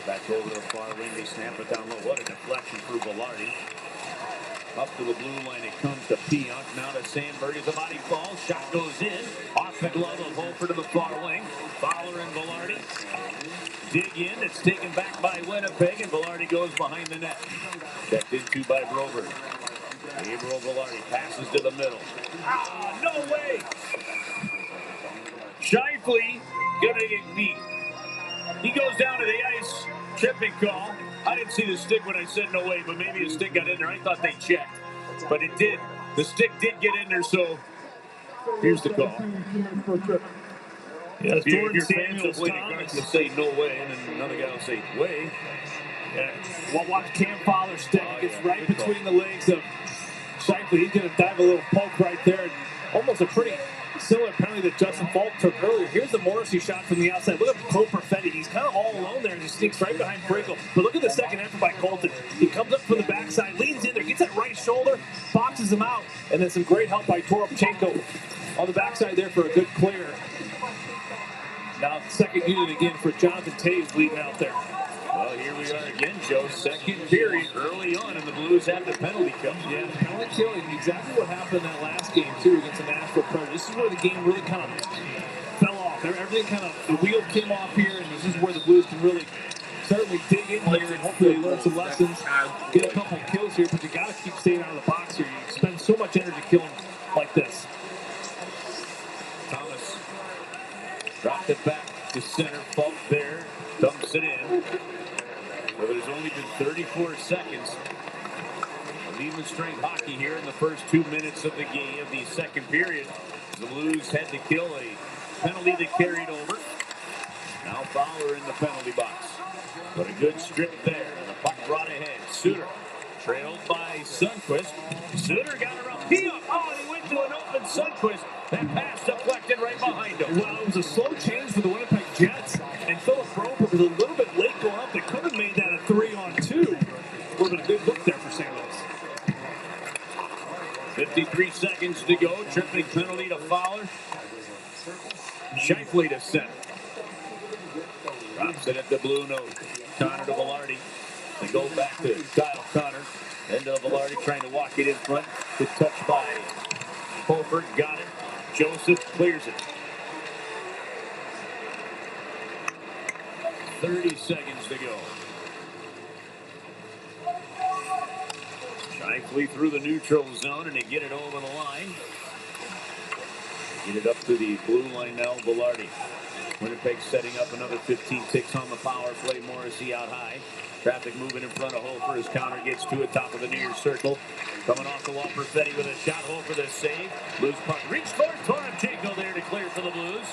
Back over the far wing, they snap it down low. What a deflection for Velarde. Up to the blue line, it comes to Pionk. Now to Sandberg as the body falls. Shot goes in. Off the glove of Hofer to the far wing. Fowler and Velarde dig in. It's taken back by Winnipeg, and Velarde goes behind the net. Checked into by Broberg. Gabriel Velarde passes to the middle. Ah, no way! Shifley gonna get beat. He goes down to the ice. Tripping call. I didn't see the stick when I said no way, but maybe the stick got in there. I thought they checked, but it did. The stick did get in there, so here's the call. Yeah, if you're Jordan fans of Samuels, Wayne Garth, you'll say no way, and then another guy will say way. Yeah. Well, watch Cam Fowler's stick. It's right between the legs of Shifley. He's going to dive a little poke right there. And almost a pretty similar penalty that Justin Falk took earlier. Here's the Morrissey shot from the outside. Look at Cole Perfetti. He's kind of all alone there, and he sneaks right behind Perico. But look at the second effort by Colton. He comes up from the backside, leans in there, gets that right shoulder, boxes him out, and then some great help by Torovchenko on the backside there for a good clear. Now, second unit again for Jonathan Taves leading out there. Well, here we are again, Joe. Second period early on, and the Blues have the penalty kill. Yeah, the penalty kill, and exactly what happened in that last game, too, against the Nashville Predators. This is where the game really kind of fell off. Everything kind of, the wheel came off here, and this is where the Blues can really certainly dig in here and hopefully learn some lessons, get a couple kills here, but you got to keep staying out of the box here. You spend so much energy killing like this. Thomas dropped it back to center. Falk there, dumps it in. So there's only been 34 seconds of even strength hockey here in the first 2 minutes of the game of the second period. The Blues had to kill a penalty that carried over. Now Fowler in the penalty box. But a good strip there. The puck brought ahead. Suter trailed by Sundqvist. Suter got around Pionk. Oh, and he went to an open Sundqvist. That pass deflected right behind him. Well, it was a slow change for the Winnipeg Jets. And Philip Roper was a little bit late going up. They could have made that a 3-on-2. Would have been a good look there for St. Louis. 53 seconds to go. Tripping penalty to Fowler. Scheifele to center. Drops it at the blue note. Connor to Velarde. They go back to Kyle Connor. Then to Velarde trying to walk it in front. Good touch by Holford. Got it. Joseph clears it. 30 seconds to go. Scheifele through the neutral zone, and they get it over the line. Get it up to the blue line now, Velarde. Winnipeg setting up another 15 ticks on the power play. Morrissey out high. Traffic moving in front of Hofer as Connor gets to it, top of the near circle. Coming off the wall, Perfetti with a shot. Hofer the save. Blues puck reached for it. Toronjenko there to clear for the Blues.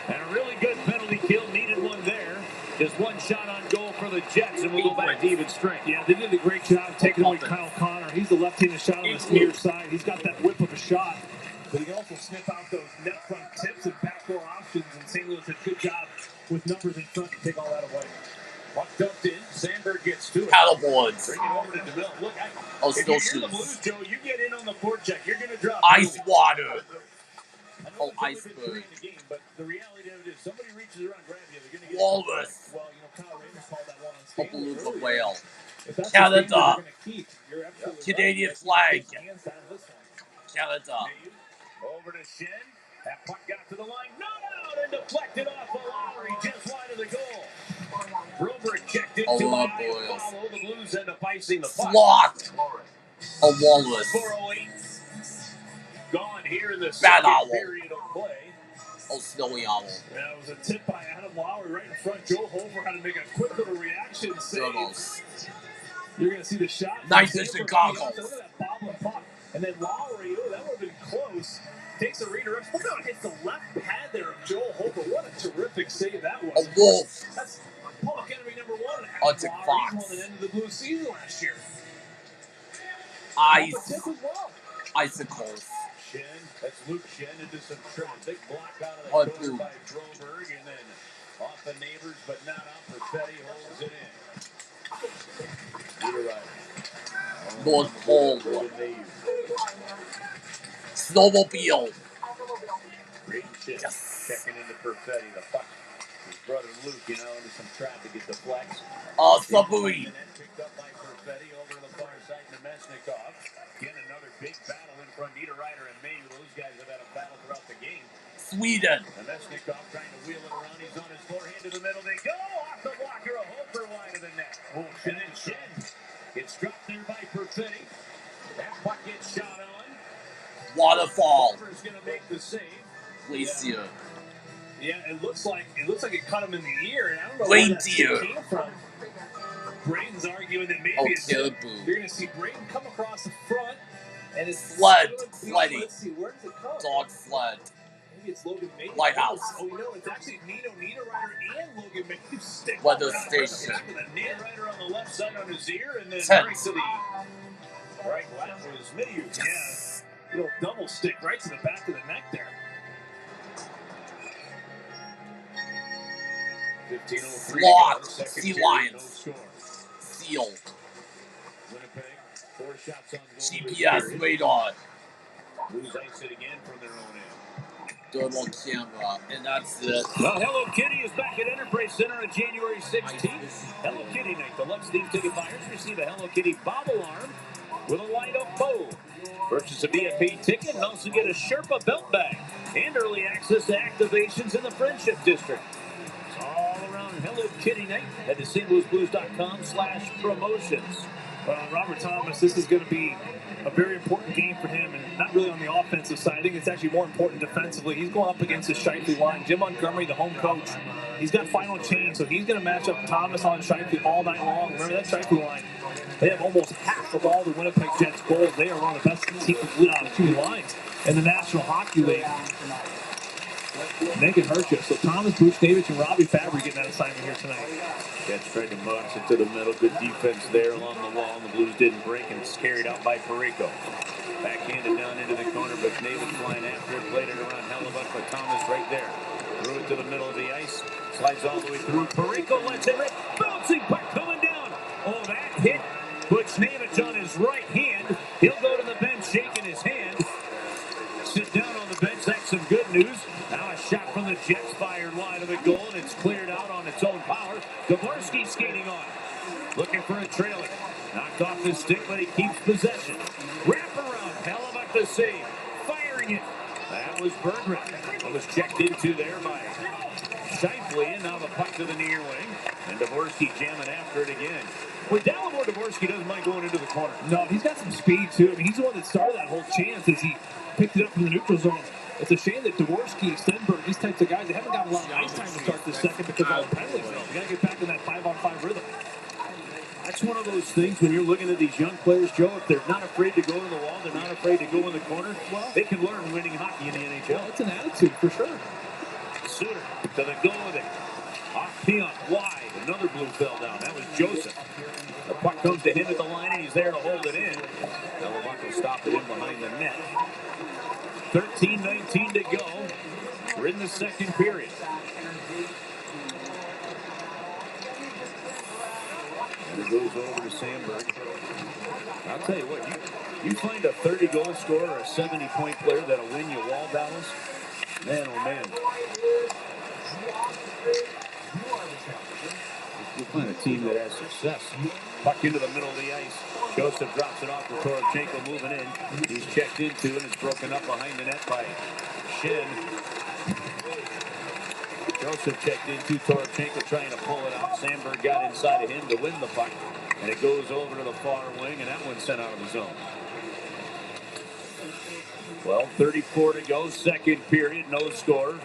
And a really good penalty kill. Needed one there. Just one shot on goal for the Jets, and we'll go back to even strength. Yeah, they did a great job taking away Kyle Connor. He's the left-handed shot on the near side. He's got that whip of a shot. But he can also sniff out those net front tips and backdoor options. And St. Louis did a good job with numbers in front to take all that away. Puck dumped in. Sandberg gets to it. Paddleboards. Bring it over to DeMille. Look, if you're the Blues, Joe, you get in on the forecheck. You're going to drop Ice water. Oh, iceberg. But the reality of it is somebody reaches around and grabs you. They're going to get Walrus. Well, Kyle Raymond called that one on Beluga whale. If that's Canada. the you're going to keep, you're absolutely Canadian right. flag. Hands out of this one. Canada. Over to Shen. That puck got to the line. Not out and deflected off of Lowry. Just wide of the goal. Broberg checked into Oh, the boys. follow. The Blues end up icing the puck. Sloth. A walrus. 4:08. Gone here in the Bad second owl. period of play. Oh, snowy owl. Yeah, it was a tip by Adam Lowry right in front. Joe Hofer had to make a quick little reaction save. You're going to see the shot. Nice in Chicago. Look at that bobbling puck. And then Lowry, oh, that would have been close. Takes a redirect. Look how it hits the left pad there of Joel Hofer. What a terrific save that was. A wolf. That's public enemy number one. Arctic Fox. Won the end of the Blues season last year. Ice. Icicles. Shen, that's Luke Shen into some big block out of the Hard corner boot. by Broberg, and then off the neighbors, but not out. Perfetti holds it in. Niederreiter. North Pole. Snowmobile. Great shit. Yes. Checking into Perfetti. The puck. His brother Luke, into some traffic. It deflects. Submarine. And then picked up by Perfetti over to the far side to Nemesnikov. Again, another big battle in front. Niederreiter and May. Those guys have had a battle throughout the game. Sweden. Nemesnikov trying to wheel it around. He's on his forehand to the middle. They go off the blocker. A Hofer wide of the net. And then Shen gets dropped there by Perfetti. That puck gets shot on. Waterfall. Hofer's going to make the save. Glacier. Yeah, it looks like it cut him in the ear, and I don't know where that Reindeer. came from. Braden's arguing that maybe it's caribou. you're going to see Braden come across the front, and it's Flood. still- Flooding. Let's see, where does it come? Dog flood. Maybe it's Logan Mayhew. Lighthouse. Oh, no, it's actually Nino Niederreiter and Logan Mayhew stick. Weather up station. Niederreiter on the left side on his ear, and then Tent. right to the right lap was Mayhew. Yes. Little double stick right to the back of the neck there. 15:03. Sloth. Second Sea period, lions. no score. Seal. Winnipeg, 4 shots on goal. GPS radar. Blues ice it again from their own end. Good on camera. And that's it. Well, Hello Kitty is back at Enterprise Center on January 16th. Hello Kitty night. The Lux Theme ticket buyers receive a Hello Kitty bobble arm with a light-up bow. Purchase a VIP ticket and also get a Sherpa belt bag and early access to activations in the Friendship District. It's all around Hello Kitty night. Head to stlouisblues.com/promotions. Well, Robert Thomas, this is going to be a very important game for him, and not really on the offensive side. I think it's actually more important defensively. He's going up against the Shifley line. Jim Montgomery, the home coach, he's got final change, so he's going to match up Thomas on Shifley all night long. Remember that Shifley line? They have almost half of all the Winnipeg Jets goals. They are one of the best team lines in the National Hockey League. They can hurt you. So Thomas, Buchnevich, and Robbie Fabry getting that assignment here tonight. Jets tried to box it to the middle. Good defense there along the wall. The Blues didn't break, and it's carried out by Perico. Backhanded down into the corner, but Buchnevich flying after it. Played it around Hellebuck, but Thomas right there. Threw it to the middle of the ice. Slides all the way through. Perico lets it rip. Bouncing puck coming down. Oh, that hit Buchnevich on his right hand. He'll go to the bench shaking his hand. Sit down on the bench. That's some good news. Now a shot from the Jets fired wide of the goal, and it's cleared out on its own power. Dvorsky skating on. Looking for a trailer. Knocked off his stick, but he keeps possession. Wrap around. Hellebuck the save. Firing it. That was Berggren. It was checked into there by Shifley, and now the puck to the near wing. And Dvorsky jamming after it again. Well, Dalibor Dvorsky doesn't mind going into the corner. No, he's got some speed, too. I mean, he's the one that started that whole chance as he picked it up from the neutral zone. It's a shame that Dvorsky, Stenberg, these types of guys, they haven't got a lot of ice time to start this second because of all the penalties. You got to get back in that 5-on-5 rhythm. That's one of those things when you're looking at these young players, Joe, if they're not afraid to go to the wall, they're not afraid to go in the corner, well, they can learn winning hockey in the NHL. Well, it's an attitude for sure. Suter to the goal with it. Off Pionk wide. Another Blue fell down. That was Joseph. The puck comes to him at the line, and he's there to hold it in. Hellebuck will stop it in behind the net. 13:19 to go. We're in the second period. And it goes over to Sandberg. I'll tell you what, you find a 30-goal scorer or a 70-point player that'll win you wall battles. Man, oh man. You'll find a team that has success. Puck into the middle of the ice. Joseph drops it off to Toropchenko moving in. He's checked into and it's broken up behind the net by Shen. Joseph checked into Toropchenko trying to pull it out. Sandberg got inside of him to win the puck. And it goes over to the far wing, and that one's sent out of the zone. Well, 34 to go, second period, no score.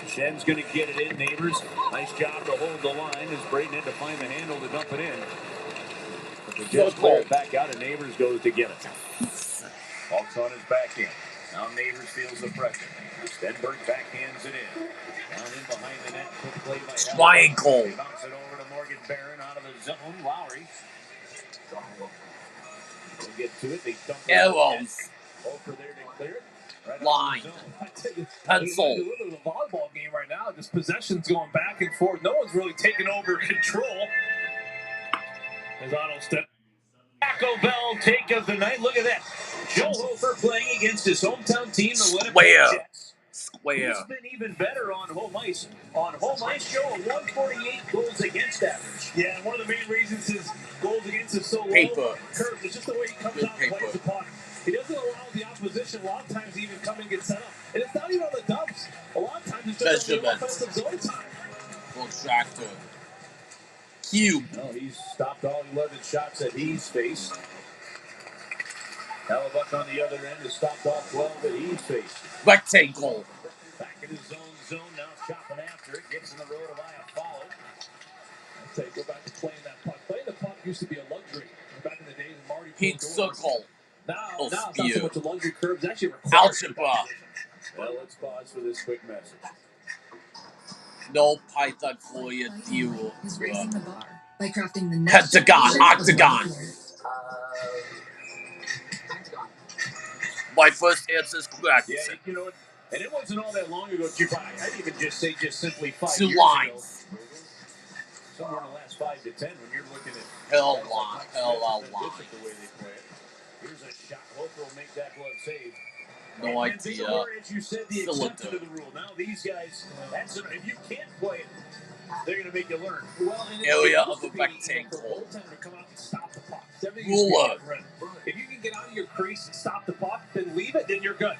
Shen's going to get it in. Neighbors, nice job to hold the line as Braden had to find the handle to dump it in. But the Jets clear it back out, and Neighbors goes to get it. Falks on his backhand. Now Neighbors feels the pressure. Stenberg backhands it in. Down in behind the net, quick play by Triangle. He knocks it over to Morgan Barron out of the zone. Lowry. We'll get to it. They dump it. Arrows. Over there to clear it. Right Line. Pencil. It's a little volleyball game right now. This possession's going back and forth. No one's really taking over control. As Otto steps. Taco Bell take of the night. Look at that. Joe Hofer playing against his hometown team, the Winnipeg Jets. Square. He's been even better on home ice. On home ice, Joe, a 148 goals against average. Yeah, and one of the main reasons his goals against is so low. Paper. Curves. It's just the way he comes out and plays the puck. He doesn't allow the opposition a lot of times to even come and get set up. And it's not even on the dumps. A lot of times it's just on the offensive zone time. Protractor. Cube. No, he's stopped all 11 shots that he's faced. Hellebuck on the other end has stopped all 12 that he's faced. Rectangle. Back in his own zone, now chopping after it. Gets in the road of a follow. I'd say go back to playing that puck. Playing the puck used to be a luxury. Back in the days when Marty Pete Circle. Now it's not so much a luxury curve. It's actually required. Algebra. Well, let's pause for this quick message. No Python for your fuel. Is raising the bar by crafting the next Pentagon. Octagon. My first answer is correct. Yeah, you know, and it wasn't all that long ago, I'd even just say simply 5 Two years lines. ago. Somewhere in the last 5 to 10 when you're looking at Hell line. the way they play it. Here's a shot. Hofer will make that glove save. No and idea. As you said, the exception to the rule. Now these guys, if you can't play it, they're going to make you learn. Well, Area of a rectangle. Ruler. If you can get out of your crease and stop the puck, then leave it, then you're good.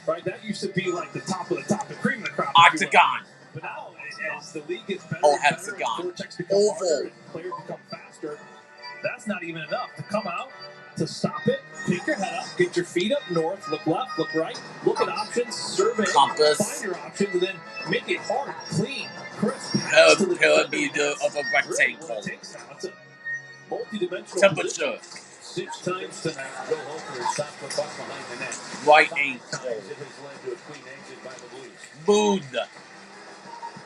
Right? That used to be like the top of the top, the cream of the crop. Octagon. But now, as the league gets better, hexagon. Oval. Harder, players become faster. that's not even enough. To come out, to stop it, pick your head up, get your feet up north, look left, look right, look at options, survey, find your options, and then make it hard, clean, crisp. Parameter of a rectangle. It's a multi-dimensional Temperature. 6 times tonight, Joe Hofer has stopped the puck behind the net. Right 5 angle. times it has led to a clean exit by the Blues. Moon.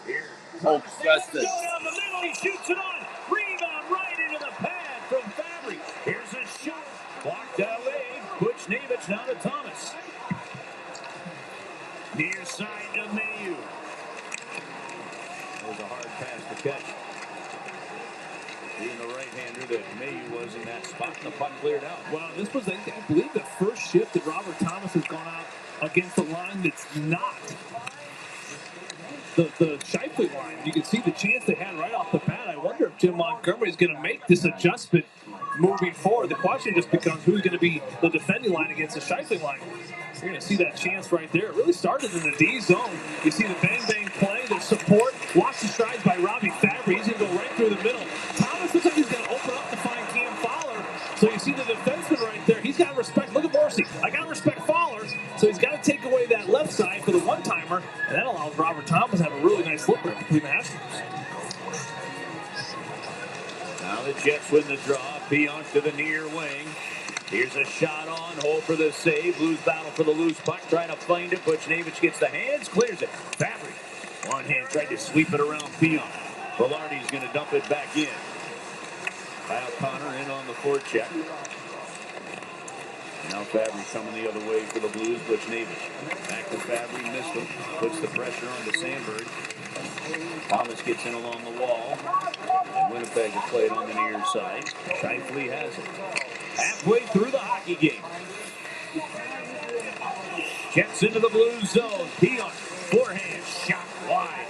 Here, Oh, Preston. Go down the middle, he shoots it on. Rebound right into the pad from Fabry. Here's a shot. Blocked away. Butch Navich now to Thomas. Near side to Mayu. That was a hard pass to catch. Being the right-hander that Mayu was in that spot, the puck cleared out. Well, this was, I believe, the first shift that Robert Thomas has gone out against a line that's not the Scheifele line. You can see the chance they had right off the bat. I wonder if Jim Montgomery is going to make this adjustment moving forward. The question just becomes who's going to be the defending line against the Scheifele line. You're going to see that chance right there. It really started in the D zone. You see the bang-bang play, the support. Watch the strides by Robbie Fabry. He's going to go right through the middle. Thomas looks like he's going to open up to find Cam Fowler. So you see the defenseman right there. He's got to respect. Look at Morrissey. I got to respect Fowler. So he's got to take away that left side for the one-timer. And that allows Robert Thomas to have a really nice look there between the hash marks. Now the Jets win the draw. Pionk to the near wing. Here's a shot on. Hole for the save. Blues battle for the loose puck. Trying to find it. Butch Navich gets the hands. Clears it. Fabry. One hand tried to sweep it around Pionk. Velarde's going to dump it back in. Kyle Connor in on the forecheck. Now Fabry coming the other way for the Blues. Butch Navich. Back to Fabry. Missed him. Puts the pressure on to Sandberg. Thomas gets in along the wall. And Winnipeg has played on the near side. Scheifele has it. Halfway through the hockey game. Gets into the Blues zone. Pionk. Forehand. Shot wide.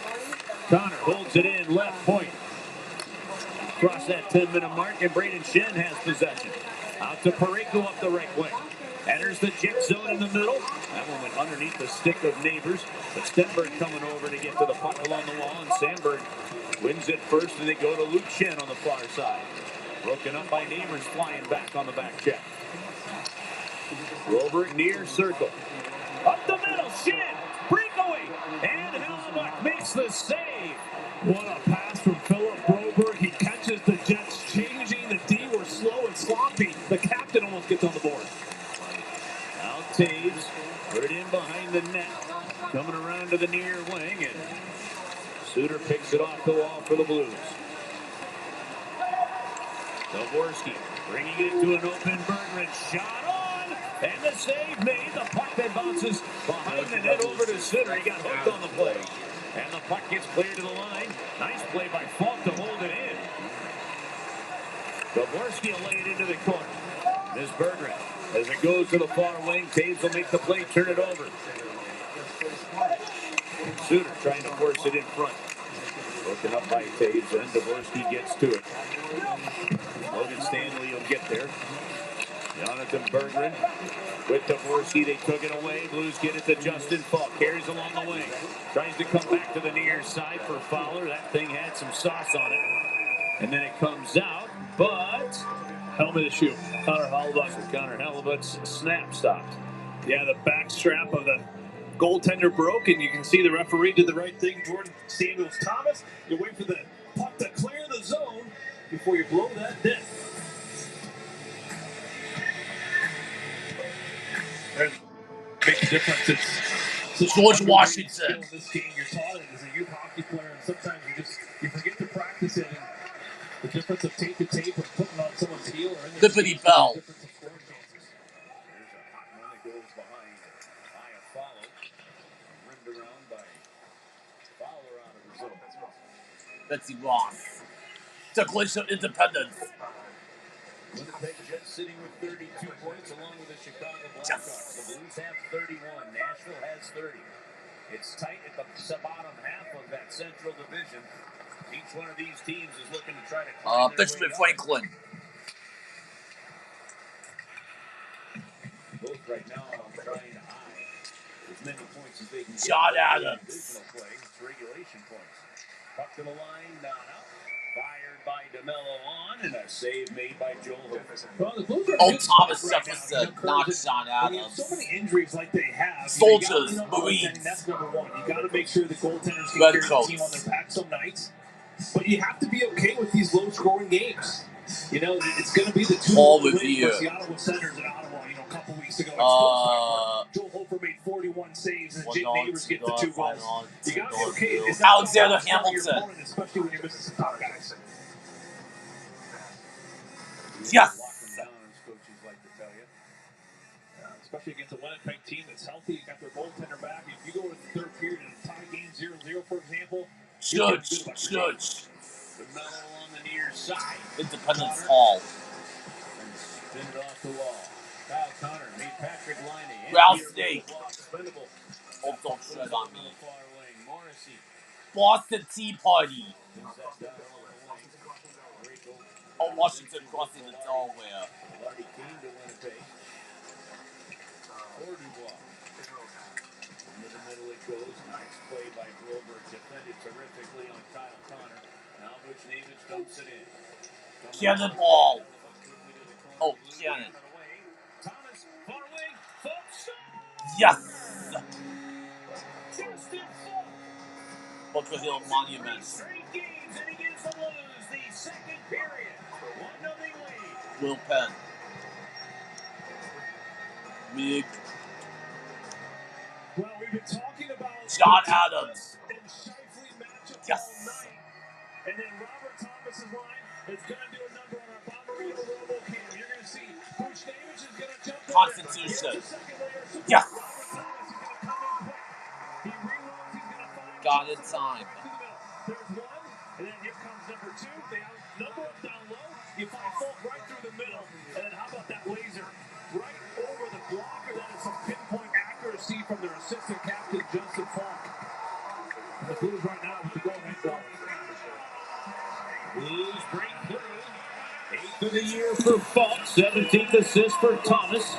Connor holds it in. Left point. Across that 10-minute mark. And Braden Shen has possession. Out to Parayko up the right wing. Enters the Jet zone in the middle. That one went underneath the stick of Neighbors. But Stenberg coming over to get to the puck along the wall. And Sandberg wins it first. And they go to Luke Shen on the far side. Broken up by Neighbors, flying back on the back check. Robert near circle. Up the middle, Shen. Breakaway. And Hellebuck makes the save. What a pass from Philip Broberg. He catches the Jets changing. The D were slow and sloppy. The captain almost gets on the board. Now Taves, put it in behind the net. Coming around to the near wing, and Suter picks it off the wall for the Blues. Dvorsky bringing it to an open Bergman. Shot on, and the save made. The puck that bounces behind the net over to Suter. He got hooked on the play. And the puck gets cleared to the line. Nice play by Falk to hold it in. Dvorsky will lay it into the corner. This Bergman, as it goes to the far wing, Taves will make the play, turn it over. Suter trying to force it in front. Broken up by Taves, and Dvorsky gets to it. Logan Stanley will get there. Jonathan Berggren with Dvorsky. They took it away. Blues get it to Justin Falk. Carries along the wing. Tries to come back to the near side for Fowler. That thing had some sauce on it. And then it comes out, but helmet issue. Connor Hellebuck. Connor Hellebuck's snap stopped. Yeah, the back strap of the goaltender broke, and you can see the referee did the right thing. Jordan Samuels Thomas. You wait for the puck to clear the zone before you blow that net. There's a big difference. It's George Washington. This game you're taught as a youth hockey player, and sometimes you forget to practice it. And the difference of tape to tape and putting on someone's heel or in the Liberty Bell. There's a hot one that goes behind by a follow. Rimmed around by Fowler out of the zone. Betsy Ross. Declaration of Independence. Winnipeg Jets sitting with 32 points along with the Chicago Blackhawks. The Blues have 31. Nashville has 30. It's tight at the bottom half of that Central Division. Each one of these teams is looking to try to climb their Benjamin way Franklin. Both right now trying to eye as many points as they can get. John Adams. Divisional play, it's regulation points. Puck to the line, down out. Fired by DeMello on, and a save made by Joel. Well, Thomas Jefferson, not Sean Adams. So many injuries like they have. Soldiers, Marines. That's number one. You got to make sure the goaltenders can carry the team on their back some nights. But you have to be okay with these low-scoring games. You know, it's going to be the two wins versus the Ottawa Senators in Ottawa, a couple weeks ago. Joel Hofer made 41 saves, and Jake Neighbors get the 2 goals. You got to be okay. Alexander Hamilton. Especially when you're missing some top guys. Yes! Especially against a Winnipeg team that's healthy, you got their goaltender back. If you go to the third period and tie game 0-0, for example, Judge. The Mellow on the near side. Independence Hall. And spin it off the wall. Kyle Connor made Patrick Liney. Ralph Snake. Oh, don't tread on me. Boston Tea Party. Oh, Washington crossing the Delaware. Lardy came to Winnipeg. Or Dubois. Into the middle it goes. Nice play by Grover. Defended terrifically on Kyle Connor. Now Butch Neighbors dumps it in. Cannonball. Oh, cannon. Thomas, far away. Folks. Yes! Justin Falk. Bunker Hill Monument. Straight games, and he gives the Blues the second period. 1-0 lead. Will Penn. Mig. Well, we've been talking about John Adams. And Shifley matchup Yes. all night. And then Robert Thomas's line is going to do a number on our Bomberino RoboCam. You're going to see Bruce Davis is going to jump in. Constitution. Robert Yes. Thomas is going to come in quick. He reloads. He's going to find. Got in time. There's one, and then here comes number 2. They have number up down low. You find Falk right through the middle. And then how about that laser? Right over the blocker. That is some pinpoint accuracy from their assistant captain, Justin Falk. And the Blues right now with the goal-ahead goal. Blues break through. 8th of the year for Falk. 17th assist for Thomas.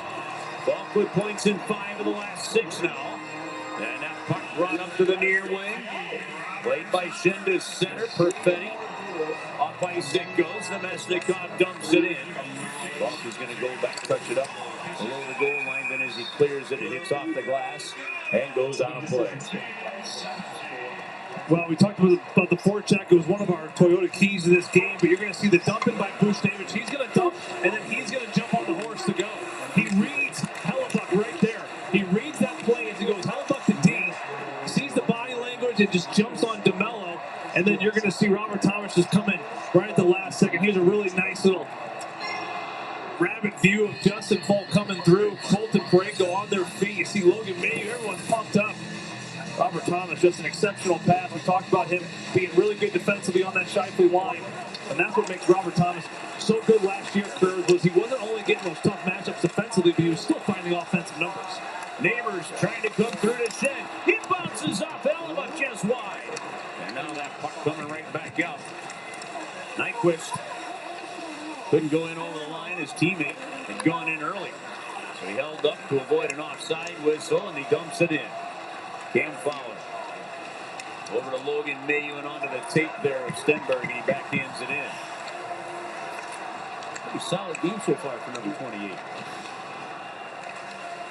Falk with points in 5 of the last 6 now. And that puck brought up to the near wing. Played by Shenda's center. Perfetti. Off ice it goes. Nemesnikov dumps it in. Falk is going to go back, touch it up below the goal line. Then as he clears it, it hits off the glass and goes out of play. Well, we talked about the forecheck. It was one of our Toyota keys to this game, but you're going to see the dumping by Bruce Davis. He's going to dump, and then he's going to jump on the horse to go. He reads Hellebuck right there. He reads that play as he goes Hellebuck to D, sees the body language, and just jumps on DeMello, and then you're going to see Robert Thomas just come in right at the last second. Here's a really nice little rapid view of Justin Falk coming through. Colton Pareko on their feet. You see Logan Mayhew. Everyone's pumped up. Robert Thomas, just an exceptional pass. We talked about him being really good defensively on that Shifley line. And that's what makes Robert Thomas so good last year, Curves, was he wasn't only getting those tough matchups defensively, but he was still finding offensive numbers. Neighbors trying to come through to Shen. He bounces off Hellebuck just wide. And now that puck coming right back out. Nyquist couldn't go in over the line. His teammate had gone in early. So he held up to avoid an offside whistle, and he dumps it in. Cam Fowler over to Logan Mayhew and onto the tape there of Stenberg, and he backhands it in. Pretty solid game so far for number 28.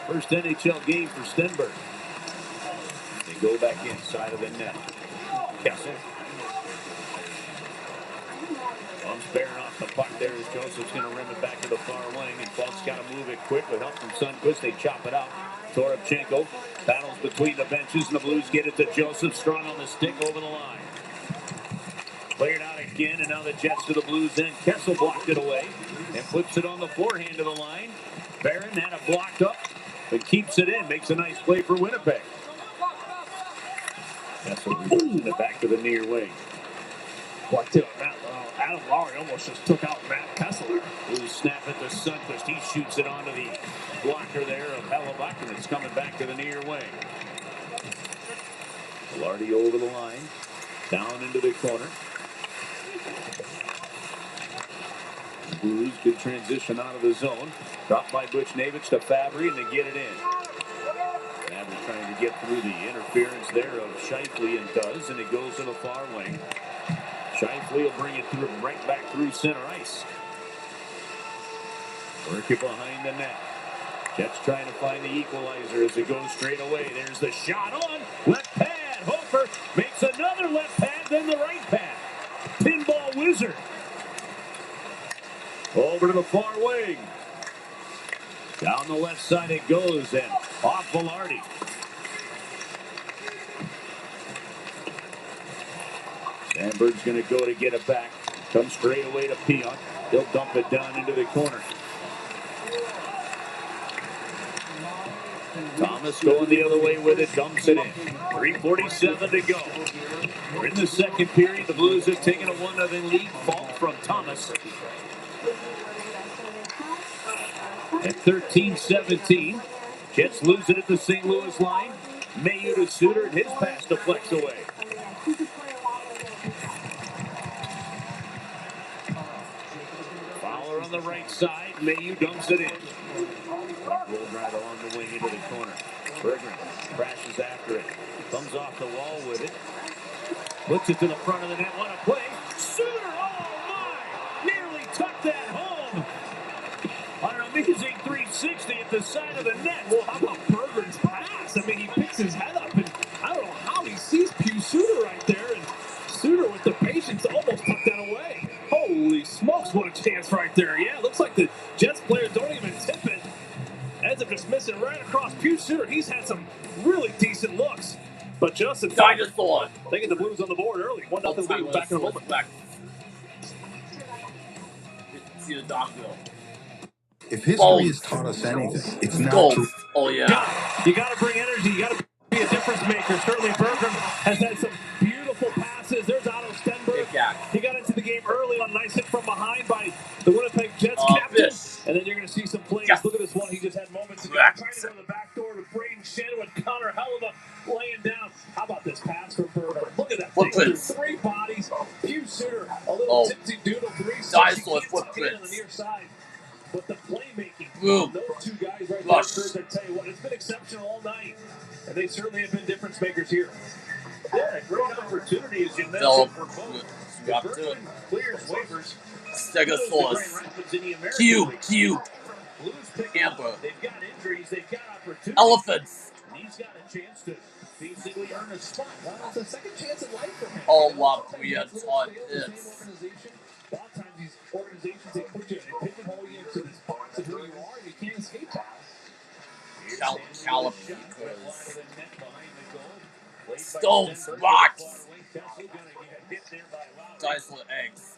First NHL game for Stenberg. They go back inside of the net. Kessel. Bumps bearing off the puck there as Joseph's going to rim it back to the far wing, and Falk's got to move it quick with help from Sundqvist. They chop it out. Toropchenko battles between the benches, and the Blues get it to Joseph. Strong on the stick over the line. Cleared out again, and now the Jets to the Blues end. Kessel blocked it away and flips it on the forehand to the line. Barron had it blocked up, but keeps it in. Makes a nice play for Winnipeg. Kessel reverses it back to the near wing. Blocked it on Matt. Adam Lowry almost just took out Matt Kessler. Blues snap it to Sundqvist. He shoots it onto the blocker there of Hellebuck, and it's coming back to the near wing. Lardy over the line, down into the corner. Blues, good transition out of the zone. Dropped by Butch Navich to Fabry, and they get it in. Fabry trying to get through the interference there of Shifley, and does, and it goes to the far wing. Shifley will bring it through, right back through center ice. Work it behind the net. Jets trying to find the equalizer as it goes straight away. There's the shot on. Left pad. Hofer makes another left pad, then the right pad. Pinball wizard. Over to the far wing. Down the left side it goes, and off Velarde. Sandberg's going to go to get it back. Comes straight away to Pionk. He'll dump it down into the corner. Thomas going the other way with it, dumps it in. 3:47 to go. We're in the second period. The Blues have taken a 1-0 lead. Fault from Thomas. At 13-17, Jets lose it at the St. Louis line. Mayu to Suter, and his pass deflects away. Fowler on the right side. Mayu dumps it in. Rolled right along the wing into the corner. Bergeron crashes after it. Comes off the wall with it. Puts it to the front of the net. What a play. Suter, oh my! Nearly tucked that home. On an amazing 360 at the side of the net. Well, how about Bergeron's pass? I mean, he picks his head up, and I don't know how he sees Suter right there, and Suter with the patience almost tucked that away. Holy smokes, what a chance right there. Yeah, it looks like the Jets players don't even tip it. Ends up just missing right across Suter. He's had some really decent looks. But Justin, Dinosaur. They get the Blues on the board early. 1-0 lead. Back in a moment. Back. See the doctor. If history has taught us anything, it's not true. Oh, yeah. You got to bring energy. You got to be a difference maker. Certainly, Bergeron has had some beautiful passes. There's Otto Stenberg. He got into the game early on a nice hit from behind by the Winnipeg Jets captain. And then you're going to see some plays. Yes. Look at this one. He just had moments ago. Trying to go to the back door with Braden Shannon with Connor Hellebuck laying down. How about this pass from Bergeron? Look at that thing. Three bodies. Suter, a little tipsy doodle. 360. Footprints. On the near side. But the playmaking, boom. Those two guys right there, I tell you what, it's been exceptional all night. And they certainly have been difference makers here. Yeah, a great opportunity, as you mentioned, for both. Bergeron clears waivers. Stegosaurus. Cube. Amber. They've got injuries, they've got opportunities. Elephants. And he's got a chance to basically earn a spot. Well, it's a second chance in life for him. Oh, wow, we are taught this. A lot of times these organizations, they put you, they pigeonhole you into this box of who you are, and you can't escape that. Stones, rocks. Dinosaur eggs.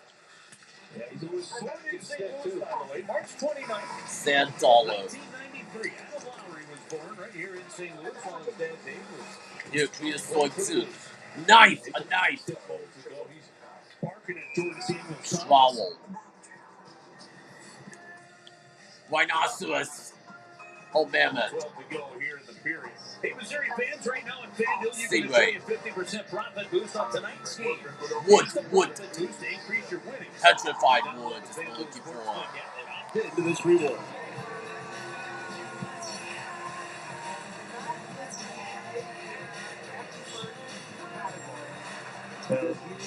Yeah, he's a Wisconsin State too, by the way. March 29th. Sand dollar. 1993. Adam Lowry was born right here in St. Louis while his dad Dave was. Here, we just saw too. Knife, a knife. He's barking at Jordan Samuel. Swallow. Rhinoceros. Oh, mammoth. 12 to go here in the period. Hey, Missouri fans, right now in FanDuel, you can enjoy a 50% profit boost on tonight's game. Wood. Boost to increase your winnings. Petrified wood is what we're looking for. Into this reward.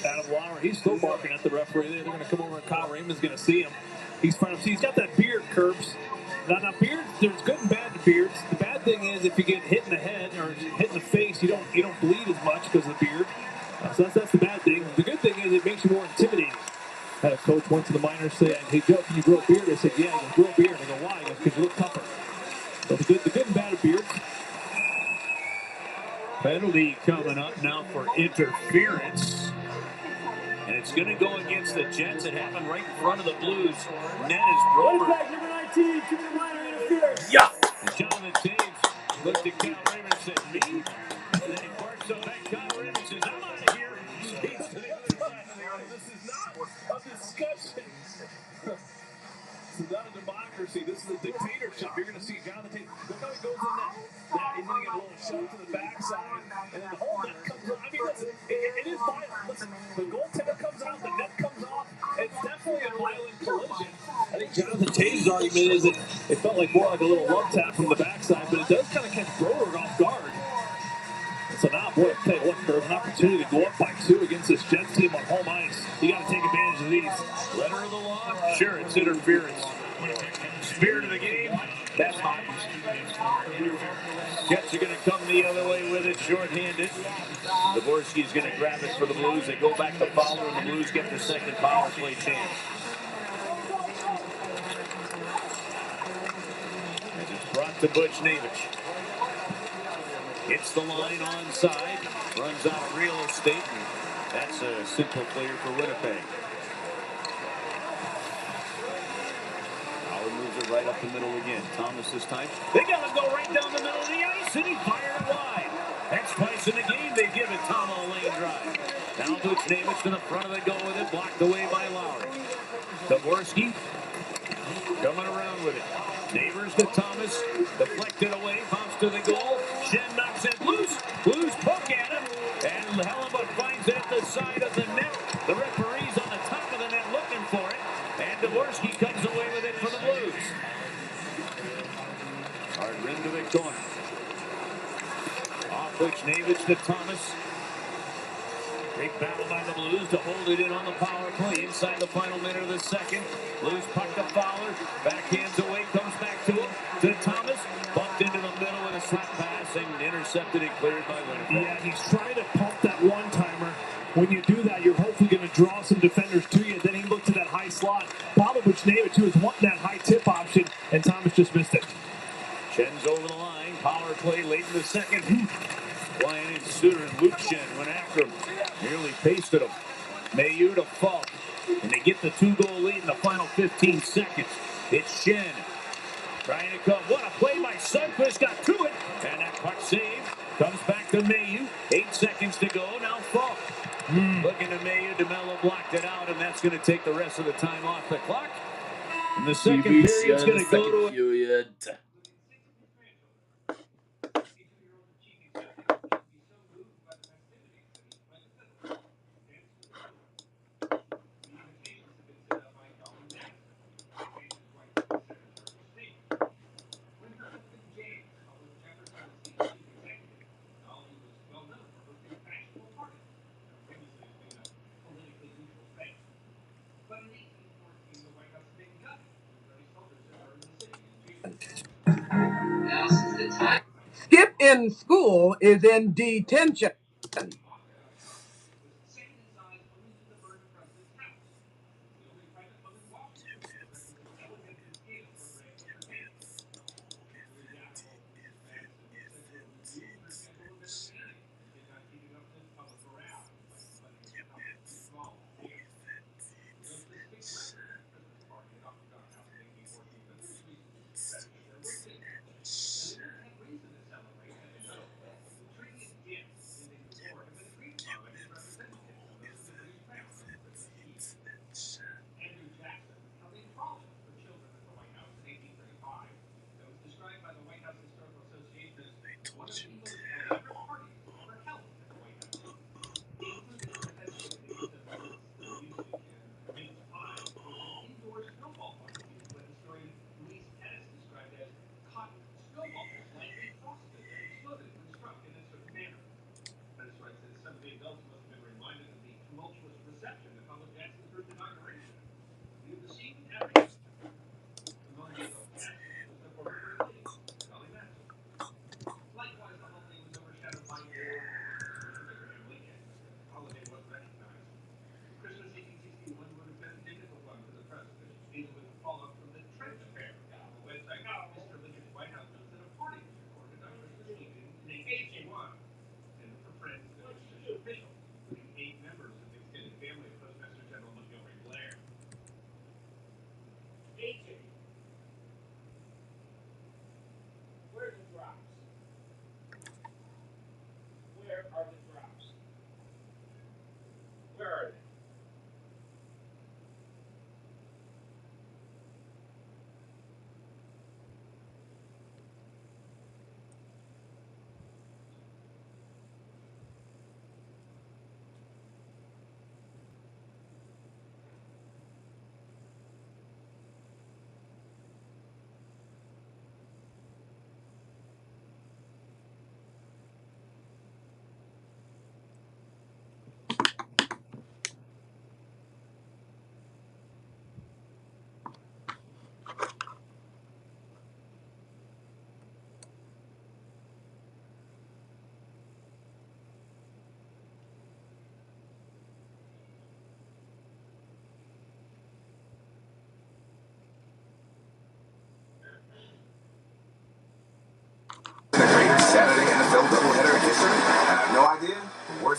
Adam Lowry, he's still barking at the referee. They're going to come over and Kyle Raymond's going to see him. He's trying to see. He's got that beard, Curbs. Now beards, there's good and bad to beards. The bad thing is if you get hit in the head or hit in the face, you don't bleed as much because of the beard. So that's the bad thing. The good thing is it makes you more intimidating. I had a coach once in the minors say, "Hey Joe, can you grow a beard?" I said, "Yeah." He goes, "Grow a beard." I go, "Why?" He goes, "Because you look tougher." So the good and bad of beards. Penalty coming up now for interference. And it's going to go against the Jets. It happened right in front of the Blues. Net is broken. Number 19, give me the minor interference. Yeah. And Jonathan Taves looked at Kyle Raymond and said, "Me?" And then he barks out at Kyle Raymond and says, "I'm out of here." He's to the other side of the yard. This is not a discussion. This is not a democracy. This is a dictatorship. You're going to see Jonathan Taves. Look how he goes in that. He's going to get a little shove to the backside. And then the whole net comes out. I mean, listen, it is violent. Listen, the goaltender comes out, the net comes off. It's definitely a violent collision. I think Jonathan Taves' argument is that it felt like more like a little love tap from the backside, but it does kind of catch Broder off guard. So now, boy, I'll tell you what, there's an opportunity to go up by 2 against this Jets team on home ice. You got to take advantage of these. Letter of the law? Sure, it's interference. Spirit of the game? That's hockey. Jets are going to come the other way with it, shorthanded. Dvorsky's going to grab it for the Blues. They go back to Fowler, and the Blues get their second power play chance. As it's brought to Buchnevich. Hits the line onside. Runs out of real estate. And that's a simple clear for Winnipeg. Fowler moves it right up the middle again. Thomas this time. They got to go right down the middle of the ice, and he fired it wide. That's twice in the game they give it Tom a lane drive. Now Buchnevich to the front of the goal with it, blocked away by Lowry. Dvorsky coming around with it. Neighbors to Thomas, deflected away, bounce to the goal. Shen knocks it loose. Blues poke at him, and Hellebuck finds it at the side of the net. The referee's on the top of the net looking for it, and Dvorsky comes away with it for the Blues. Hard rim to the corner. Off Buchnevich to Thomas. Great battle by the Blues to hold it in on the power play inside the final minute of the second. Blues puck to Fowler. Backhands away, comes back to him. To Thomas. Bumped into the middle with a slap pass and intercepted and cleared by Winnipeg. Yeah, he's trying to pump that one-timer. When you do that, you're hopefully going to draw some defenders to you. Then he looked to that high slot. Probably Buchnevich, who was wanting that high tip option, and Thomas just missed it. Chen's over the line. Power play late in the second. Flying in Suter and Luke Shen went after him. Nearly pasted him. Mailloux to Falk. And they get the 2-goal lead in the final 15 seconds. It's Shen. Trying to come. What a play by Sundqvist. Got to it. And that puck save comes back to Mailloux. 8 seconds to go. Now Falk. Looking to Mailloux. DeMello blocked it out. And that's going to take the rest of the time off the clock. And the second period's going to go to a... Skip in school is in detention.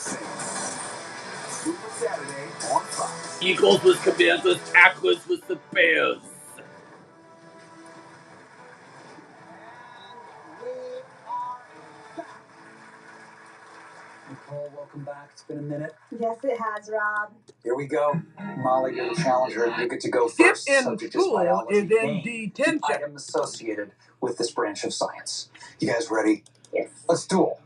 Saints. Super Saturday on Fox. Eagles with Commanders, Packers with the Bears. Nicole, welcome back. It's been a minute. Yes, it has, Rob. Here we go. Molly, you're the challenger. You get to go Skip first. in Subject school biology. is in Name detention. the item associated with this branch of science. You guys ready? Yes. Let's duel.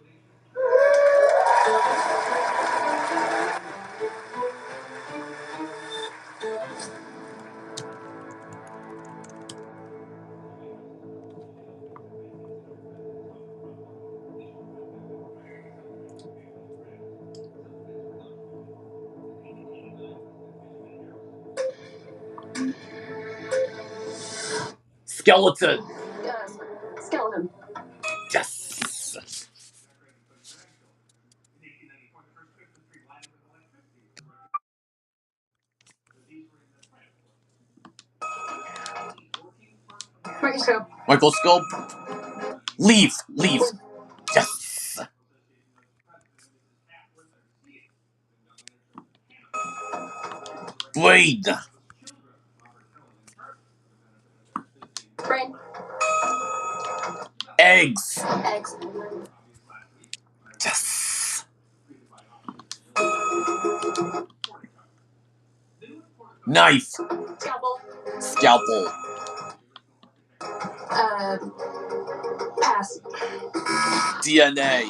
Skeleton. Skeleton. Yes. Microscope. Microscope. Leaf. Yes. Brain. Brain. Eggs. Eggs. Yes. Knife. Scalpel. Pass. DNA.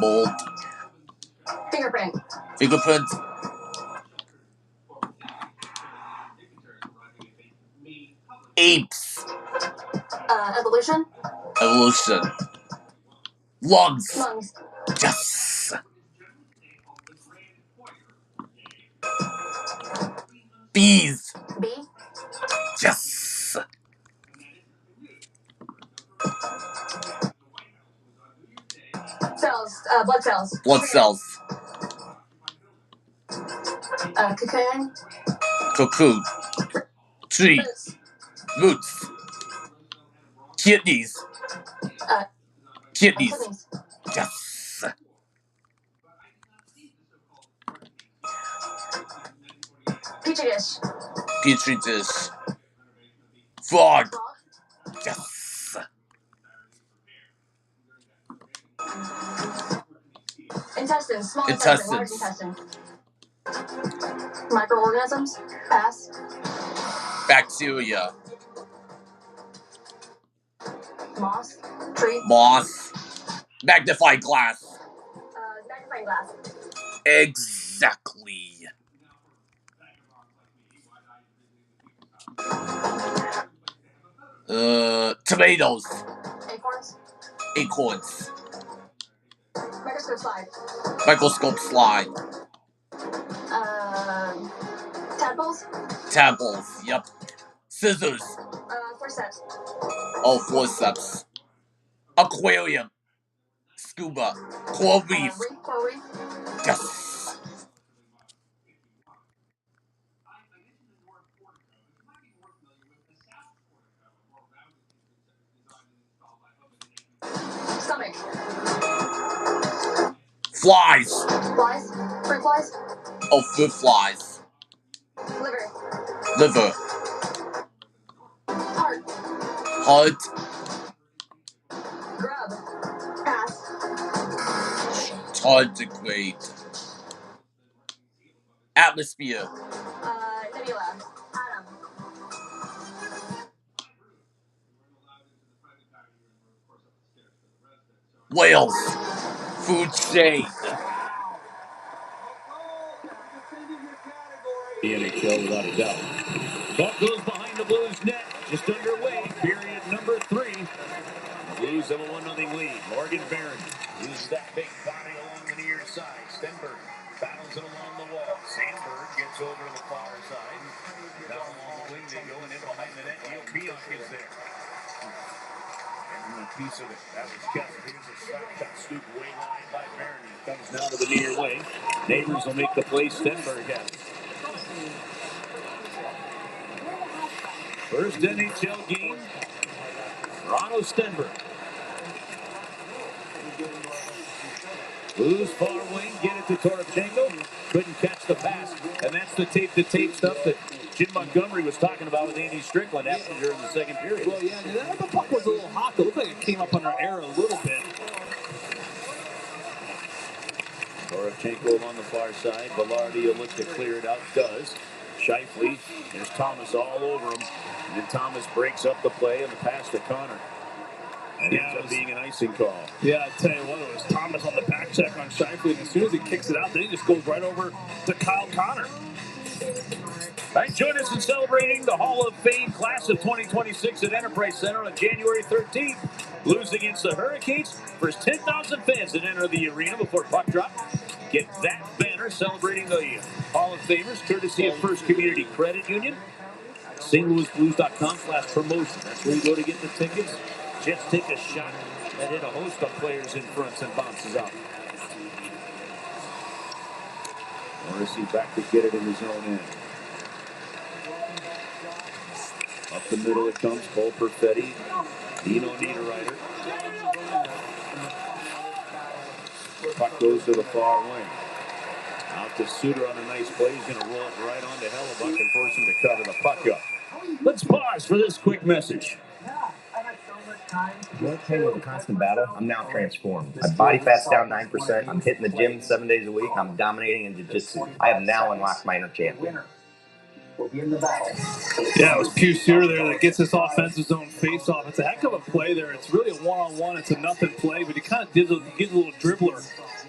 Mold. Fingerprint. Fingerprint. Apes. Evolution. Lungs. Lungs. Yes. Bees. Bee. Yes. Cells. Blood cells. Blood cells. Cocoon. Cocoon. Tree. Roots. Kidneys. Kidneys. Yes. Petri dish. Petri dish. Frog. Yes. Intestines. Small intestine. Large intestine. Microorganisms. Pass. Bacteria. Moss. Tree. Moss. Magnifying glass. Magnifying glass. Exactly. Tomatoes. Acorns. Acorns. Microscope slide. Microscope slide. Tadpoles. Tadpoles. Yep. Scissors. Forceps. Oh, forceps. Aquarium. Scuba. Coral reef. Coral reef. Yes. Stomach. Flies. Flies. Fruit flies. Oh, fruit flies. Liver. Heart. Heart. Grub. Pass. Tardigrade. Atmosphere. Nebula. Atom. Whales. Food chain. The NHL without a doubt. Puck goes behind the Blues net. Just underway. Period number 3. The Blues have a 1-0 lead. Morgan Barron uses that big body along the near side. Stenberg battles it along the wall. Sandberg gets over to the far side. Down along the wing they go, and in behind the net, Neil Pionk is there. And a piece of it. That was Kessler. Here's a shot scoop way line by Barron. He comes now to the near wing. Neighbors will make the play. Stenberg has it. First NHL game, Ronald Stenberg. Blues far wing, get it to Toropchenko. Couldn't catch the pass. And that's the tape-to-tape stuff that Jim Montgomery was talking about with Andy Strickland after during the second period. Well, yeah, the puck was a little hot. It looked like it came up on our air a little bit. Toropchenko on the far side. Velarde will look to clear it out. Does. Scheifele. There's Thomas all over him. And then Thomas breaks up the play and the pass to Connor. And ends up being an icing call. Yeah, I tell you what, it was Thomas on the back check on Scheifele, and as soon as he kicks it out, then he just goes right over to Kyle Connor. All right, join us in celebrating the Hall of Fame class of 2026 at Enterprise Center on January 13th. Blues against the Hurricanes. First 10,000 fans that enter the arena before puck drop get that banner celebrating the Hall of Famers, courtesy of First Community Credit Union. StLouisBlues.com/promotion. That's where you go to get the tickets. Just take a shot and hit a host of players in front and bounces out. Morrissey back to get it in his own end. Up the middle it comes. Cole Perfetti. Dino Niederreiter. Puck goes to the far wing. Out to Suter on a nice play. He's going to roll it right onto Hellebuck and force him to cover the puck up. Let's pause for this quick message. You want to tell you, with a constant battle, I'm now transformed. My body fat's down 9%. I'm hitting the gym 7 days a week. I'm dominating in jiu-jitsu. I have now unlocked my inner champion. Yeah, it was Pew Suter there that gets this offensive zone face-off. It's a heck of a play there. It's really a one-on-one. It's a nothing play, but he kind of gives a little dribbler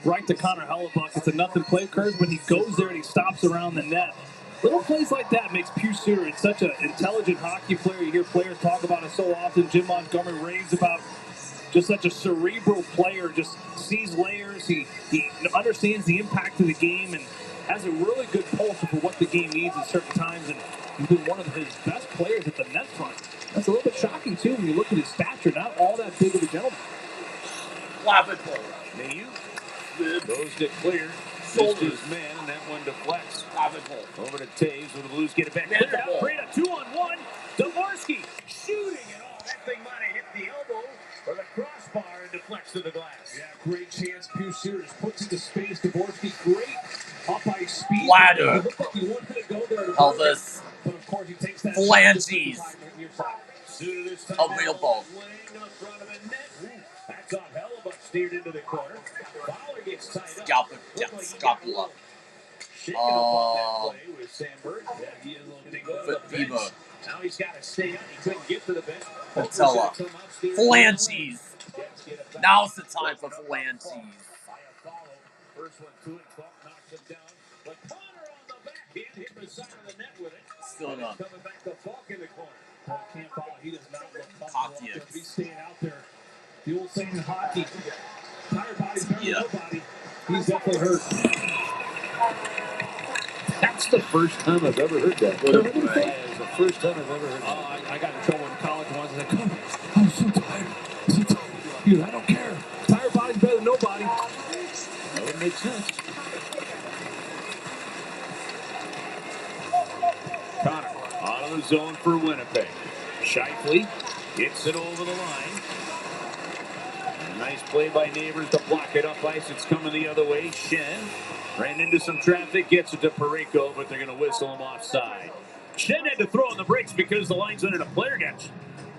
right to Connor Hellebuck. It's a nothing play, Kurz, but he goes there and he stops around the net. Little plays like that makes Pew Suter. It's such an intelligent hockey player. You hear players talk about it so often. Jim Montgomery raves about just such a cerebral player, just sees layers. He understands the impact of the game and has a really good pulse for what the game needs at certain times. And he's been one of his best players at the net front. That's a little bit shocking, too, when you look at his stature. Not all that big of a gentleman. Lavin-Ball. Mayu goes to clear. Missed his man, and that one deflects. Over to Taves, where the Blues get it back. Cleared out. Breda 2-on-1. Dvorsky shooting, and that thing might have hit the elbow or the crossbar and deflects to the glass. Yeah, great chance. Pew Suter just puts it to space. Dvorsky, great up-ice speed. Ladder. It looked like he wanted to go there. Elvis. But of course, he takes that. Flanges. Available. That's on Hellebuck, steered into the corner. Fowler gets tied up. Scapula. Fever. Now he's got to stay on. He couldn't get to the bench. Patella. Flanges. Now's the time for flanges. First one to it. Falk knocks him down. But Connor on the backhand hit the side of the net with it. Still not. Coming back to Falk in the corner. Can't follow. He does not look comfortable. He's staying out there. The old saying in hockey, tired body's better than nobody. He's definitely hurt. That's the first time I've ever heard that. It's the first time I've ever heard that. Oh, I got in trouble in college once. I was like, I'm so tired. So tired. He goes, I don't care. Tired body's better than nobody. That would make sense. Connor out of the zone for Winnipeg. Scheifele gets it over the line. A nice play by Neighbors to block it up ice. It's coming the other way. Shen ran into some traffic, gets it to Parayko, but they're going to whistle him offside. Shen had to throw on the brakes because the line's under the player catch.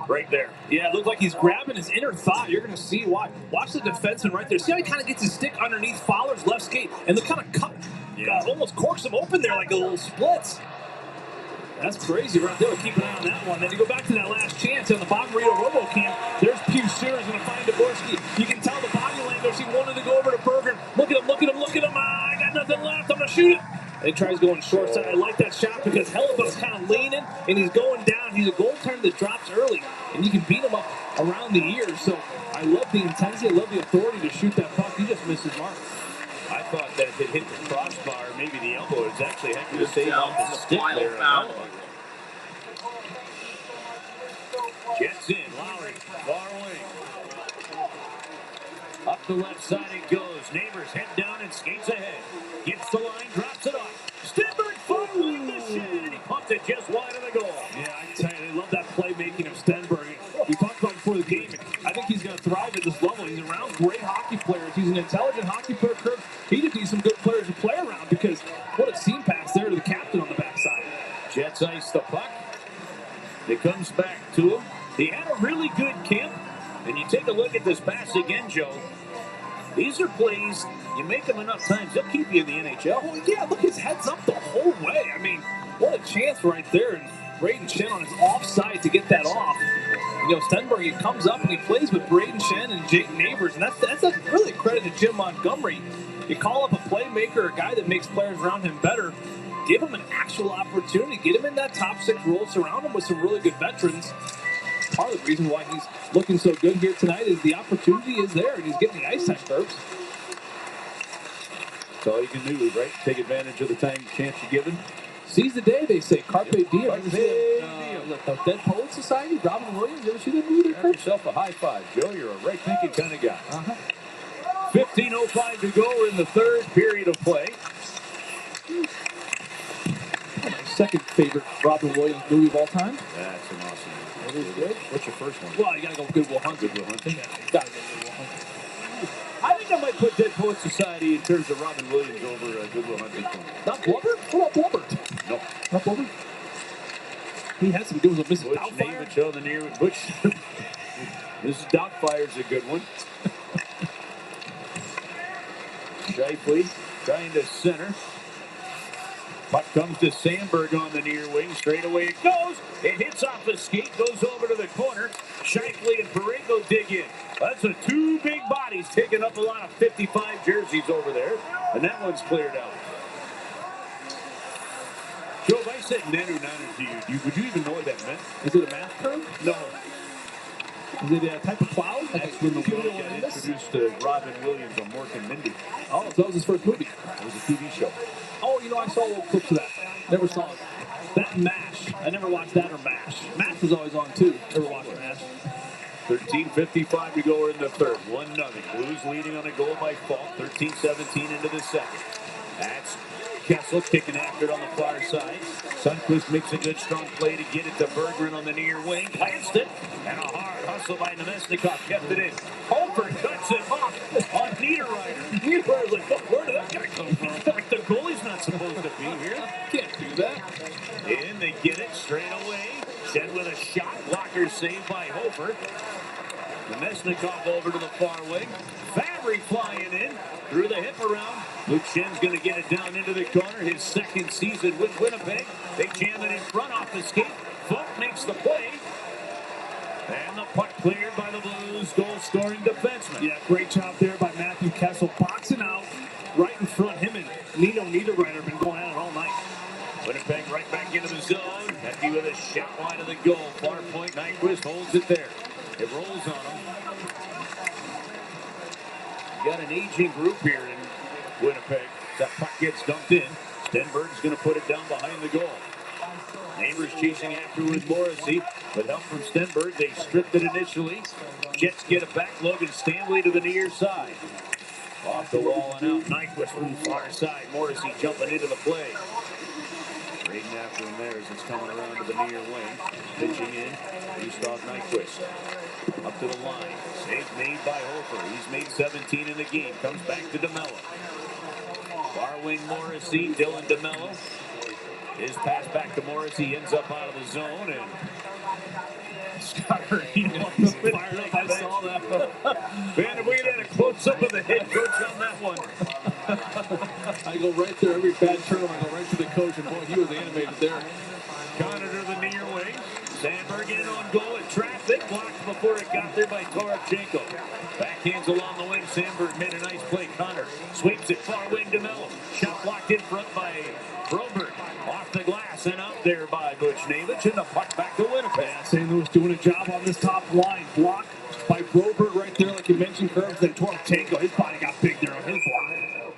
Right there. Yeah, it looked like he's grabbing his inner thigh. You're going to see why. Watch the defenseman right there. See how he kind of gets his stick underneath Fowler's left skate and they kind of cut, almost corks him open there like a little splits. That's crazy right there. Keep an eye on that one. Then you go back to that last chance on the bottom Rio Robo camp. There's Pew Suter going to find Dvorsky. You can tell the body language. He wanted to go over to Bergen. Look at him, look at him, look at him. I got nothing left. I'm going to shoot it. And he tries going short side. I like that shot because Hellebuck's kind of leaning and he's going down. He's a goaltender that drops early, and you can beat him up around the ears. So I love the intensity. I love the authority to shoot that puck. He just missed his mark. I thought that if it hit the crossbar, maybe the elbow, it's actually heck of a save off the stick there. Jets in, Lowry, far wing. Up the left side it goes. Neighbors head down and skates ahead. Gets the line, drops it off. Stenberg far wing to Shen, and he pumped it just wide of the goal. Yeah, I can tell you, they love that playmaking of Stenberg. We talked about it before the game, and I think he's going to thrive at this level. He's around great hockey players. He's an intelligent hockey player. He just needs some good players to play around because what a seam pass there to the captain on the backside. Jets ice the puck. It comes back to him. He had a really good camp. And you take a look at this pass again, Joe. These are plays, you make them enough times, they'll keep you in the NHL. Well, yeah, look, his head's up the whole way. I mean, what a chance right there. And Braden Shen on his offside to get that off. You know, Stenberg, he comes up and he plays with Braden Shen and Jake Neighbors, and that's really a credit to Jim Montgomery. You call up a playmaker, a guy that makes players around him better, give him an actual opportunity, get him in that top 6 role, surround him with some really good veterans. Part of the reason why he's looking so good here tonight is the opportunity is there, and he's getting the ice time burps. That's all you can do, right? Take advantage of the time chance you're given. Seize the day, they say. Carpe diem. Carpe diem. The Dead Poet Society, Robin Williams. You ever see that movie? Have yourself a high five, Joe. You're a right thinking kind of guy. 15:05 to go. We're in the third period of play. My second favorite Robin Williams movie of all time. That's an awesome movie. It is good. What's your first one? Well, you gotta go Good Will Hunting. Good Will Hunting. Yeah, you gotta go Good Will Hunting. I think I might put Dead Poet Society in terms of Robin Williams over Good Will Hunting. Not Blubber? What about Blubber? No. Not Blubber? He had some good ones with Mrs. Butch Doubtfire. Navich on the near. Butch. Mrs. Doubtfire's a good one. Shifley trying to center. Puck comes to Sandberg on the near wing. Straight away it goes. It hits off the skate, goes over to the corner. Shifley and Pareko dig in. That's a 2 big bodies taking up a lot of 55 jerseys over there. And that one's cleared out. Joe, if I said Nanu to you, would you even know what that meant? Is it a math term? No. Is it a type of cloud? That's when the world got introduced to Robin Williams on Mork and Mindy. Oh, so that was his first movie. It was a TV show. Oh, you know, I saw little clips of that. Never saw it. That MASH. I never watched that or MASH. MASH was always on, too. Never watched MASH. 13:55 to go. We're in the third. 1-0. Blues leading on a goal by Falk. 13-17 into the second. That's Kessel kicking after it on the far side. Sundqvist makes a good strong play to get it to Berggren on the near wing. Glanced it. And a hard hustle by Nemesnikov kept it in. Hofer cuts it off on Niederreiter. Niederreiter's like, oh, where did that guy come from? Like the goalie's not supposed to be here. Can't do that. And they get it straight away. Shed with a shot. Blocker saved by Hofer. Nemesnikov over to the far wing. Fabry flying in through the hip around. Luke Schen's going to get it down into the corner. His second season with Winnipeg. They jam it in front off the skate. Falk makes the play. And the puck cleared by the Blues goal-scoring defenseman. Yeah, great job there by Matthew Kessel. Boxing out right in front. Him and Nino Niederreiter have been going at it all night. Winnipeg right back into the zone. Petty with a shot wide of the goal. Far point. Nyquist holds it there. It rolls on him. You got an aging group here in Winnipeg. That puck gets dumped in. Stenberg's going to put it down behind the goal. Neighbors chasing after with Morrissey. With help from Stenberg, they stripped it initially. Jets get it back. Logan Stanley to the near side. Off the wall and out. Nyquist from the far side. Morrissey jumping into the play. Raiding after him there as it's coming around to the near wing. Pitching in. Gustav Nyquist. Up to the line. Save made by Hofer. He's made 17 in the game. Comes back to DeMello. Far wing Morrissey. Dylan DeMello. His pass back to Morrissey ends up out of the zone, and Scott Arena fired up. I saw that. Man, if we had a close-up of the head coach on that one. I go right there every bad turn. I go right to the coach, and boy, he was animated there. Connor to the near wing. Sandberg in on goal in traffic. Blocked before it got there by Torachenko. Backhands along the wing. Sandberg made a nice play. Connor sweeps it far wing to Mello. Shot blocked in front by Broberg. Off the glass and out there by Butch Navich. And the puck back to Winnipeg. St. Louis doing a job on this top line. Block by Broberg right there, like you mentioned, Curves. Then Torachenko. His body got big there on his block.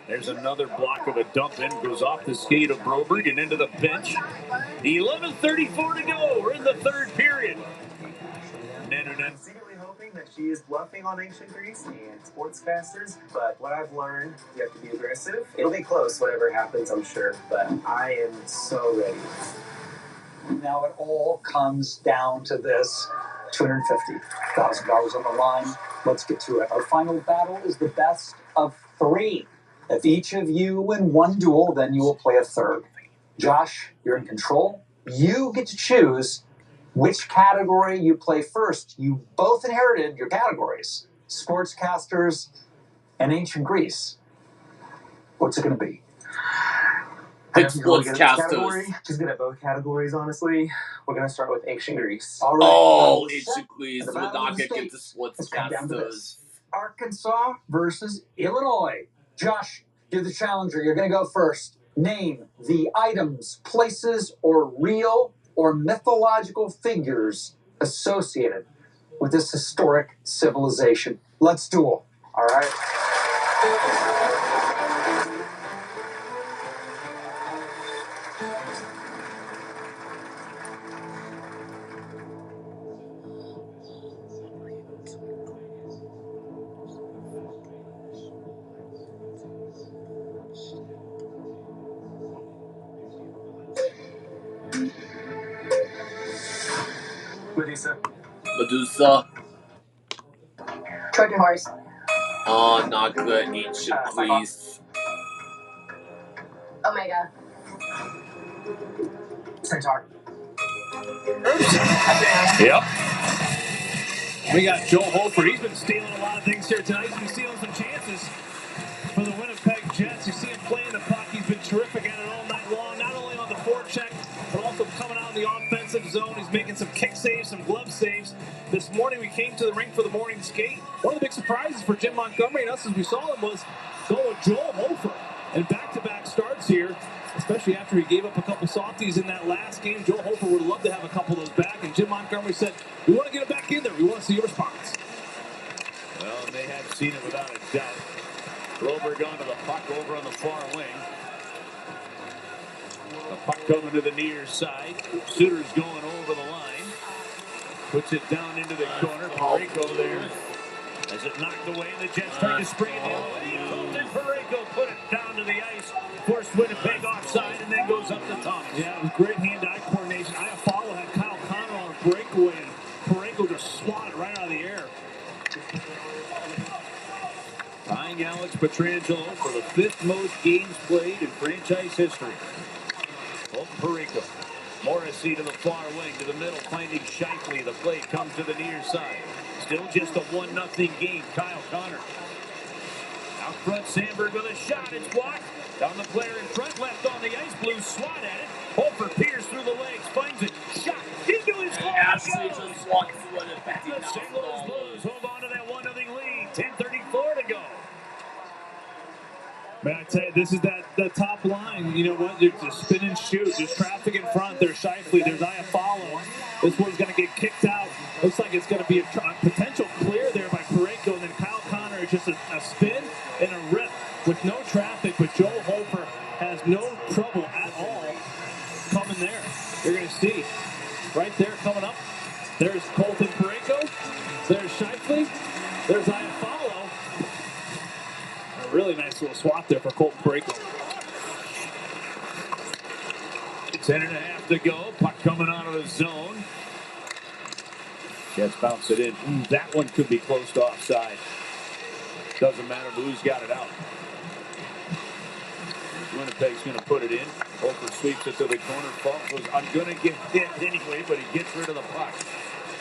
There's another block of a dump in. Goes off the skate of Broberg and into the bench. 11:34 to go. We're in the third period. I'm secretly hoping that she is bluffing on ancient Greece and sportscasters, but what I've learned, you have to be aggressive. It'll be close, whatever happens, I'm sure, but I am so ready. Now it all comes down to this. $250,000 on the line. Let's get to it. Our final battle is the best of 3. If each of you win one duel, then you will play a third. Josh, you're in control. You get to choose which category you play first. You both inherited your categories: sportscasters and ancient Greece. What's it going to be? It's sportscasters. She's good at both categories, honestly. We're going to start with ancient Greece. All right. Oh, ancient Greece. We're not going to get to sportscasters. Arkansas versus Illinois. Josh, you're the challenger. You're going to go first. Name the items, places, or real or mythological figures associated with this historic civilization. Let's duel. All right. Medusa. Trojan horse. Oh, not good. Ancient Greece. Omega. Centaur. Yep. We got Joel Holford. He's been stealing a lot of things here tonight. He's been stealing some chances for the Winnipeg Jets. You see him playing the puck. He's been terrific at it all night long, not only on the forecheck, but also coming out in the offensive zone. He's making some kick saves, some glove saves. This morning we came to the rink for the morning skate. One of the big surprises for Jim Montgomery and us as we saw him was going with Joel Holford. And back-to-back starts here, especially after he gave up a couple softies in that last game. Joel Holford would love to have a couple of those back. And Jim Montgomery said, we want to get it back in there. We want to see a response. Well, they have seen it without a doubt. Broberg onto the puck over on the far wing. The puck coming to the near side. Suter's going over the line. Puts it down into the corner. Parayko there. As it knocked away, the Jets tried to spring it the other way. Colton Parayko put it down to the ice. Forced Winnipeg offside and then goes up to Thomas. Yeah, it was great hand-eye coordination. Iafallo had Kyle Connor on a breakaway, and Parayko just swatted right out of the air. Tying Alex Pietrangelo for the 5th most games played in franchise history. Colton Parayko. Morrissey to the far wing, to the middle, finding Shifley. The play comes to the near side. Still just a 1-0 game. Kyle Connor. Out front, Sandberg with a shot. It's blocked. Down the player in front, left on the ice. Blue swat at it. Holford pierced through the legs, finds it. Shot into his glove. Ashley just walked through it. The St. Louis Blues hold on to that 1-0 lead. 10:34 to go. Man, I tell you, this is the top line. You know what? There's a spin and shoot. There's traffic in front. There's Shifley. There's Iafallo. This one's going to get kicked out. Looks like it's going to be a potential clear there by Parayko. And then Kyle Connor is just a spin and a rip with no traffic. But Joel Holford has no trouble at all coming there. You're going to see right there coming up. There's Colton Parayko. There's Shifley. There's Iafallo. A really nice little swat there for Colton Parayko. 10.5 to go. Puck coming out of the zone. Jets bounce it in. That one could be close to offside. Doesn't matter. Blues got it out. Winnipeg's going to put it in. Holford sweeps it to the corner. Falk goes, I'm going to get hit anyway, but he gets rid of the puck.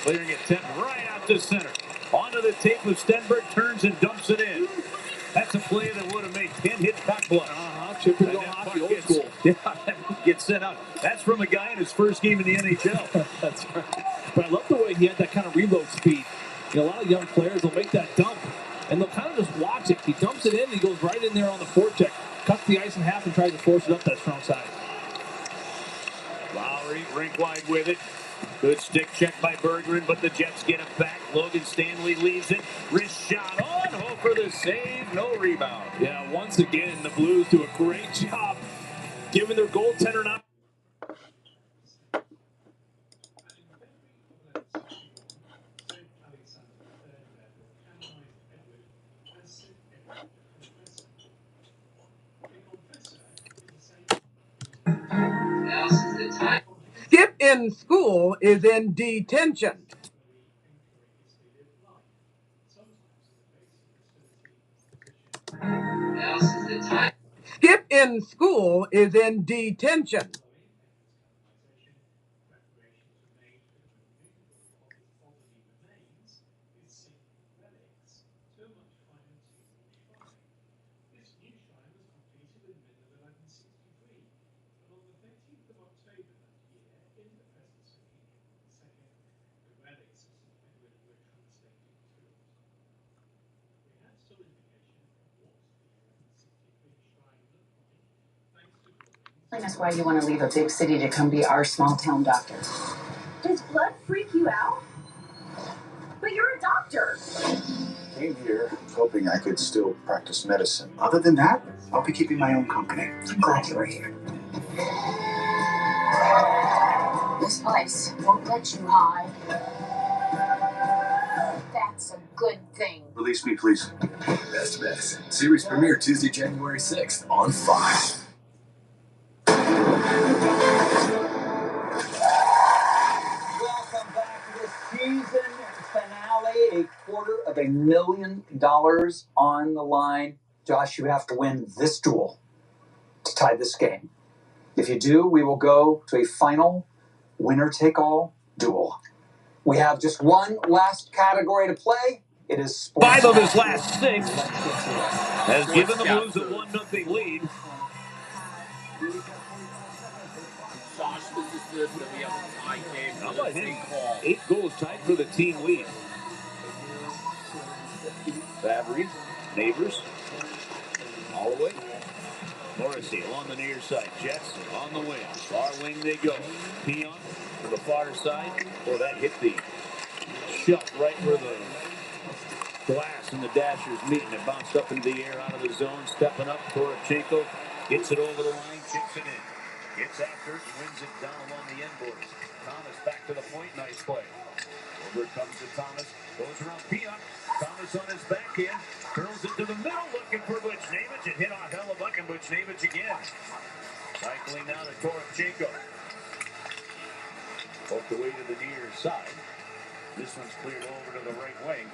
Clearing it 10 right out to center. Onto the tape of Stenberg, turns and dumps it in. That's a play that would have made 10 hit back blood. Chip and go hockey, old school. Yeah, gets sent out. That's from a guy in his first game in the NHL. That's right. But I love the way he had that kind of reload speed. You know, a lot of young players will make that dump, and they'll kind of just watch it. He dumps it in, he goes right in there on the forecheck, cuts the ice in half, and tries to force it up that strong side. Lowry, rink wide with it. Good stick check by Berggren, but the Jets get it back. Logan Stanley leaves it. Wrist shot on. Hope for the save. No rebound. Yeah, once again, the Blues do a great job giving their goaltender an opportunity. Skip in school is in detention. Skip in school is in detention. That's why you want to leave a big city to come be our small town doctor. Does blood freak you out? But you're a doctor. Came here hoping I could still practice medicine. Other than that, I'll be keeping my own company. I'm glad you were here. This place won't let you hide. That's a good thing. Release me, please. Best Bets. Series premiere Tuesday, January 6th on 5. Welcome back to the season finale. $250,000 on the line. Josh, you have to win this duel to tie this game. If you do, we will go to a final winner-take-all duel. We have just one last category to play. It is sports. 5 of his last 6 has given the Blues a 1-0 lead. Josh was assisted. We have a tie game. How about him? 8 goals tied for the team lead. Fabry, Neighbors, Holloway, Morrissey along the near side. Jets on the wing. Far wing they go. Peon to the far side. Oh, that hit the shot right where the glass and the dashers meet, and it bounced up into the air out of the zone. Stepping up, Torachenko gets it over the line, chips it in. Gets after it, wins it down along the end boards. Thomas back to the point, nice play. Over it comes to Thomas, goes around Peon. Thomas on his backhand, curls it to the middle, looking for Buchnevich. It hit off Hellebuck and Buchnevich again. Cycling down to Torachenko. Poked away to the near side. This one's cleared over to the right wing.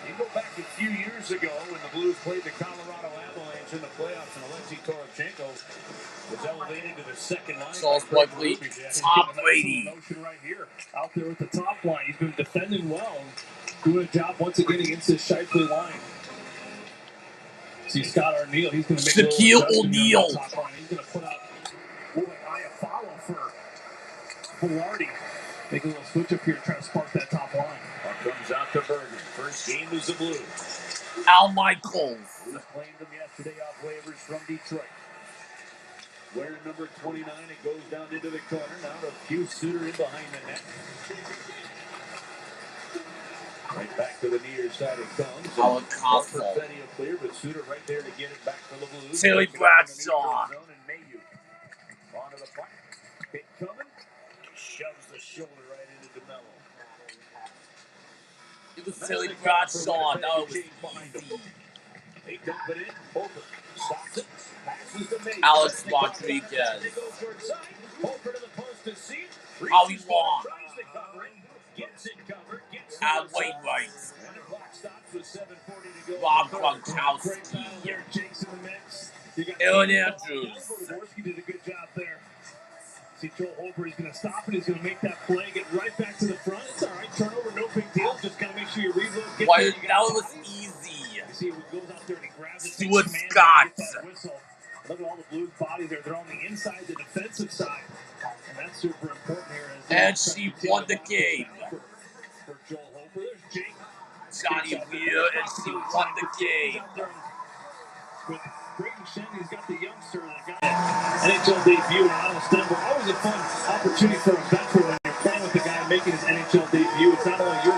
You go back a few years ago when the Blues played the Colorado Avalanche in the playoffs, and Alexei Torachenko was elevated to the second line. Charles Barkley, Tom Brady. Right here, out there at the top line. He's been defending well, doing a job once again against this Shifley line. See Scott Arneal, he's going to make Shaquille O'Neal. He's going to put out a follow for Velarde. Make a little switch up here, try to spark that top line. Comes out to Bergen. First game is the Blues. Al Michaels. Blues claimed him yesterday off waivers from Detroit. Wearing number 29, it goes down into the corner. Now to Hugh Suter in behind the net. Right back to the near side it comes. Alec Lueders. Plenty of clear, but Suter right there to get it back for the Blues. Tilly Bradshaw. Onto the puck. Pick coming. Shoves the shoulder right into DeMello. It was Tilly Bradshaw. No, it was easy. They dump it in. Holford stops it. Passes to Mason. Alex Rodriguez. Howie Long. Al Wainwright. Rob Gronkowski. Aaron Andrews. Did a good job there. See Joel Holford, he's going to stop it. He's going to make that play, get right back to the front. It's all right. Turnover, no big deal. Just got to make sure you reload. Why, that was easy. You see, he goes out there and he grabs it. Stuart Scott. Look at all the Blues bodies there. They're on the inside, the defensive side. And that's super important here. And she won the game. For Joel Holford, there's Jake. Johnny Weir, and she won the game. With Brayden Shen, he's got the youngster that got NHL debut in Honest Denver. Always a fun opportunity for a veteran when you're playing with the guy making his NHL debut. It's not only your